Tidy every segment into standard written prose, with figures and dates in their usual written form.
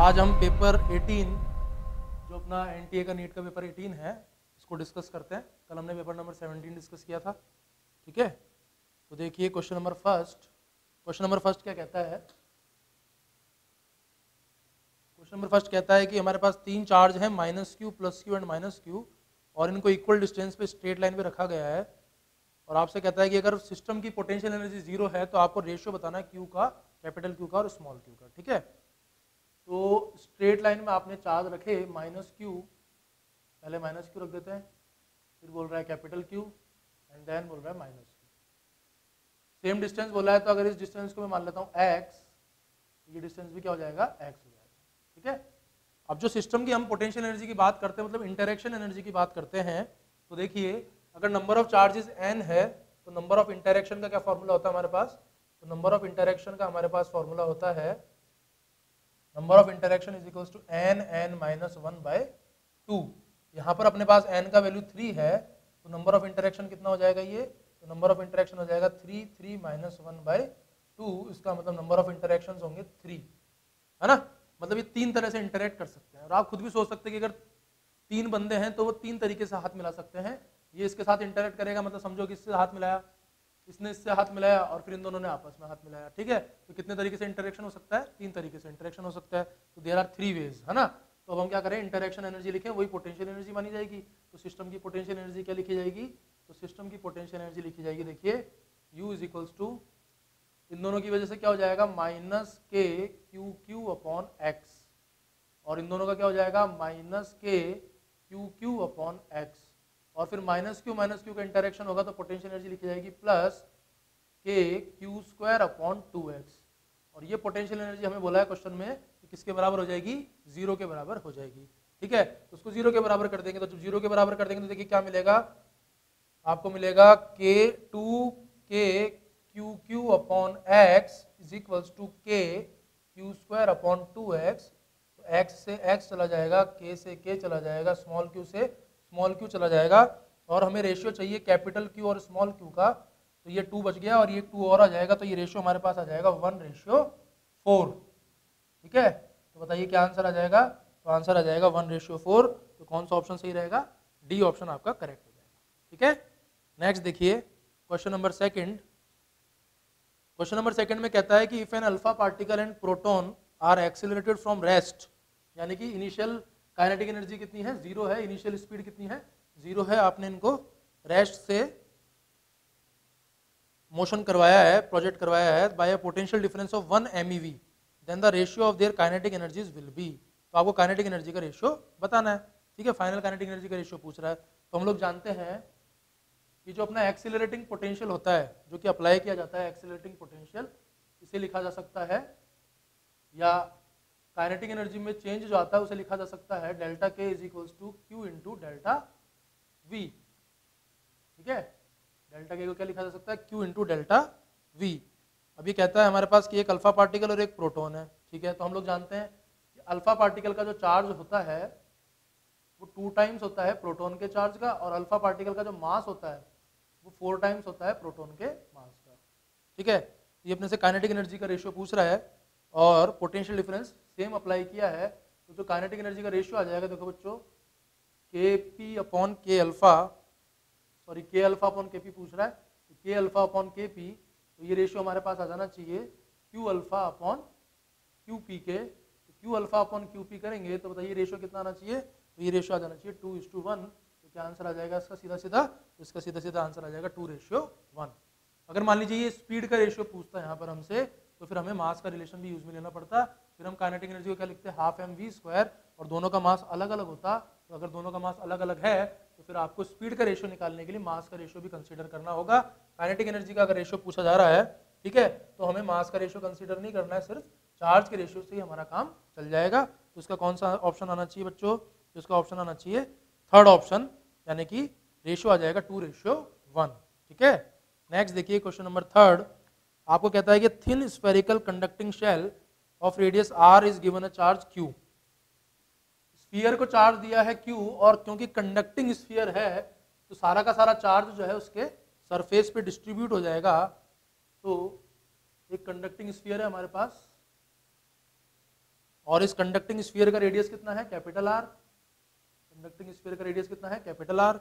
आज हम पेपर 18 जो अपना एनटीए का नीट का पेपर 18 है इसको डिस्कस करते हैं। कल हमने पेपर नंबर 17 डिस्कस किया था, ठीक है। तो देखिए क्वेश्चन नंबर फर्स्ट क्या कहता है। क्वेश्चन नंबर फर्स्ट कहता है कि हमारे पास तीन चार्ज हैं -q, +q एंड -q, और इनको इक्वल डिस्टेंस पे स्ट्रेट लाइन पे रखा गया है। और आपसे कहता है कि अगर सिस्टम की पोटेंशियल एनर्जी 0 है तो आपको रेशियो बताना है Q का, कैपिटल Q का और स्मॉल q का, ठीक है। तो स्ट्रेट लाइन में आपने चार्ज रखे -q, पहले -q रख देते हैं, फिर बोल रहा है कैपिटल Q एंड देन बोल रहा है -q। सेम डिस्टेंस बोला है तो अगर इस डिस्टेंस को मैं मान लेता हूँ x, तो ये डिस्टेंस भी क्या हो जाएगा, x हो जाएगा, ठीक है। अब जो सिस्टम की हम पोटेंशियल एनर्जी की बात करते हैं, मतलब इंटरेक्शन एनर्जी की बात करते हैं, तो देखिए अगर नंबर ऑफ चार्जेस n है तो नंबर ऑफ इंटरेक्शन का क्या फॉर्मूला होता है हमारे पास। तो नंबर ऑफ इंटरेक्शन का हमारे पास फॉर्मूला होता है number of interaction is equals to n(n-1/2). यहाँ पर अपने पास n का वैल्यू 3 है तो नंबर ऑफ इंटरेक्शन कितना हो जाएगा ये, तो नंबर ऑफ इंटरेक्शन हो जाएगा 3 -1/2। इसका मतलब नंबर ऑफ इंटरेक्शन होंगे 3, है ना। मतलब ये तीन तरह से इंटरेक्ट कर सकते हैं। और आप खुद भी सोच सकते हैं कि अगर तीन बंदे हैं तो वो तीन तरीके से हाथ मिला सकते हैं। ये इसके साथ इंटरेक्ट करेगा, मतलब समझो कि इससे हाथ मिलाया, इसने इससे हाथ मिलाया और फिर इन दोनों ने आपस में हाथ मिलाया, ठीक है। तो कितने तरीके से इंटरेक्शन हो सकता है, तीन तरीके से इंटरेक्शन हो सकता है। तो देयर आर 3 वेज, है ना। तो अब हम क्या करें, इंटरेक्शन एनर्जी लिखें, वही पोटेंशियल एनर्जी मानी जाएगी। तो सिस्टम की पोटेंशियल एनर्जी क्या लिखी जाएगी, तो सिस्टम की पोटेंशियल एनर्जी लिखी जाएगी, देखिए U इज इक्वल्स टू, इन दोनों की वजह से क्या हो जाएगा -kQq/x, और इन दोनों का क्या हो जाएगा -kQq/x, और फिर -q का इंटरेक्शन होगा तो पोटेंशियल एनर्जी लिखी जाएगी +kq²/2x। और ये पोटेंशियल एनर्जी हमें बोला है क्वेश्चन में कि किसके बराबर हो जाएगी, 0 के बराबर हो जाएगी, ठीक है। तो उसको 0 के बराबर कर देंगे, तो जब 0 के बराबर कर देंगे तो देखिए क्या मिलेगा, आपको मिलेगा k2kQq/x is equals to kq²/2x। तो x से x चला जाएगा, k से k चला जाएगा, स्मॉल q से स्मॉल q चला जाएगा, और हमें रेशियो चाहिए कैपिटल Q और स्मॉल q का। तो ये 2 बच गया और ये 2 और आ जाएगा, तो ये रेशियो हमारे पास आ जाएगा 1:4, ठीक है। तो बताइए क्या आंसर आ जाएगा, तो आंसर आ जाएगा 1:4। तो कौन सा ऑप्शन सही रहेगा, डी ऑप्शन आपका करेक्ट हो जाएगा, ठीक है। नेक्स्ट देखिए question number second. Question number second में कहता है कि if an alpha particle and proton are accelerated from rest, यानी कि इनिशियल काइनेटिक एनर्जी कितनी है, 0 है, इनिशियल स्पीड कितनी है, 0 है, आपने इनको रेस्ट से मोशन करवाया है, प्रोजेक्ट करवाया है by a potential difference of 1 MeV, then the ratio of their kinetic energies will be. तो आपको काइनेटिक एनर्जी का रेशियो बताना है, ठीक है। फाइनल काइनेटिक एनर्जी का रेशियो पूछ रहा है। तो हम लोग जानते हैं कि जो अपना एक्सीलरेटिंग पोटेंशियल होता है, जो कि अप्लाई किया जाता है, एक्सीलरेटिंग पोटेंशियल, इसे लिखा जा सकता है, या काइनेटिक एनर्जी में चेंज जो आता है उसे लिखा जा सकता है delta K is equals to Q into delta V, ठीक है। डेल्टा K को क्या लिखा जा सकता है, Q इंटू डेल्टा V। अभी कहता है हमारे पास कि एक अल्फा पार्टिकल और एक प्रोटॉन है, ठीक है। तो हम लोग जानते हैं कि अल्फा पार्टिकल का जो चार्ज होता है वो 2 टाइम्स होता है प्रोटॉन के चार्ज का, और अल्फा पार्टिकल का जो मास होता है वो 4 टाइम्स होता है प्रोटॉन के मास का, ठीक है। ये अपने से काइनेटिक एनर्जी का रेशियो पूछ रहा है और पोटेंशियल डिफरेंस सेम अप्लाई किया है। तो जो काइनेटिक एनर्जी का रेशियो आ जाएगा, देखो बच्चों, Kp/K अल्फा, सॉरी K(α)/Kp पूछ रहा है, तो K(α)/Kp, तो ये रेशियो हमारे पास आ जाना चाहिए Q(α)/Qp के। तो Q(α)/Qp करेंगे तो बताइए रेशियो कितना आना चाहिए, तो ये रेशियो आ जाना चाहिए 2:1। तो क्या आंसर आ जाएगा इसका सीधा सीधा, तो इसका सीधा सीधा आंसर आ जाएगा 2:1। अगर मान लीजिए ये स्पीड का रेशियो पूछता है यहाँ पर हमसे, तो फिर हमें मास का रिलेशन भी यूज में लेना पड़ता। फिर हम काइनेटिक एनर्जी को क्या लिखते हैं, 12mv², और दोनों का मास अलग अलग होता। तो अगर दोनों का मास अलग अलग है तो फिर आपको स्पीड का रेशियो निकालने के लिए मास का रेशियो भी कंसीडर करना होगा। काइनेटिक एनर्जी का अगर रेशियो पूछा जा रहा है, ठीक है, तो हमें मास का रेशियो कंसीडर नहीं करना है, सिर्फ चार्ज के रेशियो से ही हमारा काम चल जाएगा। तो इसका कौन सा ऑप्शन आना चाहिए बच्चों, तो इसका ऑप्शन आना चाहिए थर्ड ऑप्शन, यानी कि रेशियो आ जाएगा 2:1, ठीक है। नेक्स्ट देखिए क्वेश्चन नंबर थर्ड। आपको कहता है कि thin spherical conducting shell of radius r is given a charge q। Sphere को चार्ज दिया है q, और क्योंकि कंडक्टिंग स्फीयर है तो सारा का सारा चार्ज जो है उसके सरफेस पे डिस्ट्रीब्यूट हो जाएगा। तो एक कंडक्टिंग स्फीयर है हमारे पास, और इस कंडक्टिंग स्फीयर का रेडियस कितना है, कैपिटल आर। कंडक्टिंग स्फीयर का रेडियस कितना है, कैपिटल आर।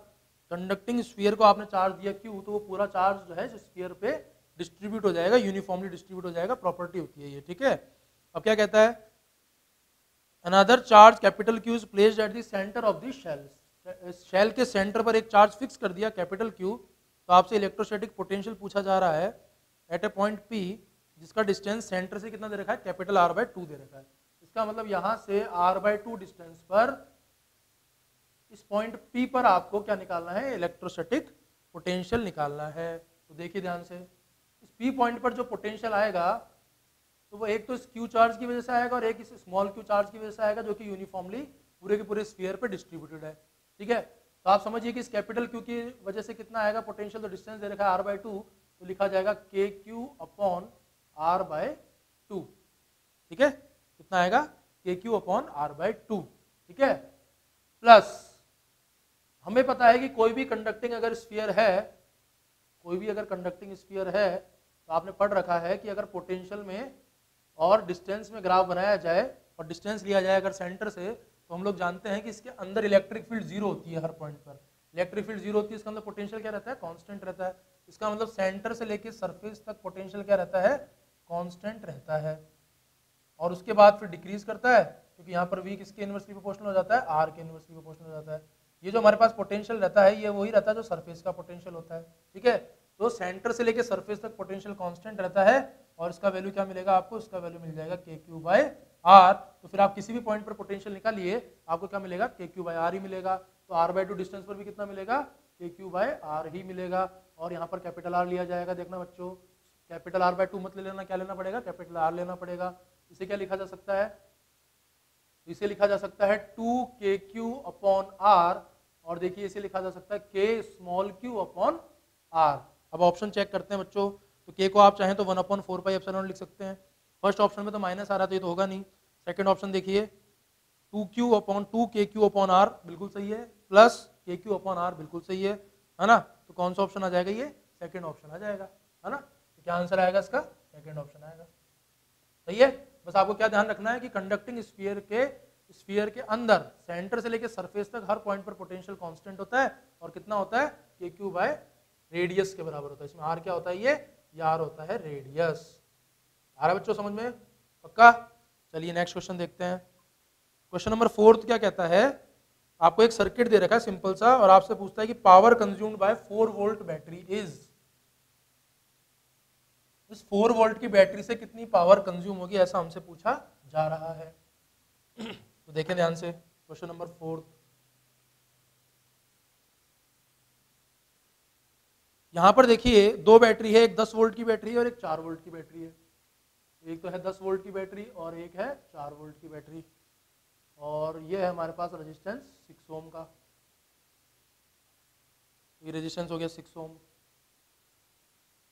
कंडक्टिंग स्फीयर को आपने चार्ज दिया क्यू, तो वो पूरा चार्ज जो है स्फीयर पे डिस्ट्रीब्यूट हो जाएगा, यूनिफॉर्मली डिस्ट्रीब्यूट हो जाएगा, प्रॉपर्टी होती है ये, ठीक है। अब क्या कहता है, another charge capital Q is placed at the centre of the shell. Shell के सेंटर पर एक चार्ज फिक्स कर दिया कैपिटल क्यू, तो आपसे इलेक्ट्रोस्टैटिक पोटेंशियल पूछा जा रहा है एट ए पॉइंट पी, जिसका डिस्टेंस सेंटर से कितना दे रखा है, कैपिटल आर बाय 2 दे रखा है। इसका मतलब यहां से आर बाय 2 डिस्टेंस पर इस पॉइंट पी पर आपको क्या निकालना है, इलेक्ट्रोस्टैटिक पोटेंशियल निकालना है। तो देखिए ध्यान से, इस पी पॉइंट पर जो पोटेंशियल आएगा तो वो एक तो इस क्यू चार्ज की वजह से आएगा और एक इस स्मॉल क्यू चार्ज की वजह से आएगा, जो कि यूनिफॉर्मली पूरे के पूरे स्फीयर पे डिस्ट्रीब्यूटेड है, ठीक है। तो आप समझिए कि इस कैपिटल क्यू की वजह से कितना आएगा पोटेंशियल, तो डिस्टेंस दे रखा है आर बाय 2, तो लिखा जाएगा के क्यू अपॉन आर बाय 2, ठीक है। कितना आएगा, के क्यू अपॉन आर बाय 2, ठीक है। प्लस हमें पता है कि कोई भी कंडक्टिंग अगर स्फीयर है, कोई भी अगर कंडक्टिंग स्फीयर है, तो आपने पढ़ रखा है कि अगर पोटेंशियल में और डिस्टेंस में ग्राफ बनाया जाए और डिस्टेंस लिया जाए अगर सेंटर से, तो हम लोग जानते हैं कि इसके अंदर इलेक्ट्रिक फील्ड जीरो होती है हर पॉइंट पर। इलेक्ट्रिक फील्ड जीरो होती है, इसका मतलब पोटेंशियल क्या रहता है, कांस्टेंट रहता है। इसका मतलब सेंटर से लेके सरफेस तक पोटेंशियल क्या रहता है, कांस्टेंट रहता है। और उसके बाद फिर डिक्रीज करता है, क्योंकि यहाँ पर वी किसके इनवर्सली प्रोपोर्शनल हो जाता है, आर के इनवर्सली प्रोपोर्शनल हो जाता है। ये जो हमारे पास पोटेंशियल रहता है, ये वही रहता है जो सरफेस का पोटेंशियल होता है, ठीक है। तो सेंटर से लेके सरफेस तक पोटेंशियल कांस्टेंट रहता है, और इसका वैल्यू क्या मिलेगा आपको, इसका वैल्यू मिल जाएगा के क्यू बाय आर। तो फिर आप किसी भी पॉइंट पर पोटेंशियल निकालिए, आपको क्या मिलेगा, के क्यू बाय आर ही मिलेगा। तो आर बाय 2 डिस्टेंस पर भी कितना मिलेगा, के क्यू बाय आर ही मिलेगा। और यहाँ पर कैपिटल आर लिया जाएगा, देखना बच्चों, कैपिटल आर बाय 2 मत ले लेना, क्या लेना पड़ेगा, कैपिटल आर लेना पड़ेगा। इसे क्या लिखा जा सकता है, इसे लिखा जा सकता है 2 के क्यू अपॉन आर, और देखिए इसे लिखा जा सकता है के स्मॉल क्यू अपॉन आर। अब ऑप्शन चेक करते हैं बच्चों, तो के को आप चाहें तो 1/4 पाई एप्सिलॉन लिख सकते हैं। फर्स्ट ऑप्शन में तो माइनस आ रहा था, ये तो होगा नहीं। सेकंड ऑप्शन देखिए 2 के क्यू अपॉन आर बिल्कुल सही है, प्लस के क्यू अपॉन आर बिल्कुल सही है ना। तो कौन सा ऑप्शन आ जाएगा, ये सेकंड ऑप्शन आ जाएगा, है ना। तो क्या आंसर आएगा इसका, सेकंड ऑप्शन आएगा, सही है। बस आपको क्या ध्यान रखना है कि कंडक्टिंग स्फीयर के अंदर सेंटर से लेकर सरफेस तक हर पॉइंट पर पोटेंशियल कांस्टेंट होता है, और कितना होता है, के क्यू बाय रेडियस के बराबर होता है। इसमें आर क्या होता है, ये आर होता है रेडियस। आ रहा है बच्चों समझ में, पक्का। चलिए नेक्स्ट क्वेश्चन देखते हैं। क्वेश्चन नंबर 4 क्या कहता है, आपको एक सर्किट दे रखा है सिंपल सा, और आपसे पूछता है कि power consumed by 4 volt battery is, इस 4 वोल्ट की बैटरी से कितनी पावर कंज्यूम होगी, ऐसा हमसे पूछा जा रहा है। तो देखें ध्यान से क्वेश्चन नंबर 4। यहां पर देखिए दो बैटरी है, एक 10 वोल्ट की बैटरी है और एक 4 वोल्ट की बैटरी है। एक तो है 10 वोल्ट की बैटरी और एक है 4 वोल्ट की बैटरी, और ये है हमारे पास रेजिस्टेंस 6 ओम का। ये रेजिस्टेंस हो गया 6 ओम,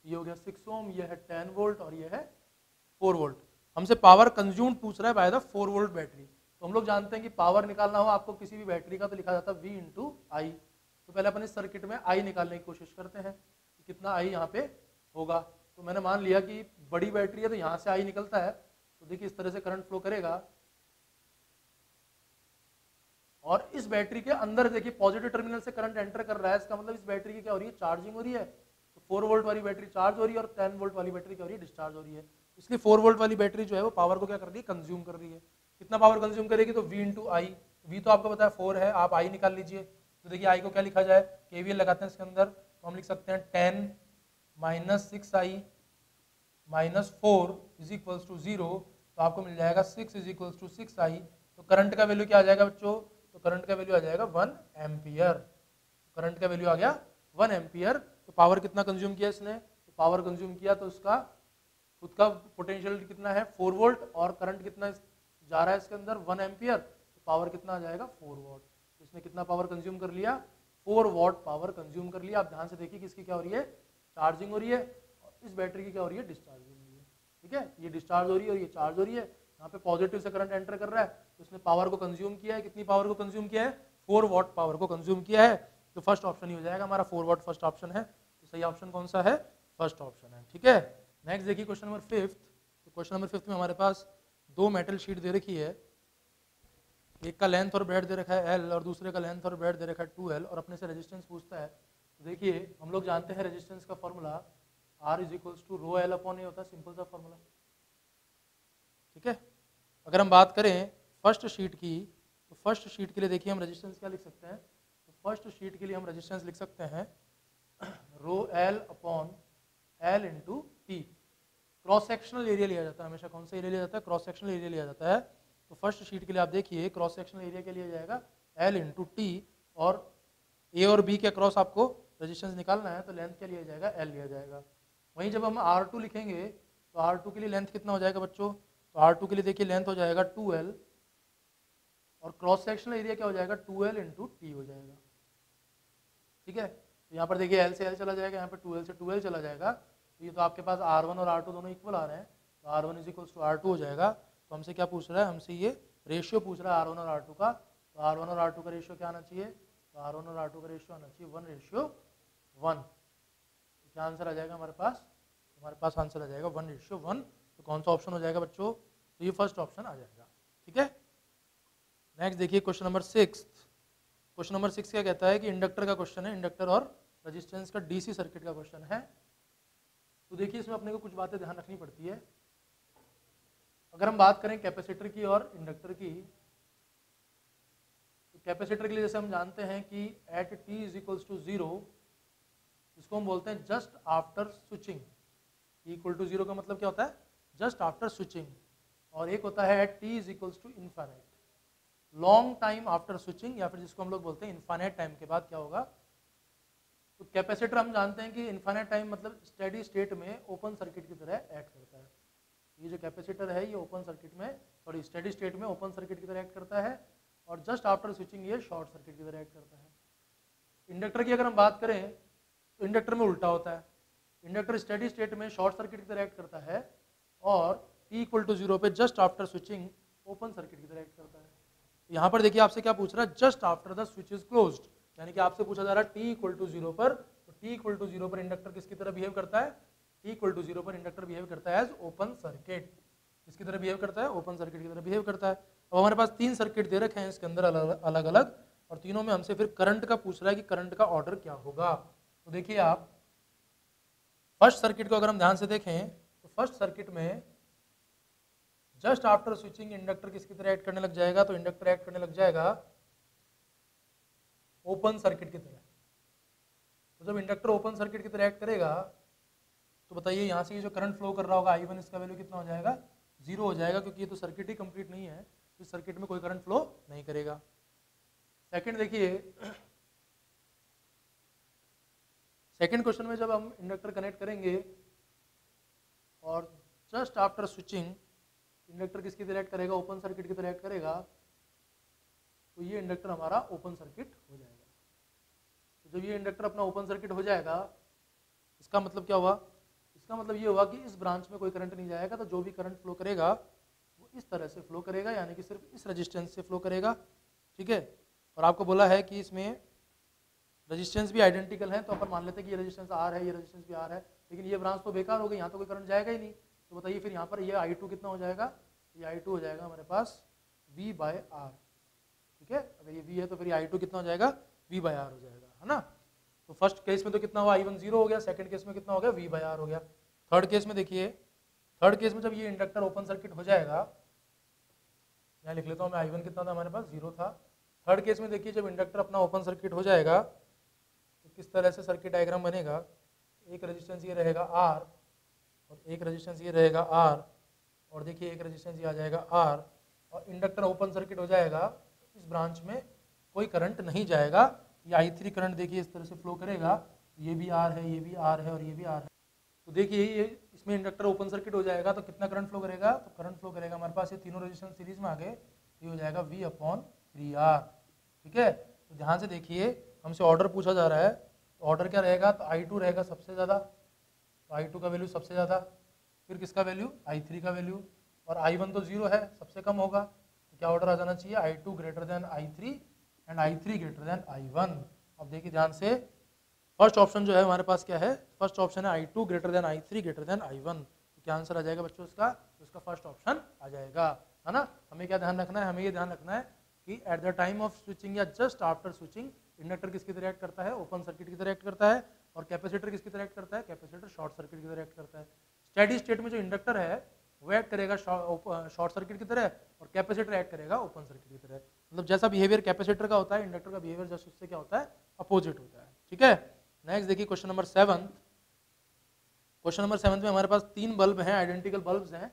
ये हो गया 6 ओम, ये है 10 वोल्ट और ये है 4 वोल्ट। हमसे पावर कंज्यूम्ड पूछ रहा है बाय द 4 वोल्ट बैटरी। तो हम लोग जानते हैं कि पावर निकालना हो आपको किसी भी बैटरी का, तो लिखा जाता है V इंटू आई। तो पहले अपन इस सर्किट में आई निकालने की कोशिश करते हैं कि कितना आई यहाँ पे होगा। तो मैंने मान लिया कि बड़ी बैटरी है तो यहाँ से आई निकलता है, तो देखिए इस तरह से करंट फ्लो करेगा, और इस बैटरी के अंदर देखिए पॉजिटिव टर्मिनल से करंट एंटर कर रहा है। इसका मतलब इस बैटरी की क्या हो रही है, चार्जिंग हो रही है। तो 4 वोल्ट वाली बैटरी चार्ज हो रही है और 10 वोल्ट वाली बैटरी क्या हो रही है, डिस्चार्ज हो रही है। इसलिए 4 वोल्ट वाली बैटरी जो है वो पावर को क्या कर रही है, कंज्यूम कर रही है। कितना पावर कंज्यूम करेगी, तो V इंटू आई। V तो आपको पता है 4 है, आप आई निकाल लीजिए। तो देखिए आई को क्या लिखा जाए, KVL लगाते हैं इसके अंदर, तो हम लिख सकते हैं 10 minus 6i minus 4 is equals to 0। तो आपको मिल जाएगा 6 इज इक्वल्स टू 6i। तो करंट का वैल्यू क्या आ जाएगा बच्चों, तो करंट का वैल्यू आ जाएगा 1 एम्पियर। करंट का वैल्यू आ गया 1 एम्पियर। तो पावर कितना कंज्यूम किया इसने, तो पावर कंज्यूम किया तो इसका खुद का पोटेंशियल कितना है 4 वोल्ट, और करंट कितना जा रहा है इसके अंदर 1 एम्पियर। तो पावर कितना आ जाएगा 4 वॉट। तो इसने कितना पावर कंज्यूम कर लिया, 4 वॉट पावर कंज्यूम कर लिया। आप ध्यान से देखिए कि इसकी क्या हो रही है, चार्जिंग हो रही है, और इस बैटरी की क्या हो रही है, डिस्चार्जिंग हो रही है। ठीक है, ये डिस्चार्ज हो रही है और ये चार्ज हो रही है। यहाँ पे पॉजिटिव से करंट एंटर कर रहा है, तो इसने पावर को कंज्यूम किया है। कितनी पावर को कंज्यूम किया है, 4 वॉट पावर को कंज्यूम किया है। तो फर्स्ट ऑप्शन ही हो जाएगा हमारा, 4 वॉट फर्स्ट ऑप्शन है। तो सही ऑप्शन कौन सा है, फर्स्ट ऑप्शन है। ठीक है, नेक्स्ट देखिए क्वेश्चन नंबर 5। तो क्वेश्चन नंबर 5 में हमारे पास 2 मेटल शीट दे रखी है। एक का लेंथ और ब्रेड दे रखा है L और दूसरे का लेंथ और ब्रेड दे रखा है 2L और अपने से रेजिस्टेंस पूछता है, तो देखिए हम लोग जानते हैं रेजिस्टेंस का formula R is equals to rho L upon A होता है, सिंपल सा फॉर्मूला। ठीक है, अगर हम बात करें फर्स्ट शीट की, तो फर्स्ट शीट के लिए देखिए हम रेजिस्टेंस क्या लिख सकते हैं, तो फर्स्ट शीट के लिए हम रेजिस्टेंस लिख सकते हैं रो L upon L into T. Cross sectional area लिया जाता है हमेशा, कौन सा एरिया लिया जाता है, क्रॉस सेक्शनल एरिया लिया जाता है। तो फर्स्ट शीट के लिए आप देखिए क्रॉस सेक्शनल एरिया के लिए जाएगा एल इंटू टी, और ए और बी के अक्रॉस आपको रेजिस्टेंस निकालना है तो लेंथ क्या लिया जाएगा, एल लिया जाएगा। वहीं जब हम R2 लिखेंगे तो R2 के लिए लेंथ कितना हो जाएगा बच्चों, तो R2 के लिए देखिए लेंथ हो जाएगा 2L और क्रॉस सेक्शनल एरिया क्या हो जाएगा 2L इंटू टी हो जाएगा। ठीक है, तो यहाँ पर देखिए L से L चला जाएगा, यहाँ पर 2L से 2L चला जाएगा, तो ये तो आपके पास R1 और R2 दोनों इक्वल आ रहे हैं, तो R1 is equals to R2 हो जाएगा। तो हमसे क्या पूछ रहा है, हमसे ये रेशियो पूछ रहा है R1 और R2 का, तो R1 और R2 का रेशियो क्या आना चाहिए, तो R1 और R2 का रेशियो आना चाहिए 1:1। तो क्या आंसर आ जाएगा हमारे पास, हमारे पास आंसर आ जाएगा 1:1। तो कौन सा ऑप्शन हो जाएगा बच्चों, तो ये फर्स्ट ऑप्शन आ जाएगा। ठीक है, नेक्स्ट देखिए क्वेश्चन नंबर 6। क्वेश्चन नंबर 6 क्या कहता है कि इंडक्टर का क्वेश्चन है, इंडक्टर और रेजिस्टेंस का डीसी सर्किट का क्वेश्चन है। तो देखिए इसमें अपने को कुछ बातें ध्यान रखनी पड़ती है। अगर हम बात करें कैपेसिटर की और इंडक्टर की, तो कैपेसिटर के लिए जैसे हम जानते हैं कि at t is equals to 0, इसको हम बोलते हैं just after switching. t equal to 0 का मतलब क्या होता है, जस्ट आफ्टर स्विचिंग, और एक होता है at t is equals to infinite, long time after switching, या फिर जिसको हम लोग बोलते हैं इनफाइनाइट टाइम के बाद क्या होगा। तो कैपेसिटर हम जानते हैं कि इनफाइनाइट टाइम मतलब स्टेडी स्टेट में ओपन सर्किट की तरह एक्ट करता है। ये जो कैपेसिटर है ये ओपन सर्किट में, सॉरी स्टेडी स्टेट में ओपन सर्किट की तरह एक्ट करता है, और जस्ट आफ्टर स्विचिंग ये शॉर्ट सर्किट की तरह एक्ट करता है। इंडक्टर की अगर हम बात करें तो इंडक्टर में उल्टा होता है, इंडक्टर स्टेडी स्टेट में शॉर्ट सर्किट की तरह एक्ट करता है, और t इक्वल टू 0 पे just after switching open circuit की तरह एक्ट करता है। यहाँ पर देखिए आपसे क्या पूछ रहा है, just after the switch is closed, यानी कि आपसे पूछा जा रहा है t इक्वल टू 0 पर, तो t इक्वल टू 0 पर इंडक्टर किसकी तरह बिहेव करता है, t इक्वल टू 0 पर इंडक्टर बिहेव करता है एज ओपन सर्किट। किसकी तरह बिहेव करता है, ओपन सर्किट की तरह बिहेव करता है। अब हमारे पास 3 सर्किट दे रखे हैं इसके अंदर अलग अलग, और तीनों में हमसे फिर करंट का पूछ रहा है कि करंट का ऑर्डर क्या होगा। तो देखिए आप फर्स्ट सर्किट को अगर हम ध्यान से देखें तो फर्स्ट सर्किट में जस्ट आफ्टर स्विचिंग इंडक्टर किसकी तरह एक्ट करने लग जाएगा, तो इंडक्टर एक्ट करने लग जाएगा ओपन सर्किट की तरह। तो जब इंडक्टर ओपन सर्किट की तरह एक्ट करेगा तो बताइए यहाँ से ये जो करंट फ्लो कर रहा होगा I1, इसका वैल्यू कितना हो जाएगा, 0 हो जाएगा, क्योंकि ये तो सर्किट ही कंप्लीट नहीं है, इस सर्किट में कोई करंट फ्लो नहीं करेगा। सेकंड देखिए, सेकंड क्वेश्चन में जब हम इंडक्टर कनेक्ट करेंगे और जस्ट आफ्टर स्विचिंग इंडक्टर किसकी तरह एक्ट करेगा, ओपन सर्किट की तरह एक्ट करेगा, तो ये इंडक्टर हमारा ओपन सर्किट हो जाएगा। तो जब ये इंडक्टर अपना ओपन सर्किट हो जाएगा, इसका मतलब क्या हुआ, इसका मतलब ये हुआ कि इस ब्रांच में कोई करंट नहीं जाएगा, तो जो भी करंट फ्लो करेगा वो इस तरह से फ्लो करेगा, यानी कि सिर्फ इस रेजिस्टेंस से फ्लो करेगा। ठीक है, और आपको बोला है कि इसमें रेजिस्टेंस भी आइडेंटिकल है, तो अपन मान लेते हैं कि ये रेजिस्टेंस R है, ये रेजिस्टेंस भी R है, लेकिन ये ब्रांच तो बेकार हो गई, यहाँ तो कोई करंट जाएगा ही नहीं। तो बताइए फिर यहाँ पर ये I2 कितना हो जाएगा, ये I2 हो जाएगा हमारे पास V/R। ठीक है, अगर ये V है तो फिर ये I2 कितना हो जाएगा, V/R हो जाएगा, है ना। तो फर्स्ट केस में तो कितना हुआ, I1 0 हो गया, सेकंड केस में कितना हो गया, V/R हो गया। थर्ड केस में देखिए, थर्ड केस में जब ये इंडक्टर ओपन सर्किट हो जाएगा, यहाँ लिख लेता हूँ मैं, I1 कितना था हमारे पास, 0 था। थर्ड केस में देखिए जब इंडक्टर अपना ओपन सर्किट हो जाएगा तो किस तरह से सर्किट डायग्राम बनेगा, एक रेजिस्टेंस ये रहेगा R, और एक रेजिस्टेंस ये रहेगा R, और देखिए एक रेजिस्टेंस ये आ जाएगा R, और इंडक्टर ओपन सर्किट हो जाएगा, इस ब्रांच में कोई करंट नहीं जाएगा। ये I3 करंट देखिए इस तरह से फ्लो करेगा, ये भी R है, ये भी R है, और ये भी R है। तो देखिए ये इसमें इंडक्टर ओपन सर्किट हो जाएगा तो कितना करंट फ्लो करेगा, तो करंट फ्लो करेगा हमारे पास, ये तीनों रेजिस्टेंस सीरीज में आ गए, ये हो जाएगा V/3R। ठीक है, तो ध्यान से देखिए हमसे ऑर्डर पूछा जा रहा है, तो ऑर्डर क्या रहेगा, तो I2 रहेगा सबसे ज़्यादा, तो I2 का वैल्यू सबसे ज़्यादा, फिर किसका वैल्यू, I3 का वैल्यू, और I1 तो 0 है, सबसे कम होगा, तो क्या ऑर्डर आ जाना चाहिए, I2 greater than I3 and I3 greater than I1। अब देखिए ध्यान से, फर्स्ट ऑप्शन जो है हमारे पास क्या है, फर्स्ट ऑप्शन है I2 greater than I3 greater than I1। तो क्या आंसर आ जाएगा बच्चों इसका, तो इसका फर्स्ट ऑप्शन आ जाएगा, है ना। हमें क्या ध्यान रखना है, हमें ये ध्यान रखना है कि at the time of switching या जस्ट आफ्टर स्विचिंग इंडक्टर किसकी तरह एक्ट करता है, ओपन सर्किट की तरह एक्ट करता है, और कैपेसिटर किसकी तरह एक्ट करता है, कैपेसिटर शॉर्ट सर्किट की तरह एक्ट करता है। स्टेडी स्टेट में जो इंडक्टर है वो एक्ट करेगा शॉर्ट सर्किट की तरह, और कैपेसिटर एक्ट करेगा ओपन सर्किट की तरह। मतलब जैसा बिहेवियर कैपेसिटर का होता है, इंडक्टर का बिहेवियर जस्ट उससे क्या होता है, अपोजिट होता है। ठीक है, नेक्स्ट देखिए क्वेश्चन नंबर 7। क्वेश्चन नंबर 7 में हमारे पास 3 बल्ब हैं, आइडेंटिकल बल्ब्स हैं,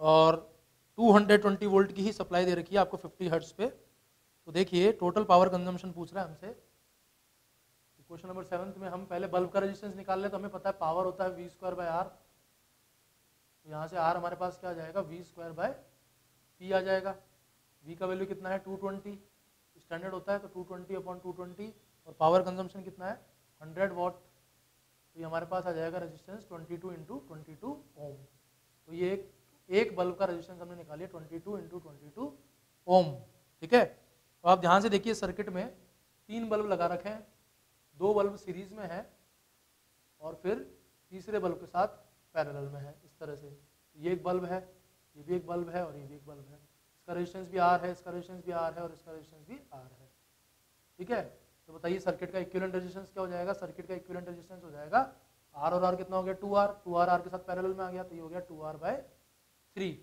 और 220 वोल्ट की ही सप्लाई दे रखी है आपको 50 हर्ट्ज पे। तो देखिए टोटल पावर कंजम्पशन पूछ रहा है हमसे। क्वेश्चन नंबर 7 में हम पहले बल्ब का रेजिस्टेंस निकाल ले, तो हमें पता है पावर होता है V²/R। तो यहाँ से R हमारे पास क्या आ जाएगा, V²/P आ जाएगा। V का वैल्यू कितना है 220, स्टैंडर्ड होता है, तो 220/220, और पावर कंजम्पशन कितना है 100 वाट। तो ये हमारे पास आ जाएगा रेजिस्टेंस 22 × 22 ओम। तो ये एक बल्ब का रेजिस्टेंस हमने निकालिए 22 × 22 ओम। ठीक है, तो आप ध्यान से देखिए सर्किट में 3 बल्ब लगा रखे हैं, 2 बल्ब सीरीज में है, और फिर तीसरे बल्ब के साथ पैरेलल में है। इस तरह से ये एक बल्ब है, ये भी एक बल्ब है, और ये भी एक बल्ब है। इसका रेजिस्टेंस भी R है, इसका रेजिस्टेंस भी R है, और इसका रेजिस्टेंस भी R है। ठीक है, तो बताइए सर्किट का इक्विवेलेंट रेजिस्टेंस क्या हो जाएगा। सर्किट का इक्विवेलेंट रेजिस्टेंस हो जाएगा R और R कितना हो गया 2R, 2R R के साथ पैरेलल में आ गया, तो ये हो गया 2R/3।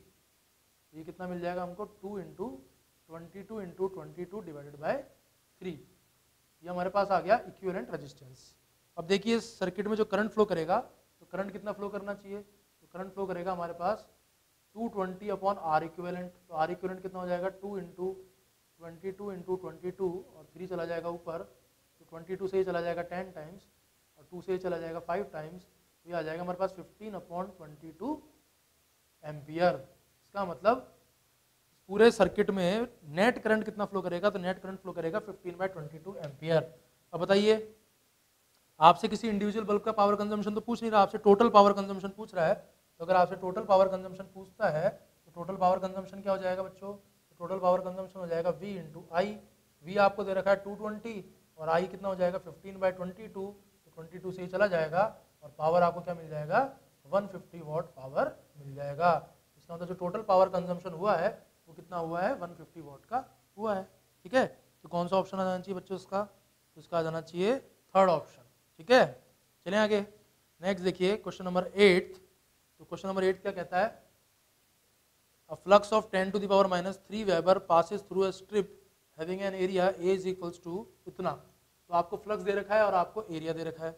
ये कितना मिल जाएगा हमको 2 × 22 × 22 डिवाइडेड बाय 3। ये हमारे पास आ गया इक्विवेलेंट रेजिस्टेंस। अब देखिए सर्किट में जो करंट फ्लो करेगा, तो करंट कितना फ्लो करना चाहिए, तो करंट फ्लो करेगा हमारे पास 220/R इक्विवेलेंट। तो R इक्विवेलेंट कितना हो जाएगा 2 × 22 × 22, और 3 चला जाएगा ऊपर, तो 22 से ही चला जाएगा 10 टाइम्स, और 2 से ही चला जाएगा 5 टाइम्स, तो ये आ जाएगा हमारे पास 15/22 एम्पियर। इसका मतलब पूरे सर्किट में नेट करंट कितना फ्लो करेगा, तो नेट करंट फ्लो करेगा 15/22 एम्पियर। अब बताइए आपसे किसी इंडिविजुअल बल्ब का पावर कंजम्पशन तो पूछ नहीं रहा, आपसे टोटल पावर कंजम्पशन पूछ रहा है। तो अगर आपसे टोटल पावर कंजम्पशन पूछता है, तो टोटल पावर कंजम्पशन क्या हो जाएगा बच्चों, तो टोटल पावर कंजम्पशन हो जाएगा V × I। V आपको दे रखा है 220, और I कितना हो जाएगा 15/22, तो 22 से ही चला जाएगा, और पावर आपको क्या मिल जाएगा 150 वाट पावर मिल जाएगा। इसका मतलब जो टोटल पावर कंजम्पशन हुआ है वो कितना हुआ है 150 वाट का हुआ है। ठीक है, तो कौन सा ऑप्शन आ जाना चाहिए बच्चों इसका, तो इसका आ जाना चाहिए 3rd ऑप्शन। ठीक है, चलें आगे। नेक्स्ट देखिए क्वेश्चन नंबर 8। तो क्वेश्चन नंबर 8 क्या कहता है, a flux of 10 to the power -3 weber passes through a strip having an area A = इतना। तो आपको फ्लक्स दे रखा है, और आपको एरिया दे रखा है,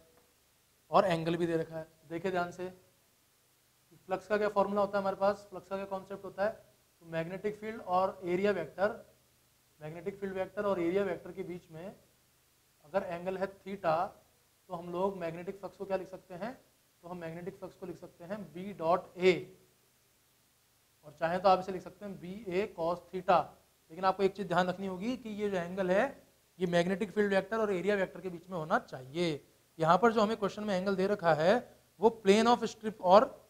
और एंगल भी दे रखा है। देखिए ध्यान से, फ्लक्स का क्या फॉर्मूला होता है हमारे पास, फ्लक्स का क्या कॉन्सेप्ट होता है, तो मैग्नेटिक फील्ड और area vector, magnetic field vector और एरिया वेक्टर के बीच में अगर एंगल है थीटा, तो हम लोग मैग्नेटिक फ्लक्स को क्या लिख सकते हैं, तो हम मैग्नेटिक फ्लक्स को लिख सकते हैं B.A, और चाहे तो आप इसे लिख सकते हैं BA cos थीटा। लेकिन आपको एक चीज ध्यान रखनी होगी कि ये जो एंगल है ये मैग्नेटिक फील्ड वेक्टर और एरिया वेक्टर के बीच में होना चाहिए। यहाँ पर जो हमें क्वेश्चन में एंगल दे रखा है वो प्लेन ऑफ स्ट्रिप, और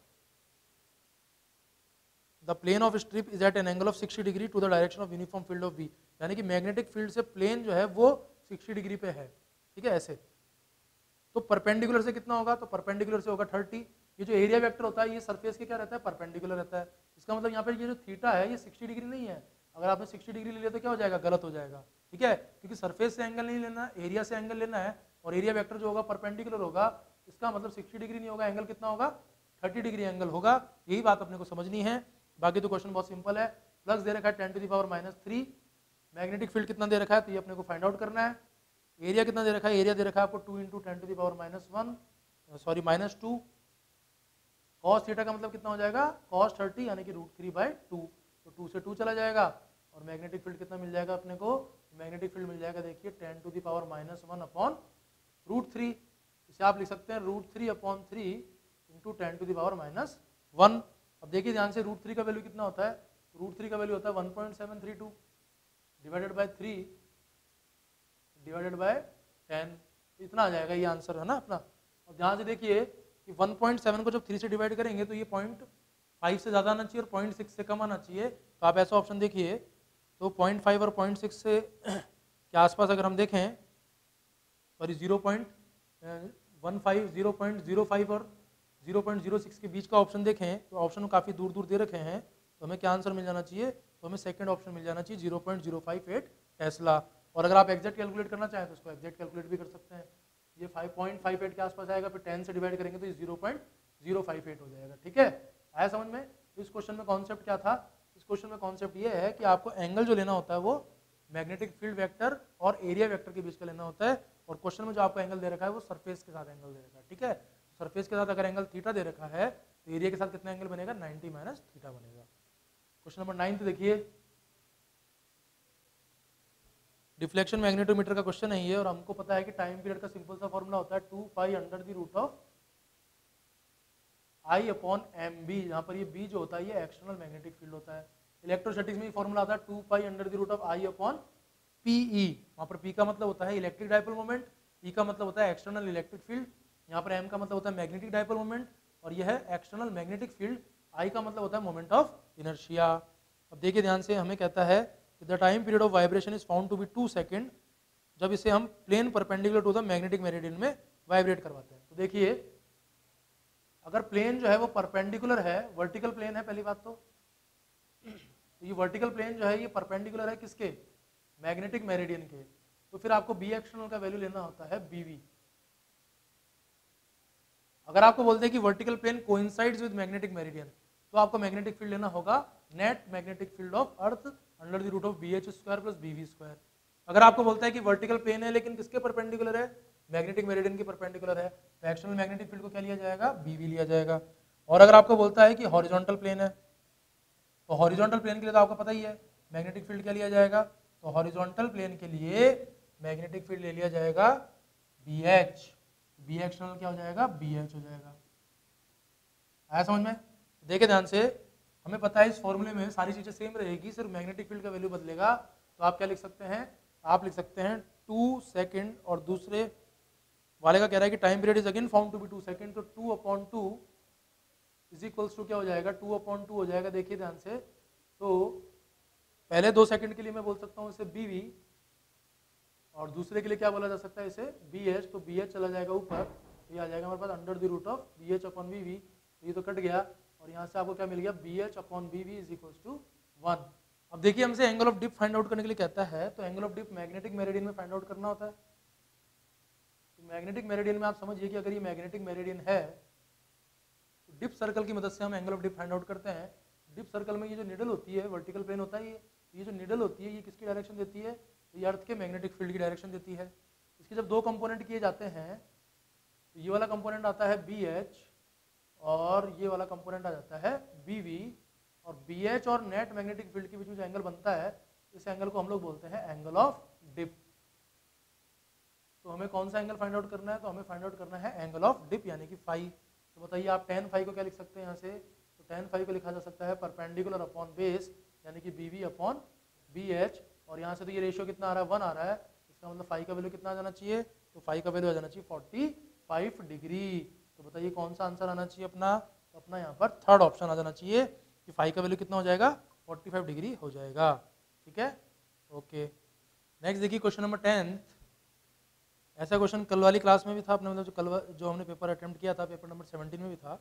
the plane of strip is at an angle of 60 degree to the direction of uniform field of B. यानी कि मैग्नेटिक फील्ड से प्लेन जो है वो 60 डिग्री पे है। ठीक है, ऐसे तो परपेंडिकुलर से कितना होगा, तो परपेंडिकुलर से होगा 30। ये जो एरिया वेक्टर होता है ये सरफेस के क्या रहता है, परपेंडिकुलर रहता है। इसका मतलब यहाँ पे ये जो थीटा है ये 60 डिग्री नहीं है। अगर आपने 60 डिग्री ले लिया तो क्या हो जाएगा, गलत हो जाएगा। ठीक है, क्योंकि सरफेस से एंगल नहीं लेना, एरिया से एंगल लेना है, और एरिया वेक्टर जो होगा परपेंडिकुलर होगा। इसका मतलब 60 डिग्री नहीं होगा, एंगल कितना होगा 30 डिग्री एंगल होगा। यही बात अपने को समझनी है। बाकी तो क्वेश्चन बहुत सिंपल है। फ्लक्स दे रखा है 10 to the power -3, magnetic field कितना दे रखा है तो ये अपने को फाइंड आउट करना है। एरिया कितना दे रखा है, एरिया दे रखा है आपको 2 × 10 to the power -2। cos theta का मतलब कितना हो जाएगा cos 30 यानी कि √3/2, तो 2 से 2 चला जाएगा, और मैग्नेटिक फील्ड कितना मिल जाएगा अपने को, मैग्नेटिक फील्ड मिल जाएगा देखिए 10 to the power -1/√3। इसे आप लिख सकते हैं √3/3 × 10 to the power -1। अब देखिए ध्यान से √3 का वैल्यू कितना होता है, √3 का वैल्यू होता है 1.732 डिवाइडेड बाय 3 डिवाइडेड बाय 10, इतना आ जाएगा ये आंसर है ना अपना। और ध्यान से देखिए कि 1.7 को जब 3 से डिवाइड करेंगे तो ये 0.5 से ज़्यादा आना चाहिए और 0.6 से कम आना चाहिए। तो आप ऐसा ऑप्शन देखिए, तो 0.5 और 0.6 से के आसपास अगर हम देखें, सॉरी 0.15, 0.05 और 0.06 के बीच का ऑप्शन देखें, तो ऑप्शन काफ़ी दूर दूर दे रखे हैं, तो हमें क्या आंसर मिल जाना चाहिए, तो हमें सेकंड ऑप्शन मिल जाना चाहिए 0.058 टेस्ला। और अगर आप एग्जैक्ट कैलकुलेट करना चाहें तो इसको एग्जैक्ट कैलकुलेट भी कर सकते हैं। ये 5.58 के आसपास आएगा, फिर 10 से डिवाइड करेंगे तो ये 0.058 हो जाएगा। ठीक है, आया समझ में? इस क्वेश्चन में कॉन्सेप्ट क्या था? इस क्वेश्चन में कॉन्सेप्ट ये है कि आपको एंगल जो लेना होता है वो मैग्नेटिक फील्ड वेक्टर और एरिया वेक्टर के बीच का लेना होता है। और क्वेश्चन में जो आपको एंगल दे रखा है वो सरफेस के साथ एंगल दे रखा है। ठीक है, सरफेस के साथ अगर एंगल थीटा दे रखा है तो एरिया के साथ कितना एंगल बनेगा? 90 माइनस थीटा बनेगा। क्वेश्चन नंबर 9 देखिए, डिफ्लेक्शन मैग्नेटोमीटर का क्वेश्चन है ये, और हमको पता है कि टाइम पीरियड का सिंपल सा फॉर्मूला होता है 2 pi under the root of I upon M B. यहाँ पर ये बी जो होता है ये एक्सटर्नल मैग्नेटिक फील्ड होता है। इलेक्ट्रोस्टैटिक्स में फॉर्मूला आता है 2 pi under the root of I upon PE. वहाँ पर पी का मतलब होता है इलेक्ट्रिक डाइपोल मोमेंट, ई का मतलब होता है एक्सटर्नल इलेक्ट्रिक फील्ड, यहाँ पर एम का मतलब होता है मैग्नेटिक डाइपोल मोमेंट, और यह है एक्सटर्नल मैग्नेटिक फील्ड। आई का मतलब होता है मोमेंट ऑफ इनर्शिया। अब देखिए ध्यान से, हमें कहता है कि the time period of vibration is found to be 2 second, जब इसे हम plane perpendicular to the magnetic meridian में वाइब्रेट करवाते हैं। तो देखिए, अगर प्लेन जो है वो परपेंडिकुलर है, वर्टिकल प्लेन है पहली बात तो ये वर्टिकल प्लेन जो है ये परपेंडिकुलर है किसके? मैग्नेटिक मेरिडियन के। तो फिर आपको बी एक्सटर्नल का वैल्यू लेना होता है बीवी। अगर आपको बोलते हैं कि vertical plane coincides with magnetic meridian, तो आपको मैग्नेटिक फील्ड लेना होगा net magnetic field of earth under the root of B H square plus B V square. अगर आपको बोलता है कि वर्टिकल प्लेन है लेकिन किसके परपेंडिकुलर है? मैग्नेटिक मेरिडियन के परपेंडिकुलर है, तो एक्सटर्नल मैग्नेटिक फील्ड को क्या लिया जाएगा? बीवी लिया जाएगा। और अगर आपको बोलता है कि हॉरिजॉन्टल प्लेन है, तो हॉरिजॉन्टल प्लेन के लिए तो आपको पता ही है मैग्नेटिक फील्ड क्या लिया जाएगा? तो हॉरिजॉन्टल प्लेन के लिए मैग्नेटिक फील्ड ले लिया जाएगा बी एच। बी एक्सटर्नल क्या हो जाएगा? बी एच हो जाएगा। आया समझ में? देखिए ध्यान से, हमें पता है इस फॉर्मूले में सारी चीजें सेम रहेगी, सिर्फ मैग्नेटिक फील्ड का वैल्यू बदलेगा। तो आप क्या लिख सकते हैं? आप लिख सकते हैं 2 सेकेंड, और दूसरे वाले का कह रहा है कि time period is again found to be 2 second, तो 2/2 इज इक्वल्स टू क्या हो जाएगा? 2/2 हो जाएगा। देखिए ध्यान से, तो पहले 2 सेकंड के लिए मैं बोल सकता हूँ इसे बीवी, और दूसरे के लिए क्या बोला जा सकता है? इसे बी एच। तो बी एच चला जाएगा ऊपर, तो ये आ जाएगा हमारे पास under the root of B H upon B V. तो ये तो कट गया, और यहाँ से आपको क्या मिल गया? B H upon B V is equals to 1। अब देखिए, हमसे angle of dip find out करने के लिए कहता है, तो angle of dip magnetic meridian में फाइंड आउट करना होता है। तो मैग्नेटिक मेरिडियन में आप समझिए कि अगर ये मैग्नेटिक मेरिडियन है तो डिप सर्कल की मदद से हम angle of dip find out करते हैं। डिप सर्कल में ये जो निडल होती है, वर्टिकल प्लेन होता है, ये जो निडल होती है ये किसकी डायरेक्शन देती है? ये अर्थ के मैग्नेटिक फील्ड की डायरेक्शन देती है। इसके जब 2 कंपोनेंट किए जाते हैं तो ये वाला कंपोनेंट आता है बी एच, और ये वाला कंपोनेंट आ जाता है बी वी। और बी एच और नेट मैग्नेटिक फील्ड के बीच में जो एंगल बनता है, इस एंगल को हम लोग बोलते हैं एंगल ऑफ डिप। तो हमें कौन सा एंगल फाइंड आउट करना है? तो हमें फाइंड आउट करना है एंगल ऑफ डिप, यानी कि फाई। तो बताइए आप tan फाई को क्या लिख सकते हैं यहाँ से? तो tan फाई को लिखा जा सकता है परपेंडिकुलर अपॉन बेस, यानी कि B V upon B H. और यहाँ से तो ये रेशियो कितना आ रहा है? 1 आ रहा है। इसका मतलब फाई का वैल्यू कितना आ जाना चाहिए? तो फाई का वैल्यू आ जाना चाहिए 45 डिग्री। तो बताइए कौन सा आंसर आना चाहिए अपना? तो अपना यहाँ पर थर्ड ऑप्शन आ जाना चाहिए कि फाई का वैल्यू कितना हो जाएगा? 45 डिग्री हो जाएगा। ठीक है, ओके। नेक्स्ट देखिए क्वेश्चन नंबर 10। ऐसा क्वेश्चन कल वाली क्लास में भी था अपने, मतलब जो हमने पेपर अटेम्प्ट किया था, पेपर नंबर 17 में भी था।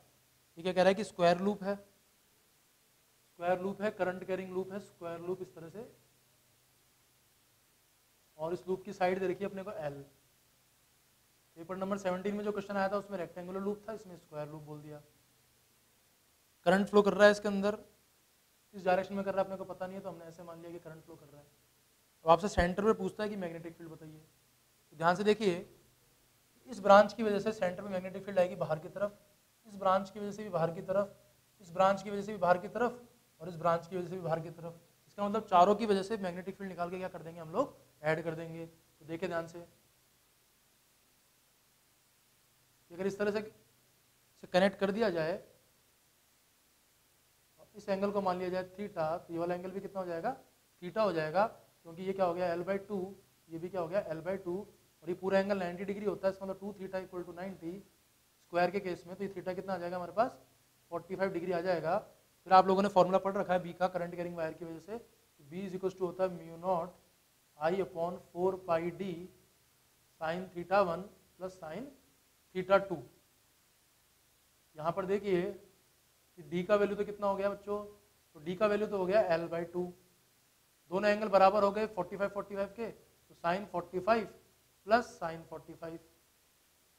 ये क्या कह रहा है कि स्क्वायर लूप है, स्क्वायर लूप है, करंट कैरिंग लूप है, स्क्वायर लूप इस तरह से, और इस लूप की साइड दे रखी है अपने को L। पेपर नंबर 17 में जो क्वेश्चन आया था उसमें रेक्टेंगुलर लूप था, इसमें स्क्वायर लूप बोल दिया। करंट फ्लो कर रहा है इसके अंदर, इस डायरेक्शन में कर रहा है, अपने को पता नहीं है तो हमने ऐसे मान लिया कि करंट फ्लो कर रहा है। अब आपसे सेंटर में पूछता है कि मैग्नेटिक फील्ड बताइए। तो ध्यान से देखिए, इस ब्रांच की वजह से सेंटर में मैग्नेटिक फील्ड आएगी बाहर की तरफ, इस ब्रांच की वजह से भी बाहर की तरफ, इस ब्रांच की वजह से भी बाहर की तरफ, और इस ब्रांच की वजह से भी बाहर की तरफ। इसका मतलब चारों की वजह से मैग्नेटिक फील्ड निकाल के क्या कर देंगे हम लोग? ऐड कर देंगे। तो देखिए ध्यान से, अगर इस तरह से कनेक्ट कर दिया जाए, इस एंगल को मान लिया जाए थीटा, तो ये वाला एंगल भी कितना हो जाएगा? थीटा हो जाएगा, क्योंकि ये क्या हो गया? L/2, ये भी क्या हो गया? L/2, और ये पूरा एंगल 90 डिग्री होता है, इसका मतलब 2 थीटा इक्वल टू 90 स्क्वायर के केस में। तो ये थीटा कितना आ जाएगा हमारे पास? 45 डिग्री आ जाएगा। फिर आप लोगों ने फॉर्मूला पढ़ रखा है बी का, करंट कैरिंग वायर की वजह से। बी इज इक्वल टू होता है mu not I upon 4 pi D sine theta 1 plus sine theta 2। यहाँ पर देखिए कि डी का वैल्यू तो कितना हो गया बच्चों? तो डी का वैल्यू तो हो गया L/2, दोनों एंगल बराबर हो गए 45 45 के, तो साइन 45 प्लस साइन 45,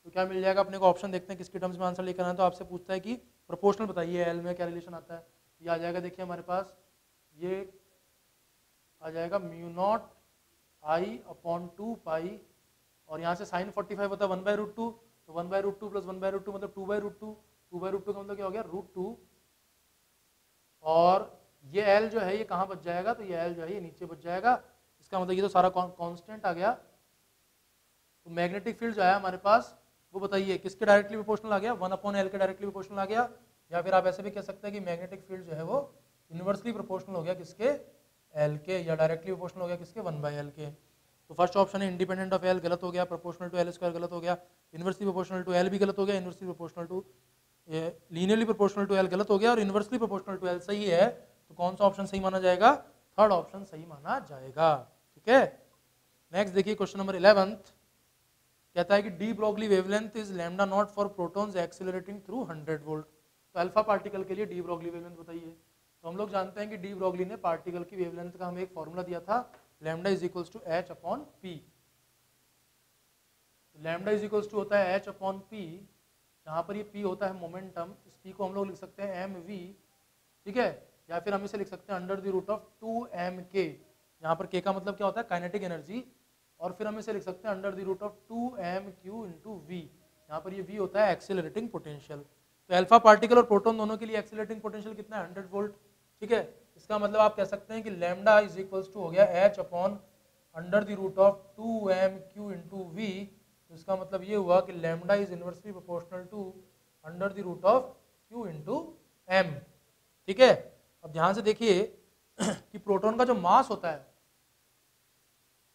तो क्या मिल जाएगा अपने को, ऑप्शन देखते हैं किसके टर्म्स में आंसर लेकर आना। तो आपसे पूछता है कि प्रोपोर्शनल बताइए एल में क्या रिलेशन आता है, ये आ जाएगा देखिए हमारे पास, ये आ जाएगा म्यू नॉट आई अपॉन 2 पाई, और यहाँ से साइन 45 होता है 1/√2, तो 1/√2 प्लस 1/√2 मतलब 2/√2, 2/√2 का मतलब क्या हो गया √2, और ये एल जो है ये कहाँ बच जाएगा, तो ये एल जो है ये नीचे बच जाएगा। इसका मतलब ये तो सारा कांस्टेंट आ गया। तो मैग्नेटिक फील्ड जो है हमारे पास वो बताइए किसके डायरेक्टली प्रोपोर्शनल आ गया, 1/L के डायरेक्टली प्रोपोर्शनल आ गया, या फिर आप ऐसे भी कह सकते हैं कि मैग्नेटिक फील्ड जो है वो इनवर्सली प्रोपोर्शनल हो गया किसके, एल के, या डायरेक्टली प्रोपोर्शनल हो गया किसके, 1/L के। तो फर्स्ट ऑप्शन है इंडिपेंडेंट ऑफ एल गलत हो गया, प्रोपोर्शनल टू एल स्क्वायर गलत हो गया, इनवर्सली प्रोपोर्शनल टू एल भी गलत हो गया, inversely proportional to linearly proportional to L गलत हो गया, और इनवर्सली प्रोपोर्शनल टू एल सही है। तो कौन सा ऑप्शन सही माना जाएगा, थर्ड ऑप्शन सही माना जाएगा। ठीक है, नेक्स्ट देखिए क्वेश्चन नंबर 11 कहता है कि de Broglie wavelength is lambda naught for protons accelerating through 100 volt. तो अल्फा पार्टिकल के लिए डी ब्रोगली वेवलेंथ बताइए। तो हम लोग जानते हैं कि डी ब्रोगली ने पार्टिकल की वेवलेंथ का हमें एक फॉर्मूला दिया था, lambda is equals to H upon P. Lambda is equals to होता है एच अपॉन पी, यहाँ पर ये पी होता है मोमेंटम, इस पी को हम लोग लिख सकते हैं एम वी, ठीक है, या फिर हम इसे लिख सकते हैं under the root of 2m k, यहाँ पर k का मतलब क्या होता है काइनेटिक एनर्जी, और फिर हम इसे लिख सकते हैं under the root of 2m/q into V, यहाँ पर ये v होता है एक्सीलरेटिंग पोटेंशियल। तो अल्फा पार्टिकल और प्रोटॉन दोनों के लिए एक्सीलरेटिंग पोटेंशियल कितना है 100 वोल्ट, ठीक है। इसका मतलब आप कह सकते हैं कि लैम्डा इज इक्वल्स टू हो गया h upon under the root of 2m/q into V. तो इसका मतलब ये हुआ कि lambda is inversely proportional to under the root of q into m, ठीक है। अब ध्यान से देखिए कि प्रोटॉन का जो मास होता है,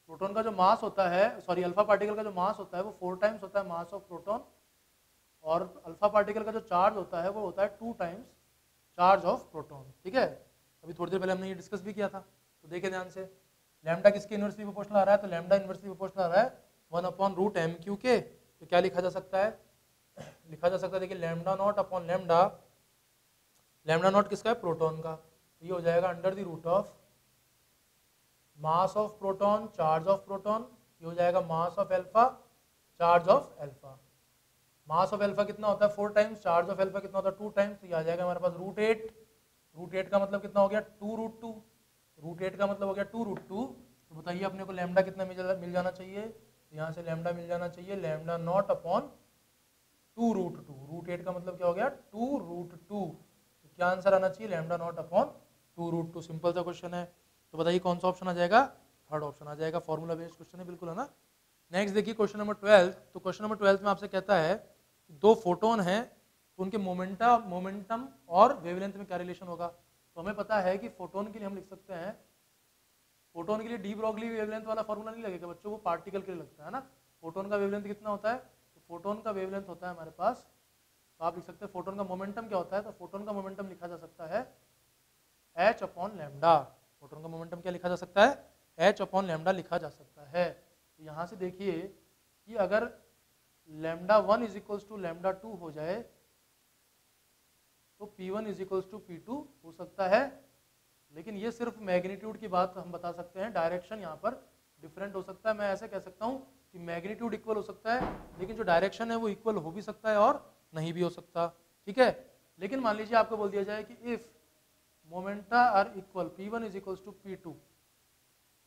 प्रोटॉन का जो मास होता है, सॉरी अल्फा पार्टिकल का जो मास होता है वो 4 टाइम्स होता है मास ऑफ प्रोटॉन, और अल्फा पार्टिकल का जो चार्ज होता है वो होता है 2 टाइम्स चार्ज ऑफ प्रोटॉन, ठीक है। अभी थोड़ी देर पहले हमने ये डिस्कस भी किया था। तो देखिए ध्यान से, लैम्डा किसके इनवर्सली प्रोपोर्शनल आ रहा है, तो लैम्डा इनवर्सली प्रोपोर्शनल आ रहा है 1/√m/q के। तो क्या लिखा जा सकता है, लिखा जा सकता है देखिए lambda not upon lambda, lambda not किसका है प्रोटॉन का, तो ये हो जाएगा under the root of mass of proton charge of proton, ये हो जाएगा mass of alpha charge of alpha. Mass of alpha कितना होता है 4 टाइम्स, चार्ज ऑफ एल्फा कितना होता है 2 टाइम्स, तो ये आ जाएगा हमारे पास √8। √8 का मतलब कितना हो गया 2√2, √8 का मतलब हो गया 2√2। तो बताइए अपने को लैम्डा कितना मिल जाना चाहिए, तो यहाँ से लैम्डा मिल जाना चाहिए लैम्डा नॉट अपॉन 2√2। √8 का मतलब क्या हो गया 2√2, तो क्या आंसर आना चाहिए लैम्डा नॉट अपॉन 2√2। सिंपल सा क्वेश्चन है। तो बताइए कौन सा ऑप्शन आ जाएगा, थर्ड ऑप्शन आ जाएगा, फॉर्मूला बेस्ड क्वेश्चन है बिल्कुल, है ना। नेक्स्ट देखिए क्वेश्चन नंबर 12। तो क्वेश्चन नंबर 12 में आपसे कहता है कि 2 फोटोन हैं तो उनके मोमेंटम और वेवलेंथ में क्या रिलेशन होगा। तो हमें पता है कि फोटोन के लिए हम लिख सकते हैं, फोटोन के लिए डी ब्रोगली वेवलेंथ वाला फॉर्मूला नहीं लगेगा बच्चों, वो पार्टिकल के लिए लगता है ना। फोटोन का वेवलेंथ कितना होता है, तो फोटोन का वेवलेंथ होता है हमारे पास, तो आप लिख सकते हैं फोटोन का मोमेंटम क्या होता है, तो फोटोन का मोमेंटम लिखा जा सकता है h अपॉन लैम्डा। फोटोन का मोमेंटम क्या लिखा जा सकता है, h अपॉन लैम्डा लिखा जा सकता है। तो यहाँ से देखिए कि अगर lambda 1 is equals to lambda 2 हो जाए तो P1 is equals to P2 हो सकता है, लेकिन ये सिर्फ मैग्नीट्यूड की बात हम बता सकते हैं, डायरेक्शन यहाँ पर डिफरेंट हो सकता है। मैं ऐसे कह सकता हूँ कि मैग्नीट्यूड इक्वल हो सकता है, लेकिन जो डायरेक्शन है वो इक्वल हो भी सकता है और नहीं भी हो सकता, ठीक है। लेकिन मान लीजिए आपको बोल दिया जाए कि if momenta are equal P1 is equals to P2,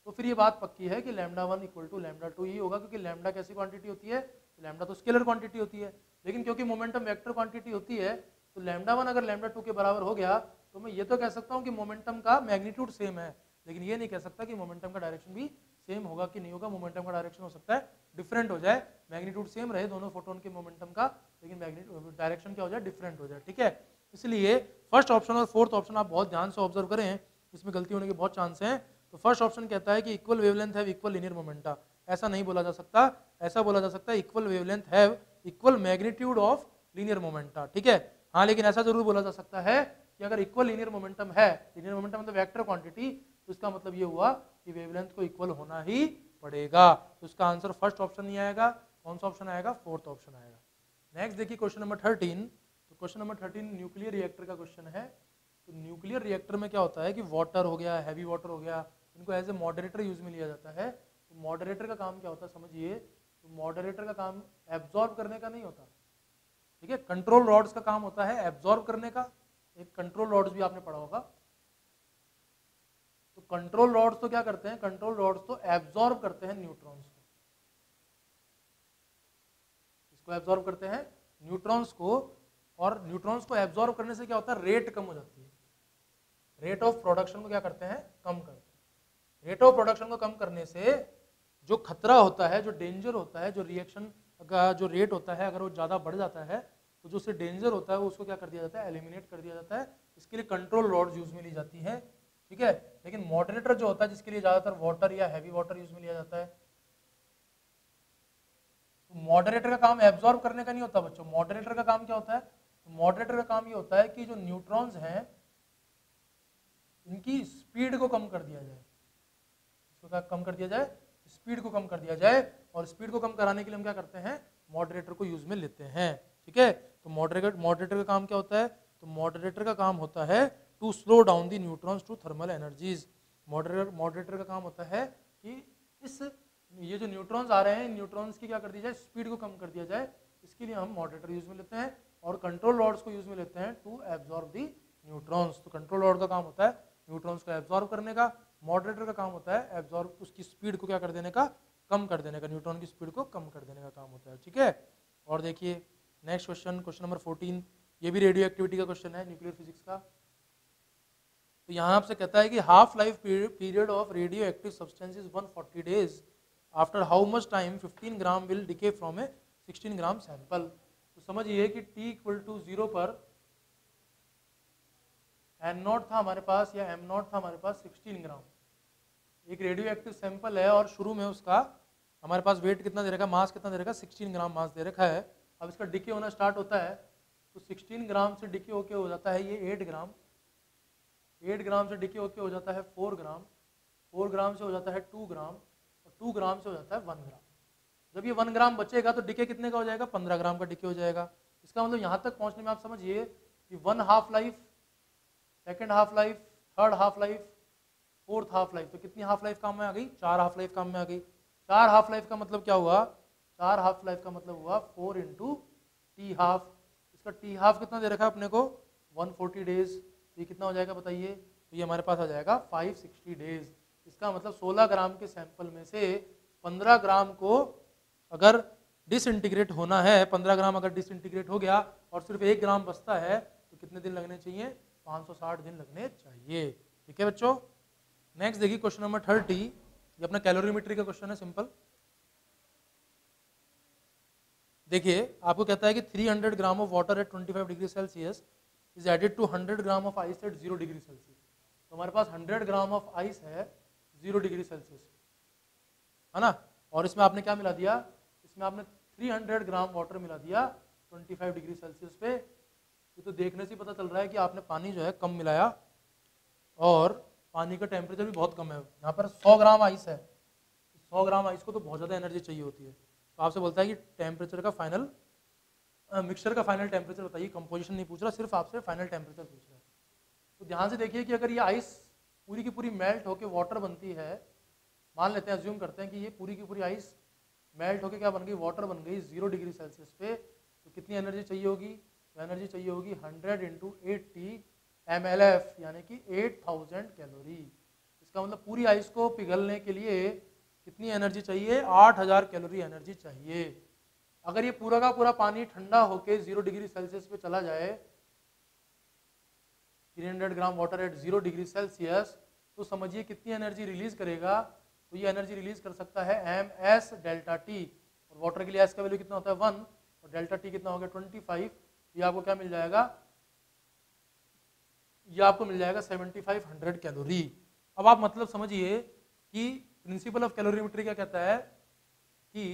तो फिर ये बात पक्की है कि लैम्डा 1 इक्वल टू लैम्डा 2 ही होगा, क्योंकि लैम्डा कैसी क्वांटिटी होती है, लैम्डा तो स्केलर क्वांटिटी होती है, लेकिन क्योंकि मोमेंटम वेक्टर क्वांटिटी होती है, तो लैम्डा 1 अगर लैम्डा 2 के बराबर हो गया तो मैं ये तो कह सकता हूँ कि मोमेंटम का मैग्नीट्यूड सेम है, लेकिन ये नहीं कह सकता कि मोमेंटम का डायरेक्शन भी सेम होगा कि नहीं होगा। मोमेंटम का डायरेक्शन हो सकता है डिफरेंट हो जाए, मैग्नीट्यूड सेम रहे दोनों फोटोन के मोमेंटम का, लेकिन मैग्नीट्यूड डायरेक्शन क्या हो जाए डिफरेंट हो जाए, ठीक है। इसलिए फर्स्ट ऑप्शन और फोर्थ ऑप्शन आप बहुत ध्यान से ऑब्जर्व करें, इसमें गलती होने के बहुत चांस हैं। तो फर्स्ट ऑप्शन कहता है कि equal wavelength have equal linear momenta, ऐसा नहीं बोला जा सकता, ऐसा बोला जा सकता है equal wavelength have equal magnitude of linear momenta, ठीक है। हाँ, लेकिन ऐसा जरूर बोला जा सकता है कि अगर इक्वल लीनियर मोमेंटम है, लीनियर मोमेंटम मतलब वेक्टर क्वांटिटी, तो इसका मतलब ये हुआ कि वेवलेंथ को इक्वल होना ही पड़ेगा। तो इसका आंसर फर्स्ट ऑप्शन नहीं आएगा, कौन सा ऑप्शन आएगा, फोर्थ ऑप्शन आएगा। नेक्स्ट देखिए क्वेश्चन नंबर 13। तो क्वेश्चन नंबर 13 न्यूक्लियर रिएक्टर का क्वेश्चन है। तो न्यूक्लियर रिएक्टर में क्या होता है कि वाटर हो गया, हैवी वाटर हो गया, इनको एज ए मॉडरेटर यूज में लिया जाता है। तो मॉडरेटर का काम क्या होता है समझिए, तो मॉडरेटर का काम एब्जॉर्ब करने का नहीं होता, ठीक है। कंट्रोल रॉड्स का काम होता है एब्जॉर्ब करने का। एक कंट्रोल रॉड्स भी आपने पढ़ा होगा। तो कंट्रोल रॉड्स तो क्या करते हैं, कंट्रोल रॉड्स तो एब्जॉर्ब करते हैं न्यूट्रॉन्स को। इसको एब्जॉर्ब करते हैं न्यूट्रॉन्स को, और न्यूट्रॉन्स को एब्जॉर्ब करने से क्या होता है, रेट कम हो जाती है। रेट ऑफ प्रोडक्शन को क्या करते हैं, कम करते हैं। रेट ऑफ प्रोडक्शन को कम करने से जो खतरा होता है, जो डेंजर होता है, जो रिएक्शन का जो रेट होता है, अगर वो ज़्यादा बढ़ जाता है तो जो उससे डेंजर होता है वो उसको क्या कर दिया जाता है, एलिमिनेट कर दिया जाता है। इसके लिए कंट्रोल रॉड्स यूज में ली जाती है, ठीक है। लेकिन मॉडरेटर जो होता है, जिसके लिए ज़्यादातर वाटर या हैवी वाटर यूज में लिया जाता है, तो मॉडरेटर का काम एब्जॉर्ब करने का नहीं होता बच्चों। मॉडरेटर का काम क्या होता है, तो मॉडरेटर का काम ये होता है कि जो न्यूट्रॉन्स हैं इनकी स्पीड को कम कर दिया जाए। इसको कम कर दिया जाए, स्पीड को कम कर दिया जाए। और स्पीड को कम कराने के लिए हम क्या करते हैं, मॉडरेटर को यूज में लेते हैं, ठीक है। तो मॉडरेटर का काम क्या होता है, तो मॉडरेटर का काम होता है to slow down the neutrons to thermal energies. Moderator का काम होता है कि ये जो न्यूट्रॉन्स आ रहे हैं, न्यूट्रॉन्स की क्या कर दी जाए, स्पीड को कम कर दिया जाए। इसके लिए हम मॉडरेटर यूज में लेते हैं, और कंट्रोल रॉड्स को यूज में लेते हैं टू एब्जॉर्ब दी न्यूट्रॉन्स। तो कंट्रोल रॉड का काम होता है न्यूट्रॉन्स को एब्जॉर्ब करने का, मॉडरेटर का काम होता है एब्जॉर्ब, उसकी स्पीड को क्या कर देने का, कम कर देने का, न्यूट्रॉन की स्पीड को कम कर देने का काम होता है, ठीक है। और देखिए नेक्स्ट क्वेश्चन, क्वेश्चन नंबर 14, ये भी रेडियो एक्टिविटी का क्वेश्चन है, न्यूक्लियर फिजिक्स का। तो यहाँ आपसे कहता है कि half life period of radio active substance is 140 days, after how much time 15 gram will decay from A 16 gram sample. तो समझिए कि t = 0 पर N0 था हमारे पास, या M0 था हमारे पास 16 ग्राम। एक रेडियो एक्टिव सैंपल है और शुरू में उसका हमारे पास वेट कितना दे रखा है, मास कितना दे रखा है, 16 ग्राम मास दे रखा है। अब इसका डिके होना स्टार्ट होता है, तो 16 ग्राम से डिके होके हो जाता है ये 8 ग्राम, 8 ग्राम से डिके होके हो जाता है 4 ग्राम, 4 ग्राम से हो जाता है 2 ग्राम, और 2 ग्राम से हो जाता है 1 ग्राम। जब ये 1 ग्राम बचेगा तो डिके कितने का हो जाएगा, 15 ग्राम का डिके हो जाएगा। इसका मतलब यहाँ तक पहुँचने में आप समझिए कि 1 half life, second half life, third half life, fourth half life, तो कितनी हाफ लाइफ काम में आ गई, 4 हाफ लाइफ काम में आ गई। 4 हाफ लाइफ का मतलब क्या हुआ, 4 हाफ लाइफ का मतलब हुआ 4 × t हाफ। इसका t हाफ कितना दे रखा है अपने को, 140 डेज। तो ये कितना हो जाएगा बताइए, तो ये हमारे पास आ जाएगा 560 डेज। इसका मतलब 16 ग्राम के सैंपल में से 15 ग्राम को अगर डिसइंटीग्रेट होना है, 15 ग्राम अगर डिसइंटीग्रेट हो गया और सिर्फ 1 ग्राम बचता है, तो कितने दिन लगने चाहिए, 560 दिन लगने चाहिए, ठीक है बच्चों। नेक्स्ट देखिए क्वेश्चन नंबर 30, ये अपना कैलोरीमेट्री का क्वेश्चन है, सिंपल। देखिए आपको कहता है कि 300 gram of water at 25 degree Celsius is added to 100 gram of ice at 0 degree Celsius. तो हमारे पास 100 ग्राम ऑफ आइस है 0 डिग्री सेल्सियस, है ना। और इसमें आपने क्या मिला दिया, इसमें आपने 300 ग्राम वाटर मिला दिया 25 डिग्री सेल्सियस पे। ये तो देखने से पता चल रहा है कि आपने पानी जो है कम मिलाया, और पानी का टेम्परेचर भी बहुत कम है। यहाँ पर 100 ग्राम आइस है, 100 ग्राम आइस को तो बहुत ज़्यादा एनर्जी चाहिए होती है। तो आपसे बोलता है कि टेम्परेचर का फाइनल, मिक्सचर का फाइनल टेम्परेचर बताइए। कंपोजिशन नहीं पूछ रहा, सिर्फ आपसे फाइनल टेम्परेचर पूछ रहा है। तो ध्यान से देखिए कि अगर ये आइस पूरी की पूरी मेल्ट होकर वाटर बनती है, मान लेते हैं, अज्यूम करते हैं कि ये पूरी की पूरी आइस मेल्ट होकर क्या बन गई, वाटर बन गई 0 डिग्री सेल्सियस पे, तो कितनी एनर्जी चाहिए होगी, तो एनर्जी चाहिए होगी 100 × 80 mLF, यानी कि 8000 कैलोरी। इसका मतलब पूरी आइस को पिघलने के लिए कितनी एनर्जी चाहिए, 8000 कैलोरी एनर्जी चाहिए। अगर ये पूरा का पूरा पानी ठंडा होके 0 डिग्री सेल्सियस पे चला जाए, 300 gram water at 0 degree Celsius, तो समझिए कितनी एनर्जी रिलीज करेगा। तो ये एनर्जी रिलीज कर सकता है ms डेल्टा टी, और वाटर के लिए s का वैल्यू कितना होता है 1, और डेल्टा टी कितना हो गया 25। ये आपको क्या मिल जाएगा, ये आपको मिल जाएगा 7500 कैलोरी। अब आप मतलब समझिए कि प्रिंसिपल ऑफ कैलोरीमेट्री क्या कहता है कि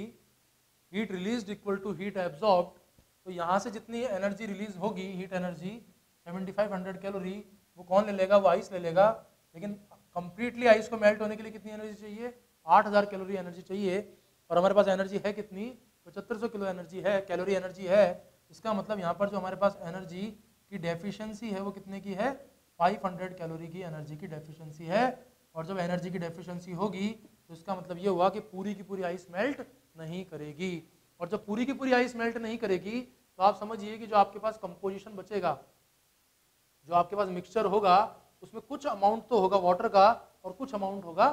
heat released equal to heat absorbed. तो यहाँ से जितनी एनर्जी रिलीज होगी, हीट एनर्जी 7500 कैलोरी, वो कौन ले लेगा, वो आइस ले लेगा। लेकिन कंप्लीटली आइस को मेल्ट होने के लिए कितनी एनर्जी चाहिए, 8000 कैलोरी एनर्जी चाहिए। और हमारे पास एनर्जी है कितनी, 7500 किलो एनर्जी है, कैलोरी एनर्जी है। इसका मतलब यहाँ पर जो हमारे पास एनर्जी की डेफिशिएंसी है वो कितने की है, 500 कैलोरी की एनर्जी की डेफिशिएंसी है। और जब एनर्जी की डेफिशिएंसी होगी तो इसका मतलब ये हुआ कि पूरी की पूरी आइस मेल्ट नहीं करेगी। और जब पूरी की पूरी आइस मेल्ट नहीं करेगी तो आप समझिए कि जो आपके पास कंपोजिशन बचेगा, जो आपके पास मिक्सचर होगा, उसमें कुछ अमाउंट तो होगा वाटर का और कुछ अमाउंट होगा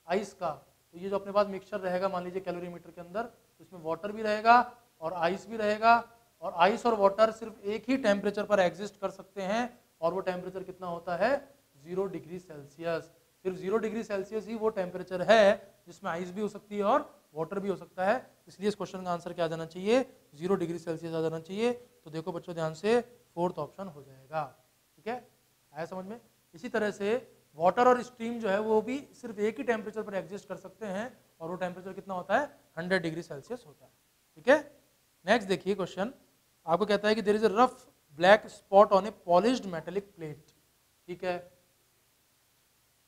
आइस का। तो ये जो अपने पास मिक्सचर रहेगा मान लीजिए कैलोरीमीटर के अंदर, तो इसमें वाटर भी रहेगा और आइस भी रहेगा। और आइस और वाटर सिर्फ एक ही टेम्परेचर पर एग्जिस्ट कर सकते हैं और वो टेम्परेचर कितना होता है 0 डिग्री सेल्सियस। सिर्फ 0 डिग्री सेल्सियस ही वो टेम्परेचर है जिसमें आइस भी हो सकती है और वाटर भी हो सकता है। इसलिए इस क्वेश्चन का आंसर क्या आ जाना चाहिए 0 डिग्री सेल्सियस आ जाना चाहिए। तो देखो बच्चों ध्यान से, फोर्थ ऑप्शन हो जाएगा। ठीक है, आया समझ में। इसी तरह से वाटर और स्टीम जो है वो भी सिर्फ एक ही टेम्परेचर पर एग्जिस्ट कर सकते हैं और वो टेम्परेचर कितना होता है 100 डिग्री सेल्सियस होता है। ठीक है, नेक्स्ट देखिए क्वेश्चन आपको कहता है कि there is a rough black spot on a polished metallic plate. ठीक है,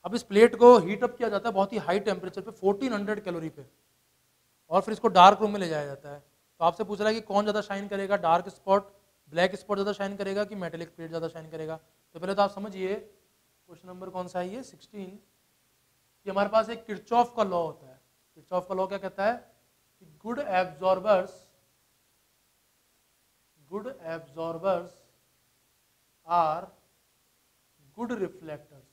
अब इस प्लेट को हीट अप किया जाता है बहुत ही हाई टेम्परेचर पे 1400 कैलोरी पे, और फिर इसको डार्क रूम में ले जाया जाता है। तो आपसे पूछ रहा है कि कौन ज़्यादा शाइन करेगा, डार्क स्पॉट ब्लैक स्पॉट ज़्यादा शाइन करेगा कि मेटेलिक प्लेट ज़्यादा शाइन करेगा। तो पहले तो आप समझिए क्वेश्चन नंबर कौन सा है ये 16, कि हमारे पास एक किरचॉफ का लॉ होता है। किरचॉफ का लॉ क्या कहता है कि good absorbers are good reflectors.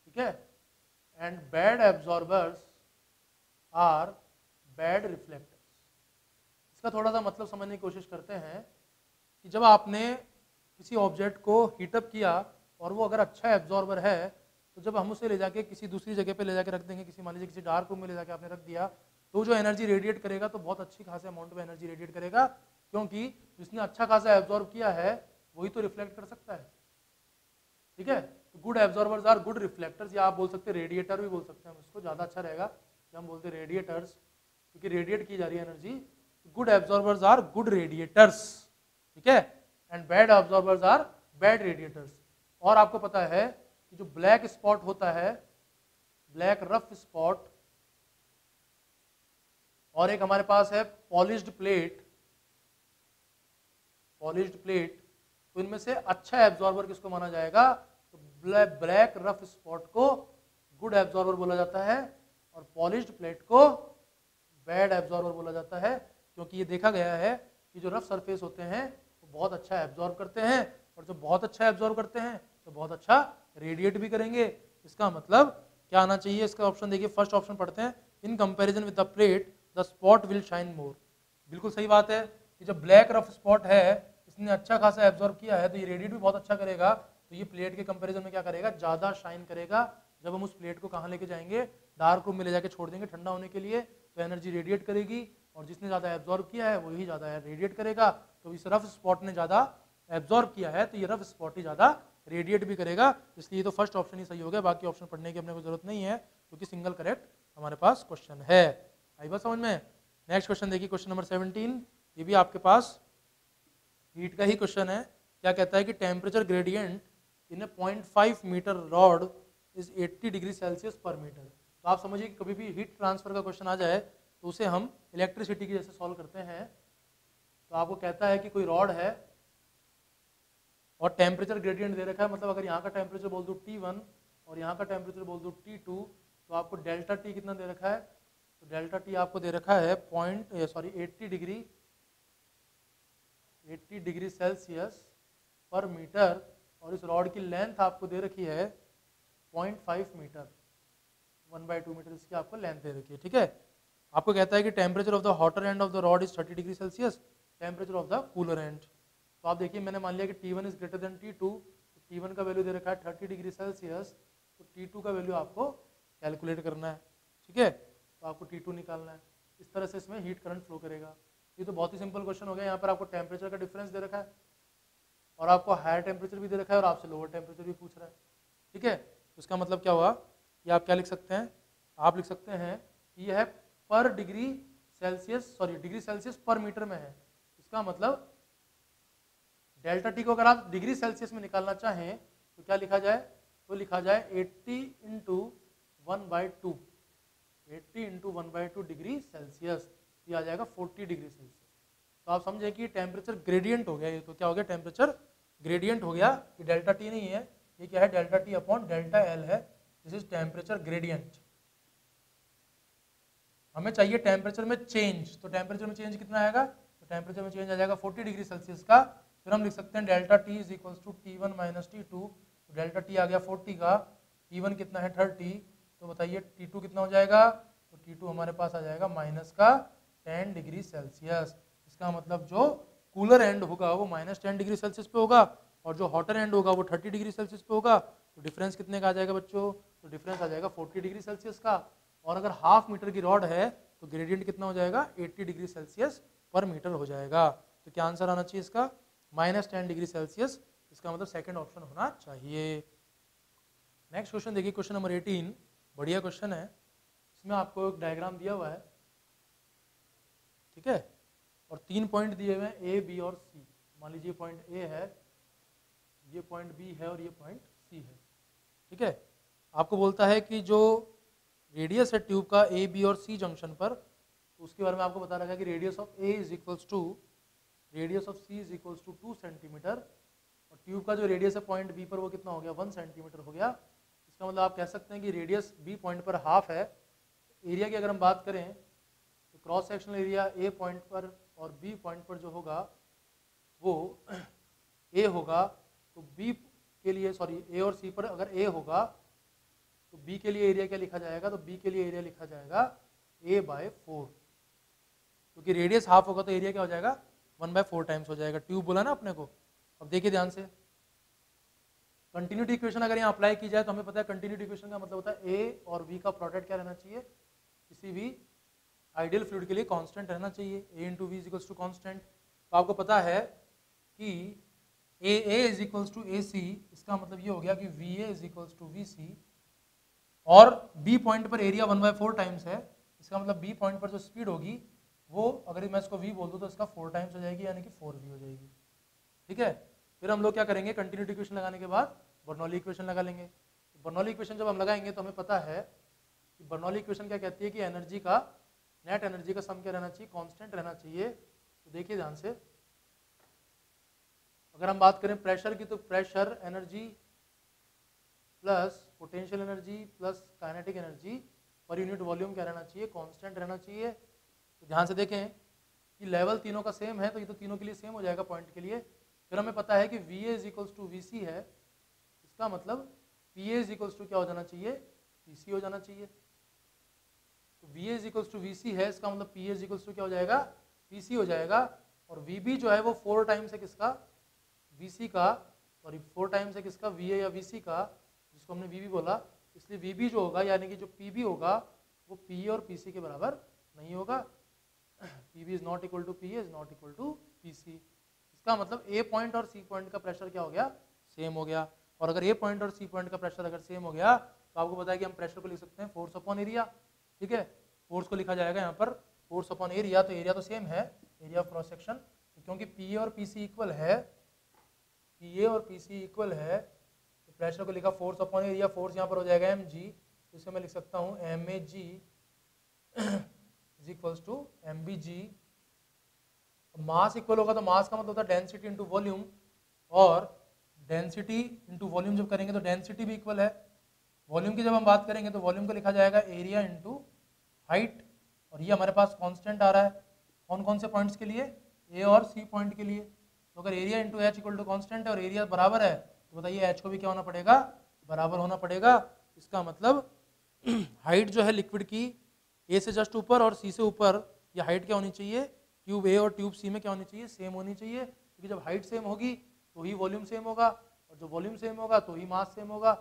ठीक है, and bad absorbers are bad reflectors. इसका थोड़ा सा मतलब समझने की कोशिश करते हैं कि जब आपने किसी ऑब्जेक्ट को हीटअप किया और वो अगर अच्छा एब्जॉर्बर है तो जब हम उसे ले जाके किसी दूसरी जगह पे ले जाके रख देंगे, किसी मान लीजिए किसी डार्क रूम में ले जाके आपने रख दिया, तो जो एनर्जी रेडिएट करेगा तो बहुत अच्छी खासे अमाउंट में एनर्जी रेडिएट करेगा, क्योंकि जिसने अच्छा खासा एब्जॉर्ब किया है वही तो रिफ्लेक्ट कर सकता है। ठीक है, तो good absorbers are good reflectors, या आप बोल सकते हैं रेडिएटर भी बोल सकते हैं हम इसको, ज़्यादा अच्छा रहेगा कि हम बोलते हैं रेडिएटर्स, क्योंकि रेडिएट की जा रही है energy. Good absorbers are good radiators. ठीक है, and bad absorbers are bad radiators. और आपको पता है कि जो ब्लैक स्पॉट होता है, ब्लैक रफ स्पॉट, और एक हमारे पास है पॉलिश्ड प्लेट, तो इनमें से अच्छा एब्जॉर्बर किसको माना जाएगा, तो ब्लैक रफ स्पॉट को गुड एब्जॉर्बर बोला जाता है और पॉलिश्ड प्लेट को बैड एब्जॉर्बर बोला जाता है, क्योंकि ये देखा गया है कि जो रफ सरफेस होते हैं वो बहुत अच्छा एब्जॉर्ब करते हैं, और जो बहुत अच्छा एब्जॉर्ब करते हैं तो बहुत अच्छा रेडिएट भी करेंगे। इसका मतलब क्या आना चाहिए इसका ऑप्शन देखिए, फर्स्ट ऑप्शन पढ़ते हैं, in comparison with the plate the spot will shine more. बिल्कुल सही बात है कि जब ब्लैक रफ स्पॉट है इसने अच्छा खासा एब्जॉर्ब किया है तो ये रेडिएट भी बहुत अच्छा करेगा, तो ये प्लेट के कंपैरिजन में क्या करेगा, ज़्यादा शाइन करेगा। जब हम उस प्लेट को कहाँ लेके जाएंगे, डार्क रूम में ले जाके छोड़ देंगे ठंडा होने के लिए, तो एनर्जी रेडिएट करेगी, और जिसने ज़्यादा एब्जॉर्ब किया है वही ज़्यादा रेडिएट करेगा। तो इस रफ स्पॉट ने ज़्यादा एब्जॉर्ब किया है तो ये रफ स्पॉट ही ज़्यादा रेडिएट भी करेगा, इसलिए तो फर्स्ट ऑप्शन ही सही हो गया, बाकी ऑप्शन पढ़ने की अपने को जरूरत नहीं है क्योंकि सिंगल करेक्ट हमारे पास क्वेश्चन है। आई बात समझ में। नेक्स्ट क्वेश्चन देखिए, क्वेश्चन नंबर 17, ये भी आपके पास हीट का ही क्वेश्चन है। क्या कहता है कि temperature gradient in a 0.5 metre rod is 80 degree Celsius per metre. तो आप समझिए कि कभी भी हीट ट्रांसफर का क्वेश्चन आ जाए तो उसे हम इलेक्ट्रिसिटी की जैसे सॉल्व करते हैं। तो आपको कहता है कि कोई रॉड है और टेम्परेचर ग्रेडियंट दे रखा है, मतलब अगर यहाँ का टेम्परेचर बोल दूँ T1 और यहाँ का टेम्परेचर बोल दूँ T2, तो आपको डेल्टा T कितना दे रखा है, तो डेल्टा T आपको दे रखा है 80 डिग्री सेल्सियस पर मीटर, और इस रॉड की लेंथ आपको दे रखी है 0.5 मीटर, 1/2 मीटर इसकी आपको लेंथ दे रखी है। ठीक है, आपको कहता है कि temperature of the hotter end of the rod is 30 degree Celsius, temperature of the cooler and. तो आप देखिए मैंने मान लिया कि T1 is greater than T2, तो T1 का वैल्यू दे रखा है 30 डिग्री सेल्सियस, तो T2 का वैल्यू आपको कैलकुलेट करना है। ठीक है, तो आपको T2 निकालना है। इस तरह से इसमें हीट करंट फ्लो करेगा। ये तो बहुत ही सिंपल क्वेश्चन हो गया। यहाँ पर आपको टेम्परेचर का डिफरेंस दे रखा है और आपको हायर टेम्परेचर भी दे रखा है और आपसे लोअर टेम्परेचर भी पूछ रहा है। ठीक है, तो इसका मतलब क्या हुआ कि आप क्या लिख सकते हैं, आप लिख सकते हैं कि यह पर डिग्री सेल्सियस पर मीटर में है। इसका मतलब डेल्टा टी को अगर आप डिग्री सेल्सियस में निकालना चाहें तो क्या लिखा जाए, तो लिखा जाए 80 इंटू 1/2, 80 इंटू 1/2 डिग्री सेल्सियस, ये आ जाएगा 40 डिग्री सेल्सियस। तो आप समझे कि टेम्परेचर ग्रेडियंट हो गया, ये तो क्या हो गया, टेम्परेचर ग्रेडियंट हो गया, ये डेल्टा टी नहीं है, ये क्या है, delta T upon delta L है, दिस इज टेम्परेचर ग्रेडियंट। हमें चाहिए टेम्परेचर में चेंज, तो टेम्परेचर में चेंज कितना आएगा, तो टेम्परेचर में चेंज आ जाएगा 40 डिग्री सेल्सियस का। फिर हम लिख सकते हैं delta T is equals to T1 minus T2, तो डेल्टा टी आ गया 40 का, T1 कितना है 30, तो बताइए T2 कितना हो जाएगा, तो T2 हमारे पास आ जाएगा माइनस का 10 डिग्री सेल्सियस। इसका मतलब जो कूलर एंड होगा वो माइनस 10 डिग्री सेल्सियस पे होगा और जो हॉटर एंड होगा वो 30 डिग्री सेल्सियस पे होगा। तो डिफरेंस कितने का आ जाएगा बच्चों, तो डिफरेंस आ जाएगा 40 डिग्री सेल्सियस का। और अगर हाफ मीटर की रॉड है तो ग्रेडियंट कितना हो जाएगा, 80 डिग्री सेल्सियस पर मीटर हो जाएगा। तो क्या आंसर आना चाहिए इसका, माइनस 10 डिग्री सेल्सियस। इसका मतलब सेकंड ऑप्शन होना चाहिए। नेक्स्ट क्वेश्चन देखिए, क्वेश्चन नंबर 18, बढ़िया क्वेश्चन है। इसमें आपको एक डायग्राम दिया हुआ है, ठीक है, और 3 पॉइंट दिए हुए हैं ए, बी और सी। मान लीजिए पॉइंट ए है, ये पॉइंट बी है और ये पॉइंट सी है, ठीक है। आपको बोलता है कि जो रेडियस है ट्यूब का ए, बी और सी जंक्शन पर, तो उसके बारे में आपको बता रखा है कि radius of A is equals to radius of C is equals to 2 centimetre, और ट्यूब का जो रेडियस है पॉइंट बी पर वो कितना हो गया, 1 सेंटीमीटर हो गया। इसका मतलब आप कह सकते हैं कि रेडियस बी पॉइंट पर हाफ है। एरिया की अगर हम बात करें तो cross sectional area A point पर और बी पॉइंट पर जो होगा वो ए होगा, तो बी के लिए, सॉरी ए और सी पर अगर ए होगा तो बी के लिए एरिया क्या लिखा जाएगा, तो बी के लिए एरिया लिखा जाएगा a/4, क्योंकि रेडियस हाफ होगा तो एरिया क्या हो जाएगा, 1/4 टाइम्स हो जाएगा। ट्यूब बोला ना अपने को। अब देखिए ध्यान से, कंटिन्यूटी इक्वेशन अगर यहाँ अप्लाई की जाए तो हमें पता है कंटिन्यूटी इक्वेशन का मतलब होता है ए और बी का प्रोडक्ट क्या रहना चाहिए, किसी भी आइडियल फ्लूइड के लिए कांस्टेंट रहना चाहिए, a into V is equals to constant. तो आपको पता है कि A is equals to A C, इसका मतलब ये हो गया कि V A is equals to V C, और बी पॉइंट पर एरिया 1/4 टाइम्स है। इसका मतलब बी पॉइंट पर जो स्पीड होगी वो, अगर मैं इसको वी बोल दूं तो इसका 4 टाइम्स हो जाएगी, यानी कि 4v हो जाएगी, ठीक है। फिर हम लोग क्या करेंगे, कंटिन्यूटी इक्वेशन लगाने के बाद बर्नौली इक्वेशन लगा लेंगे। बर्नौली इक्वेशन जब हम लगाएंगे तो हमें पता है कि बर्नौली इक्वेशन क्या कहती है कि एनर्जी का, नेट एनर्जी का सम क्या रहना चाहिए, कांस्टेंट रहना चाहिए। तो देखिए ध्यान से, अगर हम बात करें प्रेशर की, तो pressure energy plus potential energy plus kinetic energy per unit volume क्या रहना चाहिए, कांस्टेंट रहना चाहिए। तो ध्यान से देखें कि लेवल तीनों का सेम है, तो ये तो तीनों के लिए सेम हो जाएगा पॉइंट के लिए। फिर हमें पता है कि V A is equals to V C है, इसका मतलब P A is equals to क्या हो जाना चाहिए, पी सी हो जाना चाहिए। तो V A is equals to V C है, इसका मतलब P A is equals to क्या हो जाएगा, पी सी हो जाएगा। और वी बी जो है वो 4 टाइम्स है किसका, वी सी का, सॉरी 4 टाइम्स है किसका, वी ए या वी सी का, जिसको हमने वी बी बोला। इसलिए वी बी जो होगा, यानी कि जो पी बी होगा वो पी ए और पी सी के बराबर नहीं होगा। P B is not equal to P A is not equal to P C. इसका मतलब ए पॉइंट और सी पॉइंट का प्रेशर क्या हो गया, सेम हो गया। और अगर ए पॉइंट और सी पॉइंट का प्रेशर अगर सेम हो गया तो आपको पता है कि हम प्रेशर को लिख सकते हैं फोर्स अपॉन एरिया, ठीक है। फोर्स को लिखा जाएगा यहाँ पर फोर्स अपॉन एरिया, तो एरिया तो सेम है, एरिया ऑफ क्रॉस सेक्शन। तो क्योंकि पी ए और पी सी इक्वल है, पी ए और पी सी इक्वल है, तो प्रेशर को लिखा फोर्स अपॉन एरिया। फोर्स यहाँ पर हो जाएगा एम जी, तो इसे मैं लिख सकता हूँ M A G is equals to M B G. Mass equal होगा तो मास का मतलब होता है डेंसिटी इंटू वॉल्यूम, और डेंसिटी इंटू वॉल्यूम जब करेंगे तो डेंसिटी भी इक्वल है। वॉल्यूम की जब हम बात करेंगे तो वॉल्यूम को लिखा जाएगा एरिया इंटू हाइट, और ये हमारे पास कांस्टेंट आ रहा है कौन कौन से पॉइंट्स के लिए, ए और सी पॉइंट के लिए। तो अगर area into H equal to constant है और एरिया बराबर है, तो बताइए एच को भी क्या होना पड़ेगा, बराबर होना पड़ेगा। इसका मतलब हाइट जो है लिक्विड की ए से जस्ट ऊपर और सी से ऊपर, ये हाइट क्या होनी चाहिए, ट्यूब ए और ट्यूब सी में क्या होनी चाहिए, सेम होनी चाहिए। क्योंकि जब हाइट सेम होगी तो ही वॉल्यूम सेम होगा, और जब वॉल्यूम सेम होगा तो ही मास सेम होगा,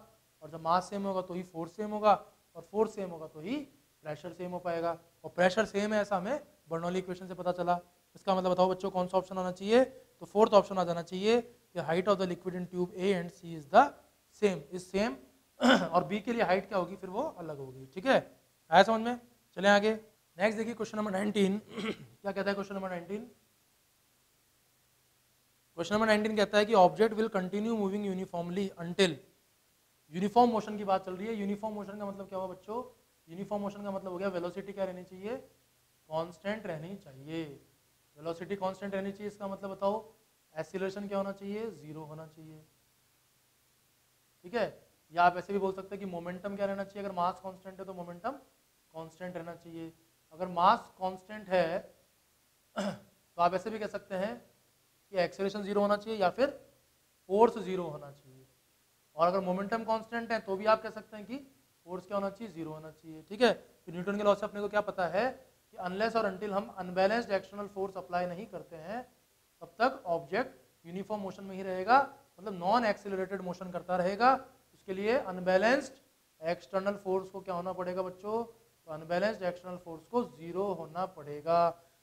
और जब मास सेम होगा तो ही फोर्स सेम होगा, और फोर्स सेम होगा तो ही प्रेशर सेम हो पाएगा। और प्रेशर सेम है ऐसा हमें बर्नौली इक्वेशन से पता चला। इसका मतलब बताओ बच्चों कौन सा ऑप्शन आना चाहिए, तो फोर्थ ऑप्शन आ जाना चाहिए कि height of the liquid in tube A and C is the same, is same. और बी के लिए हाइट क्या होगी, फिर वो अलग होगी, ठीक है। आया समझ में, चलें आगे। नेक्स्ट देखिए क्वेश्चन नंबर 19 क्या कहता है क्वेश्चन नंबर 19। क्वेश्चन नंबर 19 कहता है कि object will continue moving uniformly until, uniform motion की बात चल रही है। यूनिफॉर्म मोशन का मतलब क्या हुआ बच्चों, यूनिफॉर्म मोशन का मतलब हो गया वेलोसिटी क्या रहनी चाहिए, कांस्टेंट रहनी चाहिए। वेलोसिटी कांस्टेंट रहनी चाहिए, इसका मतलब बताओ एक्सीलरेशन क्या होना चाहिए, 0 होना चाहिए। ठीक है, या आप ऐसे भी बोल सकते हैं कि मोमेंटम क्या रहना चाहिए, अगर मास कांस्टेंट है तो मोमेंटम कांस्टेंट रहना चाहिए। अगर मास कांस्टेंट है तो आप ऐसे भी कह सकते हैं कि एक्सेलरेशन 0 होना चाहिए या फिर फोर्स 0 होना चाहिए। और अगर मोमेंटम कांस्टेंट है तो भी आप कह सकते हैं कि फोर्स क्या होना चाहिए, 0 होना चाहिए। ठीक है, तो न्यूटन के लॉ से अपने को क्या पता है कि अनलेस और अनटिल हम अनबैलेंस्ड एक्सटर्नल फोर्स अप्लाई नहीं करते हैं तब तक ऑब्जेक्ट यूनिफॉर्म मोशन में ही रहेगा, मतलब नॉन एक्सेलरेटेड मोशन करता रहेगा। उसके लिए अनबैलेंस्ड एक्सटर्नल फोर्स को क्या होना पड़ेगा बच्चों, तो अनबैलेंस्ड एक्सटर्नल फोर्स को 0 होना पड़ेगा।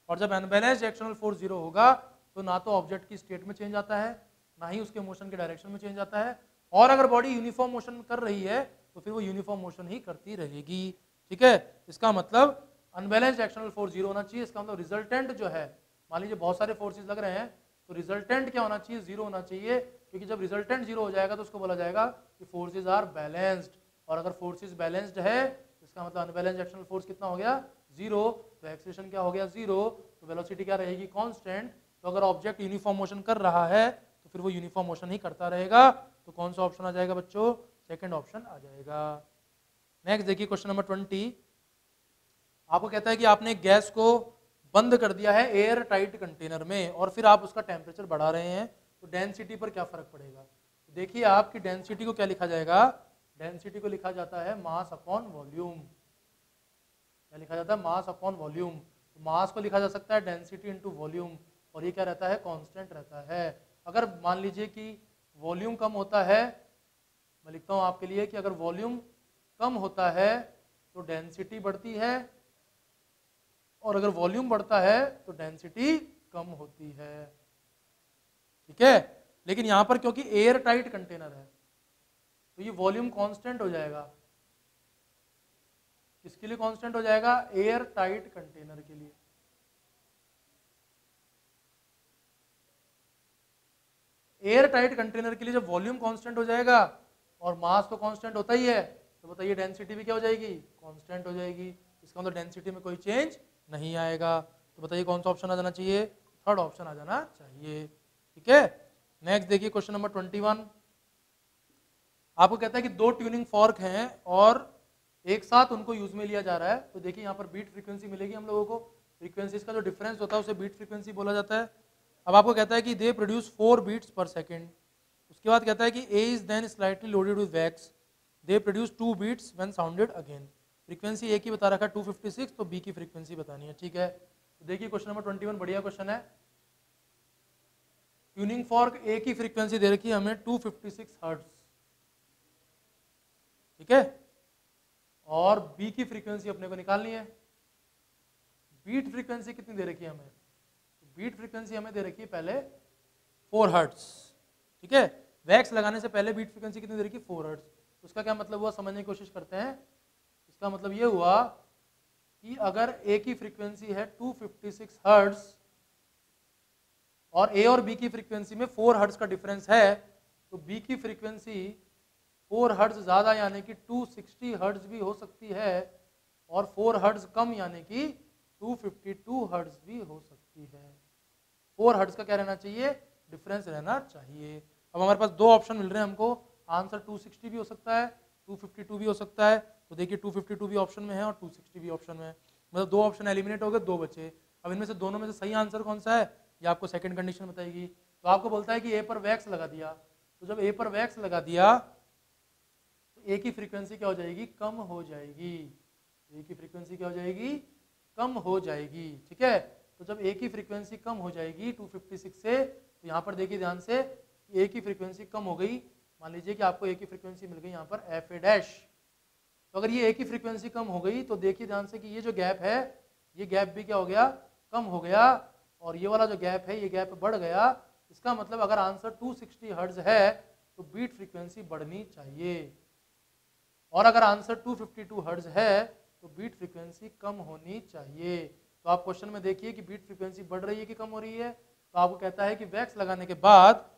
और जब अनबैलेंस्ड एक्सटर्नल फोर्स 0 होगा तो ना तो ऑब्जेक्ट की स्टेट में चेंज आता है, ना ही उसके मोशन के डायरेक्शन में चेंज आता है। और अगर बॉडी यूनिफॉर्म मोशन कर रही है तो फिर वो यूनिफॉर्म मोशन ही करती रहेगी। ठीक है, इसका मतलब अनबैलेंस्ड एक्सटर्नल फोर्स 0 होना चाहिए। इसका मतलब रिजल्टेंट जो है, मान लीजिए बहुत सारे फोर्सेस लग रहे हैं तो रिजल्टेंट क्या होना चाहिए, 0 होना चाहिए। क्योंकि जब रिजल्टेंट 0 हो जाएगा तो उसको बोला जाएगा कि फोर्सेस आर बैलेंस्ड। और अगर फोर्सेस बैलेंस्ड है इसका मतलब अनबैलेंस्ड एक्सटर्नल फोर्स कितना हो गया, 0। तो एक्सेलरेशन क्या हो गया, 0। तो वेलोसिटी क्या रहेगी, कांस्टेंट। तो अगर ऑब्जेक्ट यूनिफॉर्म मोशन कर रहा है तो फिर वो यूनिफॉर्म मोशन ही करता रहेगा। तो कौन सा ऑप्शन आ जाएगा बच्चों, सेकंड ऑप्शन आ जाएगा। नेक्स्ट देखिए क्वेश्चन नंबर 20। आपको कहता है कि आपने गैस को बंद कर दिया है एयर टाइट कंटेनर में और फिर आप उसका टेम्परेचर बढ़ा रहे हैं, तो डेंसिटी पर क्या फर्क पड़ेगा। तो देखिए आपकी डेंसिटी को क्या लिखा जाएगा, डेंसिटी को लिखा जाता है मास अपॉन वॉल्यूम। क्या लिखा जाता है, मास अपॉन वॉल्यूम। तो मास को लिखा जा सकता है डेंसिटी इंटू वॉल्यूम, और ये क्या रहता है, कांस्टेंट रहता है। अगर मान लीजिए कि वॉल्यूम कम होता है, मैं लिखता हूं आपके लिए कि अगर वॉल्यूम कम होता है तो डेंसिटी बढ़ती है, और अगर वॉल्यूम बढ़ता है तो डेंसिटी कम होती है। ठीक है, लेकिन यहां पर क्योंकि एयर टाइट कंटेनर है तो ये वॉल्यूम कांस्टेंट हो जाएगा। किसके लिए कांस्टेंट हो जाएगा, एयर टाइट कंटेनर के लिए। एयर टाइट कंटेनर के लिए जब वॉल्यूम कांस्टेंट हो जाएगा और मास तो कांस्टेंट होता ही है, तो बताइए डेंसिटी भी क्या हो जाएगी, कांस्टेंट हो जाएगी। इसका मतलब डेंसिटी में कोई चेंज नहीं आएगा। तो बताइए कौन सा ऑप्शन आ जाना चाहिए, थर्ड ऑप्शन आ जाना चाहिए। ठीक है, नेक्स्ट देखिए क्वेश्चन नंबर 21। आपको कहता है कि दो ट्यूनिंग फॉर्क हैं और एक साथ उनको यूज में लिया जा रहा है। तो देखिए यहाँ पर बीट फ्रीक्वेंसी मिलेगी हम लोगों को, फ्रीक्वेंसीज का जो डिफरेंस होता है उसे बीट फ्रीक्वेंसी बोला जाता है। अब आपको कहता है कि they produce 4 beats per second. उसके बाद कहता है कि A is then slightly loaded with wax, they produce 2 beats when sounded again. Frequency A की बता रखा है 256, तो बी की फ्रीक्वेंसी बतानी है। ठीक है, तो देखिए क्वेश्चन नंबर 21 बढ़िया क्वेश्चन है। ट्यूनिंग फॉर्क ए की फ्रीक्वेंसी दे रखी है हमें 256 हर्ट्ज। ठीक है, और बी की फ्रीक्वेंसी अपने को निकालनी है। बीट फ्रीक्वेंसी कितनी दे रखी है हमें, बीट फ्रीक्वेंसी हमें दे रखी है पहले 4 हर्ट्ज। ठीक है, वैक्स लगाने से पहले बीट फ्रीक्वेंसी कितनी दे रखी है, 4 हर्ट्ज। तो उसका क्या मतलब हुआ, समझने की कोशिश करते हैं। इसका मतलब ये हुआ कि अगर ए की फ्रीक्वेंसी है 256 हर्ट्ज और ए और बी की फ्रीक्वेंसी में 4 हर्ट्ज का डिफरेंस है, तो बी की फ्रीक्वेंसी 4 हर्ट्ज ज्यादा यानी कि 260 हर्ट्ज भी हो सकती है, और 4 हर्ट्ज कम यानी कि 252 हर्ट्ज भी हो सकती है। 4 हर्ट्ज का क्या रहना चाहिए, डिफरेंस रहना चाहिए। अब हमारे पास दो ऑप्शन मिल रहे हैं हमको, आंसर 260 भी हो सकता है, 252 भी हो सकता है। तो देखिए 252 भी ऑप्शन में है और 260 भी ऑप्शन में है, मतलब दो ऑप्शन एलिमिनेट हो गए, दो बचे। अब इनमें से दोनों में से सही आंसर कौन सा है, ये आपको सेकंड कंडीशन बताएगी। तो आपको बोलता है कि ए पर वैक्स लगा दिया, तो जब ए पर वैक्स लगा दिया तो ए की फ्रीक्वेंसी क्या हो जाएगी, कम हो जाएगी। ए की फ्रीक्वेंसी क्या हो जाएगी, कम हो जाएगी। ठीक है, तो जब ए की फ्रीक्वेंसी कम हो जाएगी 256 से, तो यहाँ पर देखिए ध्यान से, ए की फ्रीक्वेंसी कम हो गई। मान लीजिए कि आपको ए की फ्रीक्वेंसी मिल गई यहाँ पर एफ ए डैश। तो अगर ये ए की फ्रीक्वेंसी कम हो गई तो देखिए ध्यान से कि ये जो गैप है, ये गैप भी क्या हो गया, कम हो गया, और ये वाला जो गैप है ये गैप बढ़ गया। इसका मतलब अगर आंसर 260 हर्ट्ज है तो बीट फ्रीक्वेंसी बढ़नी चाहिए, और अगर आंसर 252 हर्ट्ज है तो बीट फ्रीक्वेंसी कम होनी चाहिए। तो आप क्वेश्चन में देखिए कि बीट फ्रीक्वेंसी बढ़ रही है कि कम हो रही है। तो आपको कहता है कि वैक्स लगाने के बाद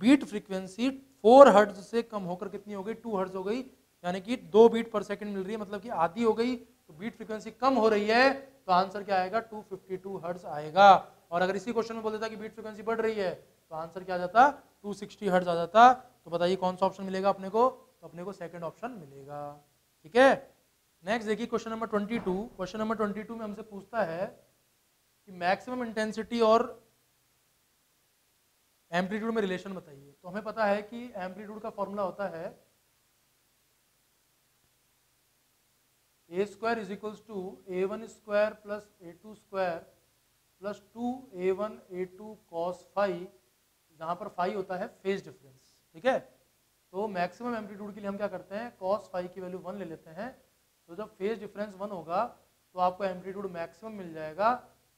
बीट फ्रीक्वेंसी 4 हर्ट्ज से कम होकर कितनी हो गई, 2 हर्ट्ज हो गई, यानी कि 2 बीट पर सेकंड मिल रही है, मतलब कि आधी हो गई। तो बीट फ्रीक्वेंसी कम हो रही है, तो आंसर क्या आएगा, 252 हर्ट्ज आएगा। और अगर इसी क्वेश्चन में बोल देता कि बीट फ्रीक्वेंसी बढ़ रही है तो आंसर क्या आ जाता, 260 हर्ट्ज आ जाता। तो बताइए कौन सा ऑप्शन मिलेगा अपने को, तो अपने को सेकंड ऑप्शन मिलेगा। ठीक है, नेक्स्ट देखिए क्वेश्चन नंबर 22। क्वेश्चन नंबर 22 में हमसे पूछता है कि मैक्सिमम इंटेंसिटी और एम्पलीट्यूड में रिलेशन बताइए। तो हमें पता है कि एम्पलीट्यूड का फॉर्मूला होता है a² is equals to a1² plus a2² plus 2a1 a2 cos phi, जहां पर फाई होता है फेज डिफरेंस। ठीक है, तो मैक्सिमम एम्पलीट्यूड के लिए हम क्या करते हैं, cos फाई की वैल्यू 1 ले लेते हैं। तो जब फेज डिफरेंस 1 होगा तो आपको एम्पलीट्यूड मैक्सिमम मिल जाएगा।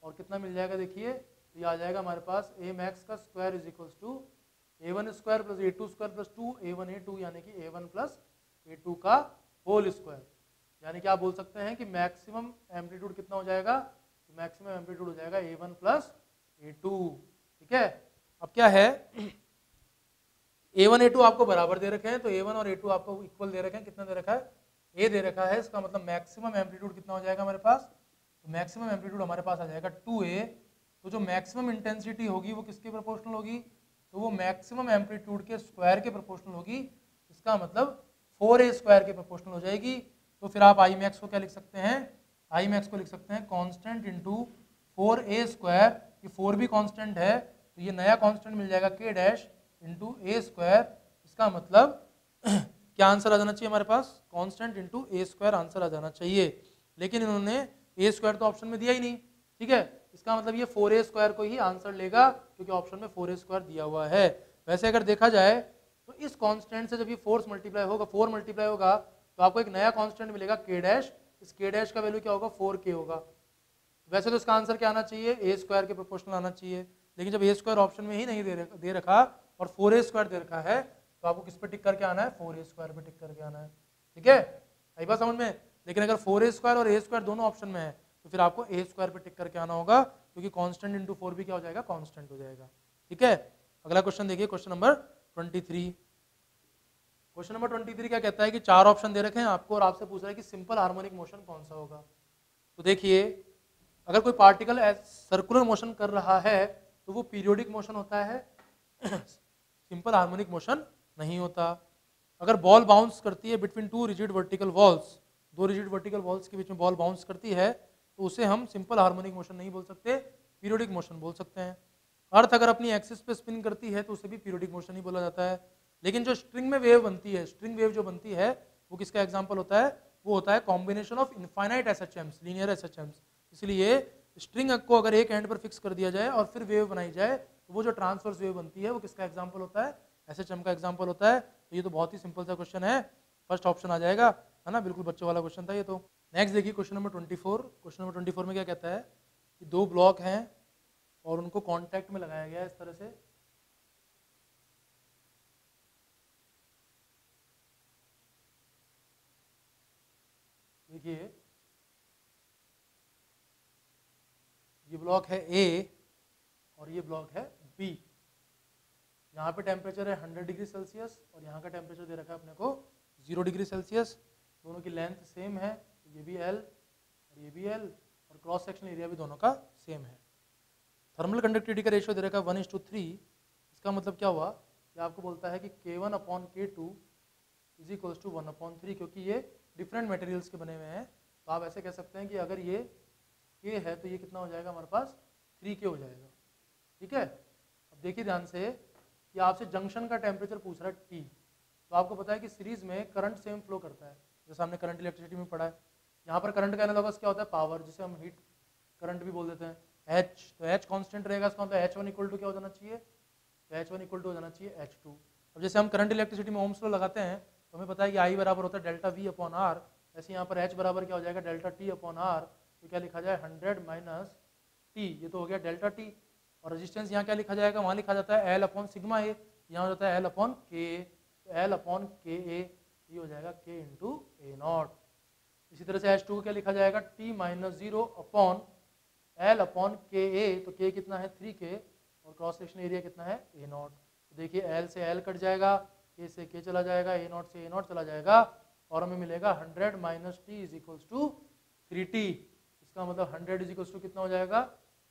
और कितना मिल जाएगा देखिए, तो ये आ जाएगा हमारे पास a मैक्स का square is equals to a1² plus a2² plus 2a1 a2 यानी कि a1 प्लस a2 का होल स्क्वायर। यानी कि आप बोल सकते हैं कि मैक्सिमम एम्पलीट्यूड कितना हो जाएगा, तो मैक्सिमम एम्पलीट्यूड हो जाएगा a1 प्लस a2। ठीक है, अब क्या है, a1 a2 आपको बराबर दे रखे हैं, तो a1 और a2 आपको इक्वल दे रखे हैं। कितना दे रखा है, a दे रखा है, इसका मतलब मैक्सिमम एम्पलीट्यूड कितना हो जाएगा हमारे पास, तो मैक्सिमम एम्पलीट्यूड हमारे पास आ जाएगा 2a। तो जो मैक्सिमम इंटेंसिटी होगी वो किसके प्रोपोर्शनल होगी, तो वो मैक्सिमम एम्पलीट्यूड के स्क्वायर के प्रोपोर्शनल होगी। इसका मतलब 4a² के प्रोपोर्शनल हो जाएगी। तो फिर आप आई मैक्स को क्या लिख सकते हैं, आई मैक्स को लिख सकते हैं कांस्टेंट इंटू 4a²। ये 4 भी कांस्टेंट है, तो ये नया कांस्टेंट मिल जाएगा k डैश इंटू a²। इसका मतलब क्या आंसर आ जाना चाहिए हमारे पास, कांस्टेंट इंटू a² आंसर आ जाना चाहिए। लेकिन इन्होंने a² तो ऑप्शन में दिया ही नहीं। ठीक है, इसका मतलब ये 4a² को ही आंसर लेगा, क्योंकि ऑप्शन में 4a² दिया हुआ है। वैसे अगर देखा जाए तो इस कांस्टेंट से जब ये 4 मल्टीप्लाई होगा तो आपको एक नया कांस्टेंट मिलेगा k डैश। इस k डैश का वैल्यू क्या होगा, 4k होगा। वैसे तो इसका आंसर क्या आना चाहिए, a² के प्रोपोर्शनल आना चाहिए, लेकिन जब a² ऑप्शन में ही नहीं दे रखा और 4a² दे रखा है, तो आपको किस पे टिक करके आना है, 4a² पे टिक करके आना है। ठीक है, आई बात समझ में। लेकिन अगर 4a² और a² दोनों ऑप्शन में है तो फिर आपको a² पे टिक करके आना होगा, क्योंकि कांस्टेंट इंटू 4 भी क्या हो जाएगा, कांस्टेंट हो जाएगा। ठीक है, अगला क्वेश्चन देखिए, क्वेश्चन नंबर 23। क्वेश्चन नंबर 23 क्या कहता है कि 4 ऑप्शन दे रखे हैं आपको और आपसे पूछ रहा है कि सिंपल हार्मोनिक मोशन कौन सा होगा। तो देखिए, अगर कोई पार्टिकल सर्कुलर मोशन कर रहा है तो वो पीरियोडिक मोशन होता है, सिंपल हार्मोनिक मोशन नहीं होता। अगर बॉल बाउंस करती है between 2 rigid vertical walls, 2 rigid vertical walls के बीच में बॉल बाउंस करती है, तो उसे हम सिंपल हार्मोनिक मोशन नहीं बोल सकते, पीरियोडिक मोशन बोल सकते हैं। अर्थ अगर अपनी एक्सिस पे स्पिन करती है तो उसे भी पीरियोडिक मोशन ही बोला जाता है। लेकिन जो स्ट्रिंग में वेव बनती है, स्ट्रिंग वेव जो बनती है वो किसका एग्जांपल होता है, वो होता है कॉम्बिनेशन ऑफ इनफाइनाइट एसएचएम्स, लीनियर एसएचएम्स। इसलिए स्ट्रिंग को अगर एक एंड पर फिक्स कर दिया जाए और फिर वेव बनाई जाए तो वो जो ट्रांसवर्स वेव बनती है वो किसका एग्जांपल होता है, एसएचएम का एग्जांपल होता है। तो ये तो बहुत ही सिंपल सा क्वेश्चन है, फर्स्ट ऑप्शन आ जाएगा, है ना, बिल्कुल बच्चों वाला क्वेश्चन था ये तो। नेक्स्ट देखिए क्वेश्चन नंबर 24। क्वेश्चन नंबर 24 में क्या कहता है कि 2 ब्लॉक हैं और उनको कॉन्टैक्ट में लगाया गया है इस तरह से। देखिए ये ब्लॉक है A और ये ब्लॉक है B। यहाँ पे टेम्परेचर है 100 डिग्री सेल्सियस और यहाँ का टेम्परेचर दे रखा है अपने को 0 डिग्री सेल्सियस। दोनों की लेंथ सेम है, ये भी L और ये भी L, और क्रॉस सेक्शनल एरिया भी दोनों का सेम है। थर्मल कंडक्टिविटी का रेशियो दे रखा है 1:3। इसका मतलब क्या हुआ कि आपको बोलता है कि K1/K2 इज इक्वल्स टू 1/3, क्योंकि ये डिफरेंट मटेरियल्स के बने हुए हैं। तो आप ऐसे कह सकते हैं कि अगर ये K है तो ये कितना हो जाएगा हमारे पास, 3K हो जाएगा। ठीक है, अब देखिए ध्यान से कि आपसे जंक्शन का टेम्परेचर पूछ रहा है T। तो आपको पता है कि सीरीज में करंट सेम फ्लो करता है, जैसे हमने करंट इलेक्ट्रिसिटी में पढ़ा है। यहाँ पर करंट का एनालॉगस क्या होता है, पावर, जिसे हम हीट करंट भी बोल देते हैं, H। तो H कांस्टेंट रहेगा, इसका मतलब H1 इक्वल टू क्या हो जाना चाहिए, तो H1 इक्वल टू हो जाना चाहिए H2। अब जैसे हम करंट इलेक्ट्रिसिटी में ओम्स लॉ लगाते हैं तो हमें पता है कि I बराबर होता है डेल्टा V अपॉन R। ऐसे यहाँ पर H बराबर क्या हो जाएगा, डेल्टा T अपॉन R। तो क्या लिखा जाए, 100 माइनस T, ये तो हो गया डेल्टा T। और रेजिस्टेंस यहाँ क्या लिखा जाएगा, वहाँ लिखा जाता है L अपॉन सिग्मा A, यहाँ हो जाता है L अपॉन K। तो L अपॉन के ए, ये हो जाएगा K इंटू A0। इसी तरह से H2 को क्या लिखा जाएगा, T minus 0 upon L upon के ए। तो K कितना है, 3K, और क्रॉस सेक्शन एरिया कितना है, A0। तो देखिए L से L कट जाएगा, K से K चला जाएगा, A0 से A0 चला जाएगा, और हमें मिलेगा 100 minus T is equals to 3T। इसका मतलब 100 इज इक्वल्स टू कितना हो जाएगा,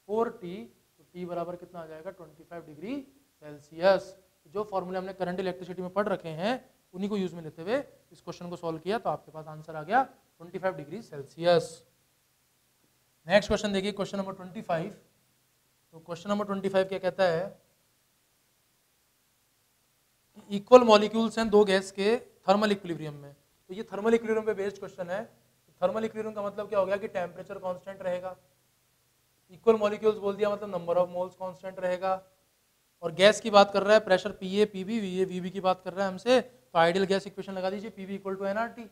4T। तो T बराबर कितना आ जाएगा 25 डिग्री सेल्सियस। जो फॉर्मूले हमने करंट इलेक्ट्रिसिटी में पढ़ रखे हैं उन्हीं को यूज में लेते हुए इस क्वेश्चन को सॉल्व किया तो आपके पास आंसर आ गया 25 डिग्री सेल्सियस। नेक्स्ट क्वेश्चन देखिए, क्वेश्चन नंबर 25। तो क्वेश्चन नंबर 25 क्या कहता है, इक्वल मॉलिक्यूल्स हैं दो गैस के थर्मल इक्विलिब्रियम में। तो ये थर्मल इक्विलिब्रियम पे बेस्ड क्वेश्चन है। थर्मल इक्विलिब्रियम का मतलब क्या हो गया कि टेम्परेचर कांस्टेंट रहेगा। इक्वल मॉलिक्यूल्स बोल दिया मतलब नंबर ऑफ मोल्स कांस्टेंट रहेगा। और गैस की बात कर रहा है, प्रेशर पीए पीबी वीए वीबी की बात कर रहा है हमसे। तो आइडियल गैस इक्वेशन लगा दीजिए, PV equal to NRT.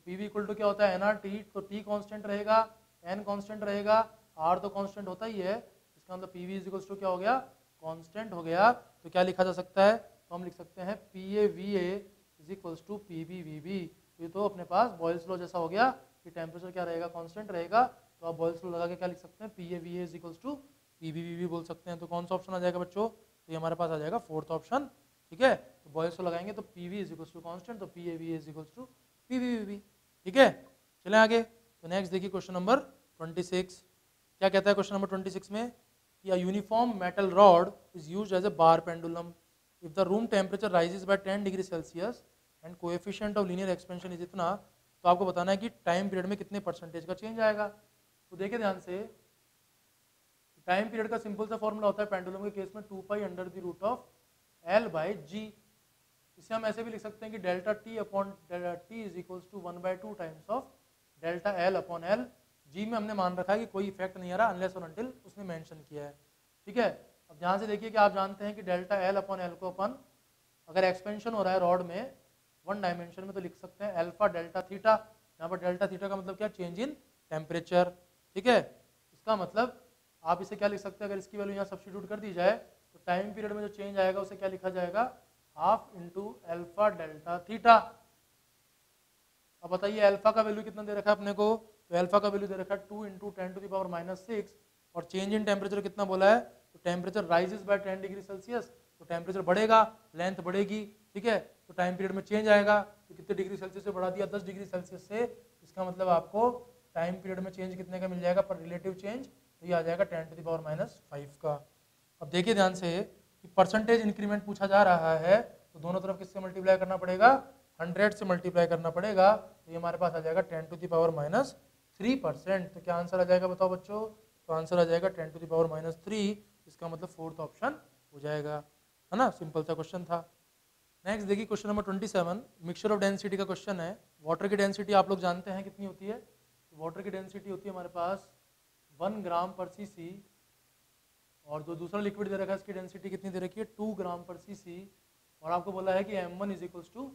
PV equal to क्या होता है एनआरटी। तो टी कांस्टेंट रहेगा, एन कांस्टेंट रहेगा, आर तो कांस्टेंट होता ही है। इसका मतलब पीवी इज इक्वल टू क्या हो गया, कांस्टेंट हो गया। तो क्या लिखा जा सकता है, तो हम लिख सकते हैं P A V A is equals to P B V B. ये तो अपने पास बॉयल्स लॉ जैसा हो गया कि टेम्परेचर क्या रहेगा, कांस्टेंट रहेगा। तो आप बॉयल्स लॉ लगा के क्या लिख सकते हैं, P A V A is equals to P B V B बोल सकते हैं। तो कौन सा ऑप्शन आ जाएगा बच्चों, तो ये हमारे पास आ जाएगा फोर्थ ऑप्शन। ठीक है, तो बॉयल्स लॉ लगाएंगे तो P V is equals to constant, तो P A we is equals to P B V B. ठीक है, चलें आगे। तो नेक्स्ट देखिए क्वेश्चन नंबर 26। क्या कहता है क्वेश्चन नंबर 26 में कि a uniform metal rod is used as a bar pendulum. If the room temperature rises by 10 degree Celsius and coefficient of linear expansion is इतना, तो आपको बताना है कि टाइम पीरियड में कितने परसेंटेज का चेंज आएगा। तो देखिए ध्यान से, टाइम पीरियड का सिंपल सा फॉर्मूला होता है पेंडुलम के केस में 2 pi under the root of L by g. इसे हम ऐसे भी लिख सकते हैं कि delta T upon T is equals to 1/2 times of delta L upon L. G में हमने मान रखा है कि कोई इफेक्ट नहीं आ रहा अनलेस और अनटिल उसने मेंशन किया है। ठीक है, अब ध्यान से देखिए कि आप जानते हैं कि डेल्टा एल अपॉन एल को अपन अगर एक्सपेंशन हो रहा है रॉड में वन डायमेंशन में तो लिख सकते हैं अल्फा डेल्टा थीटा। यहाँ पर डेल्टा थीटा का मतलब क्या, चेंज इन टेम्परेचर। ठीक है, इसका मतलब आप इसे क्या लिख सकते हैं, अगर इसकी वैल्यू यहाँ सब्स्टिट्यूट कर दी जाए तो टाइम पीरियड में जो चेंज आएगा उसे क्या लिखा जाएगा, half into alpha delta theta. अब बताइए अल्फा का वैल्यू कितना दे रखा है अपने को, तो अल्फा का वैल्यू दे रखा है 2 इंटू 10⁻⁻⁶। और चेंज इन टेम्परेचर कितना बोला है, तो temperature rises by 10 degree Celsius. तो टेम्परेचर बढ़ेगा, लेंथ बढ़ेगी। ठीक है, तो टाइम पीरियड में चेंज आएगा। तो कितने डिग्री सेल्सियस से बढ़ा दिया, 10 डिग्री सेल्सियस से। इसका मतलब आपको टाइम पीरियड में चेंज कितने का मिल जाएगा पर रिलेटिव चेंज, तो ये आ जाएगा 10⁻⁵ का। अब देखिए ध्यान से कि परसेंटेज इंक्रीमेंट पूछा जा रहा है, तो दोनों तरफ किससे मल्टीप्लाई करना पड़ेगा, 100 से मल्टीप्लाई करना पड़ेगा। तो ये हमारे पास आ जाएगा 10⁻³ तो क्या आंसर आ जाएगा बताओ बच्चों, तो आंसर आ जाएगा 10⁻3। इसका मतलब फोर्थ ऑप्शन हो जाएगा, है ना। सिंपल सा क्वेश्चन था। नेक्स्ट देखिए question number 27, mixture of density का क्वेश्चन है। वाटर की डेंसिटी आप लोग जानते हैं कितनी होती है, वाटर की डेंसिटी होती है हमारे पास 1 ग्राम पर सीसी। और जो दूसरा लिक्विड दे रखा है इसकी डेंसिटी कितनी दे रखी है, 2 ग्राम पर सीसी। और आपको बोला है कि m1 is equals to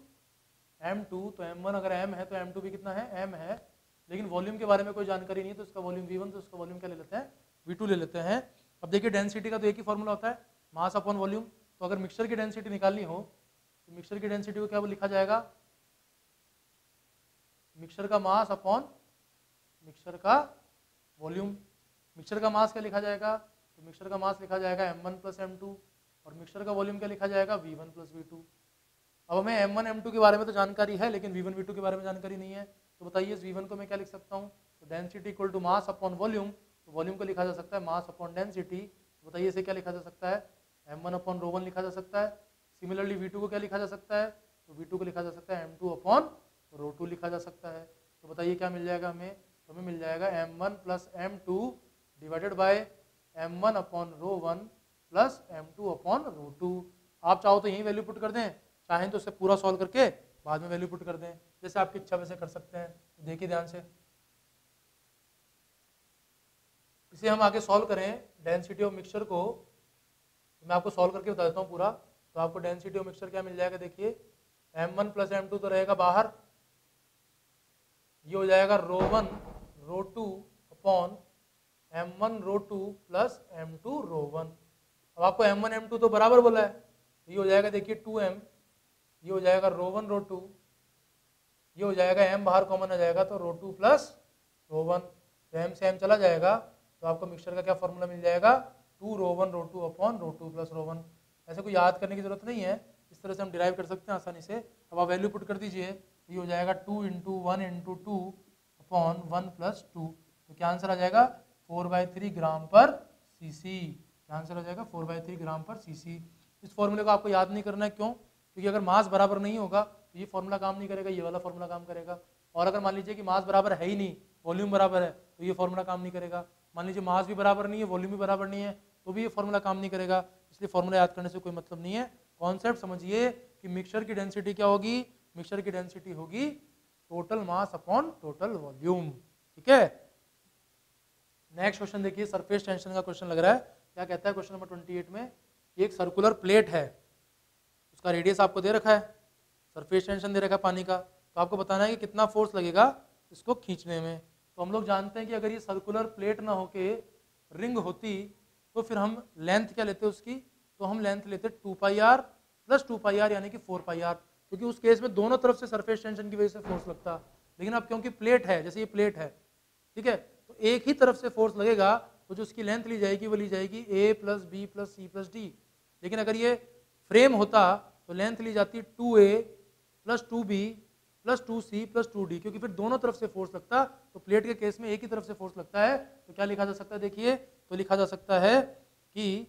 m2। तो m1 अगर m है तो m2 भी कितना है, m है। लेकिन वॉल्यूम के बारे में कोई जानकारी नहीं है, तो इसका वॉल्यूम v1, तो इसका वॉल्यूम क्या ले लेते हैं, v2 ले लेते हैं। अब देखिए डेंसिटी का तो एक ही फॉर्मूला होता है, मास अपॉन वॉल्यूम। तो अगर मिक्सचर की डेंसिटी निकालनी हो तो मिक्सचर की डेंसिटी को क्या लिखा जाएगा, मिक्सचर का मास अपॉन मिक्सचर का वॉल्यूम। मिक्सचर का मास क्या लिखा जाएगा, तो मिक्सचर का मास लिखा जाएगा m1 प्लस m2। और मिक्सचर का वॉल्यूम क्या लिखा जाएगा, v1 प्लस v2। अब हमें m1 m2 के बारे में तो जानकारी है, लेकिन v1 v2 के बारे में जानकारी नहीं है। तो बताइए इस v1 को मैं क्या लिख सकता हूँ, तो density equal to mass upon volume. तो वॉल्यूम को लिखा जा सकता है मास अपॉन डेंसिटी। तो बताइए इसे क्या लिखा जा सकता है, m1 अपॉन ρ1 लिखा जा सकता है। सिमिलरली v2 को क्या लिखा जा सकता है, तो v2 को लिखा जा सकता है m2 अपॉन ρ2 लिखा जा सकता है। तो बताइए क्या मिल जाएगा हमें, तो हमें मिल जाएगा m1 plus m2 divided by m1 upon ρ1 plus m2 upon ρ2। आप चाहो तो यही वैल्यू पुट कर दें, चाहें तो उसे पूरा सॉल्व करके बाद में वैल्यू पुट कर दें, जैसे आपकी इच्छा वैसे कर सकते हैं। तो देखिए ध्यान से, इसे हम आगे सॉल्व करें डेंसिटी ऑफ मिक्सचर को, तो मैं आपको सॉल्व करके बता देता हूँ पूरा। तो आपको डेंसिटी ऑफ मिक्सचर क्या मिल जाएगा, देखिए m1 प्लस m2 तो रहेगा बाहर, ये हो जाएगा ρ1 ρ2 अपॉन m1 ρ2 प्लस m2 ρ1। अब आपको m1 m2 तो बराबर बोला है, तो ये हो जाएगा देखिए 2m, ये हो जाएगा ρ1 ρ2, ये हो जाएगा m बाहर कॉमन आ जाएगा तो ρ2 प्लस ρ1। तो m से m चला जाएगा, तो आपको मिक्सचर का क्या फॉर्मूला मिल जाएगा, 2 ρ1 ρ2 अपॉन ρ2 प्लस ρ1। ऐसे कोई याद करने की जरूरत नहीं है, इस तरह से हम डिराइव कर सकते हैं आसानी से। अब आप वैल्यू पुट कर दीजिए, तो ये हो जाएगा 2 इंटू 1 इंटू 2 अपॉन 1 प्लस 2। तो क्या आंसर आ जाएगा, 4/3 ग्राम पर सीसी, क्या आंसर हो जाएगा 4/3 ग्राम पर सीसी। इस फॉर्मूले को आपको याद नहीं करना है, क्यों? क्योंकि अगर मास बराबर नहीं होगा तो ये फॉर्मूला काम नहीं करेगा, ये वाला फॉर्मूला काम करेगा। और अगर मान लीजिए कि मास बराबर है ही नहीं, वॉल्यूम बराबर है, तो ये फॉर्मूला काम नहीं करेगा। मान लीजिए मास भी बराबर नहीं है, वॉल्यूम भी बराबर नहीं है, तो भी ये फॉर्मूला काम नहीं करेगा। इसलिए फॉर्मूला याद करने से कोई मतलब नहीं है। कॉन्सेप्ट समझिए कि मिक्सचर की डेंसिटी क्या होगी, मिक्सचर की डेंसिटी होगी total mass upon total volume. ठीक है, नेक्स्ट क्वेश्चन देखिए, सरफेस टेंशन का क्वेश्चन लग रहा है। क्या कहता है क्वेश्चन नंबर 28 में, एक सर्कुलर प्लेट है, उसका रेडियस आपको दे रखा है, सरफेस टेंशन दे रखा है पानी का, तो आपको बताना है कि कितना फोर्स लगेगा इसको खींचने में। तो हम लोग जानते हैं कि अगर ये सर्कुलर प्लेट ना होके रिंग होती तो फिर हम लेंथ क्या लेते उसकी, तो हम लेंथ लेते 2πr प्लस 2πr यानी कि 4πr, क्योंकि उस केस में दोनों तरफ से सरफेस टेंशन की वजह से फोर्स लगता। लेकिन अब क्योंकि प्लेट है, जैसे ये प्लेट है, ठीक है, तो एक ही तरफ से फोर्स लगेगा, तो जो उसकी लेंथ ली जाएगी वो ली जाएगी a plus B plus C plus D. लेकिन अगर ये फ्रेम होता तो लेंथ ली जाती 2a plus 2b plus 2c plus 2d, क्योंकि फिर दोनों तरफ से फोर्स लगता। तो प्लेट के केस में एक ही तरफ से फोर्स लगता है, तो क्या लिखा जा सकता है, देखिए, तो लिखा जा सकता है कि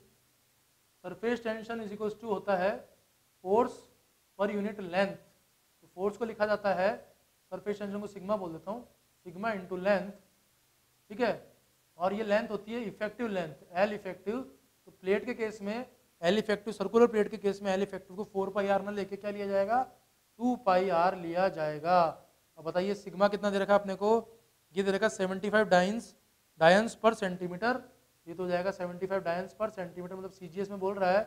surface tension is equal to होता है फोर्स पर यूनिट लेंथ। तो फोर्स को लिखा जाता है, सरफेस टेंशन को सिग्मा बोल देता हूँ, सिग्मा इंटू लेंथ, ठीक है, और ये लेंथ होती है इफेक्टिव लेंथ, एल इफेक्टिव। तो प्लेट के केस में एल इफेक्टिव, सर्कुलर प्लेट के केस में एल इफेक्टिव को 4πr ना लेके क्या लिया जाएगा, 2πr लिया जाएगा। अब बताइए सिग्मा कितना दे रखा है अपने को, ये दे रखा 75 डायंस पर सेंटीमीटर, ये तो हो जाएगा 75 डायंस पर सेंटीमीटर, मतलब सीजीएस में बोल रहा है।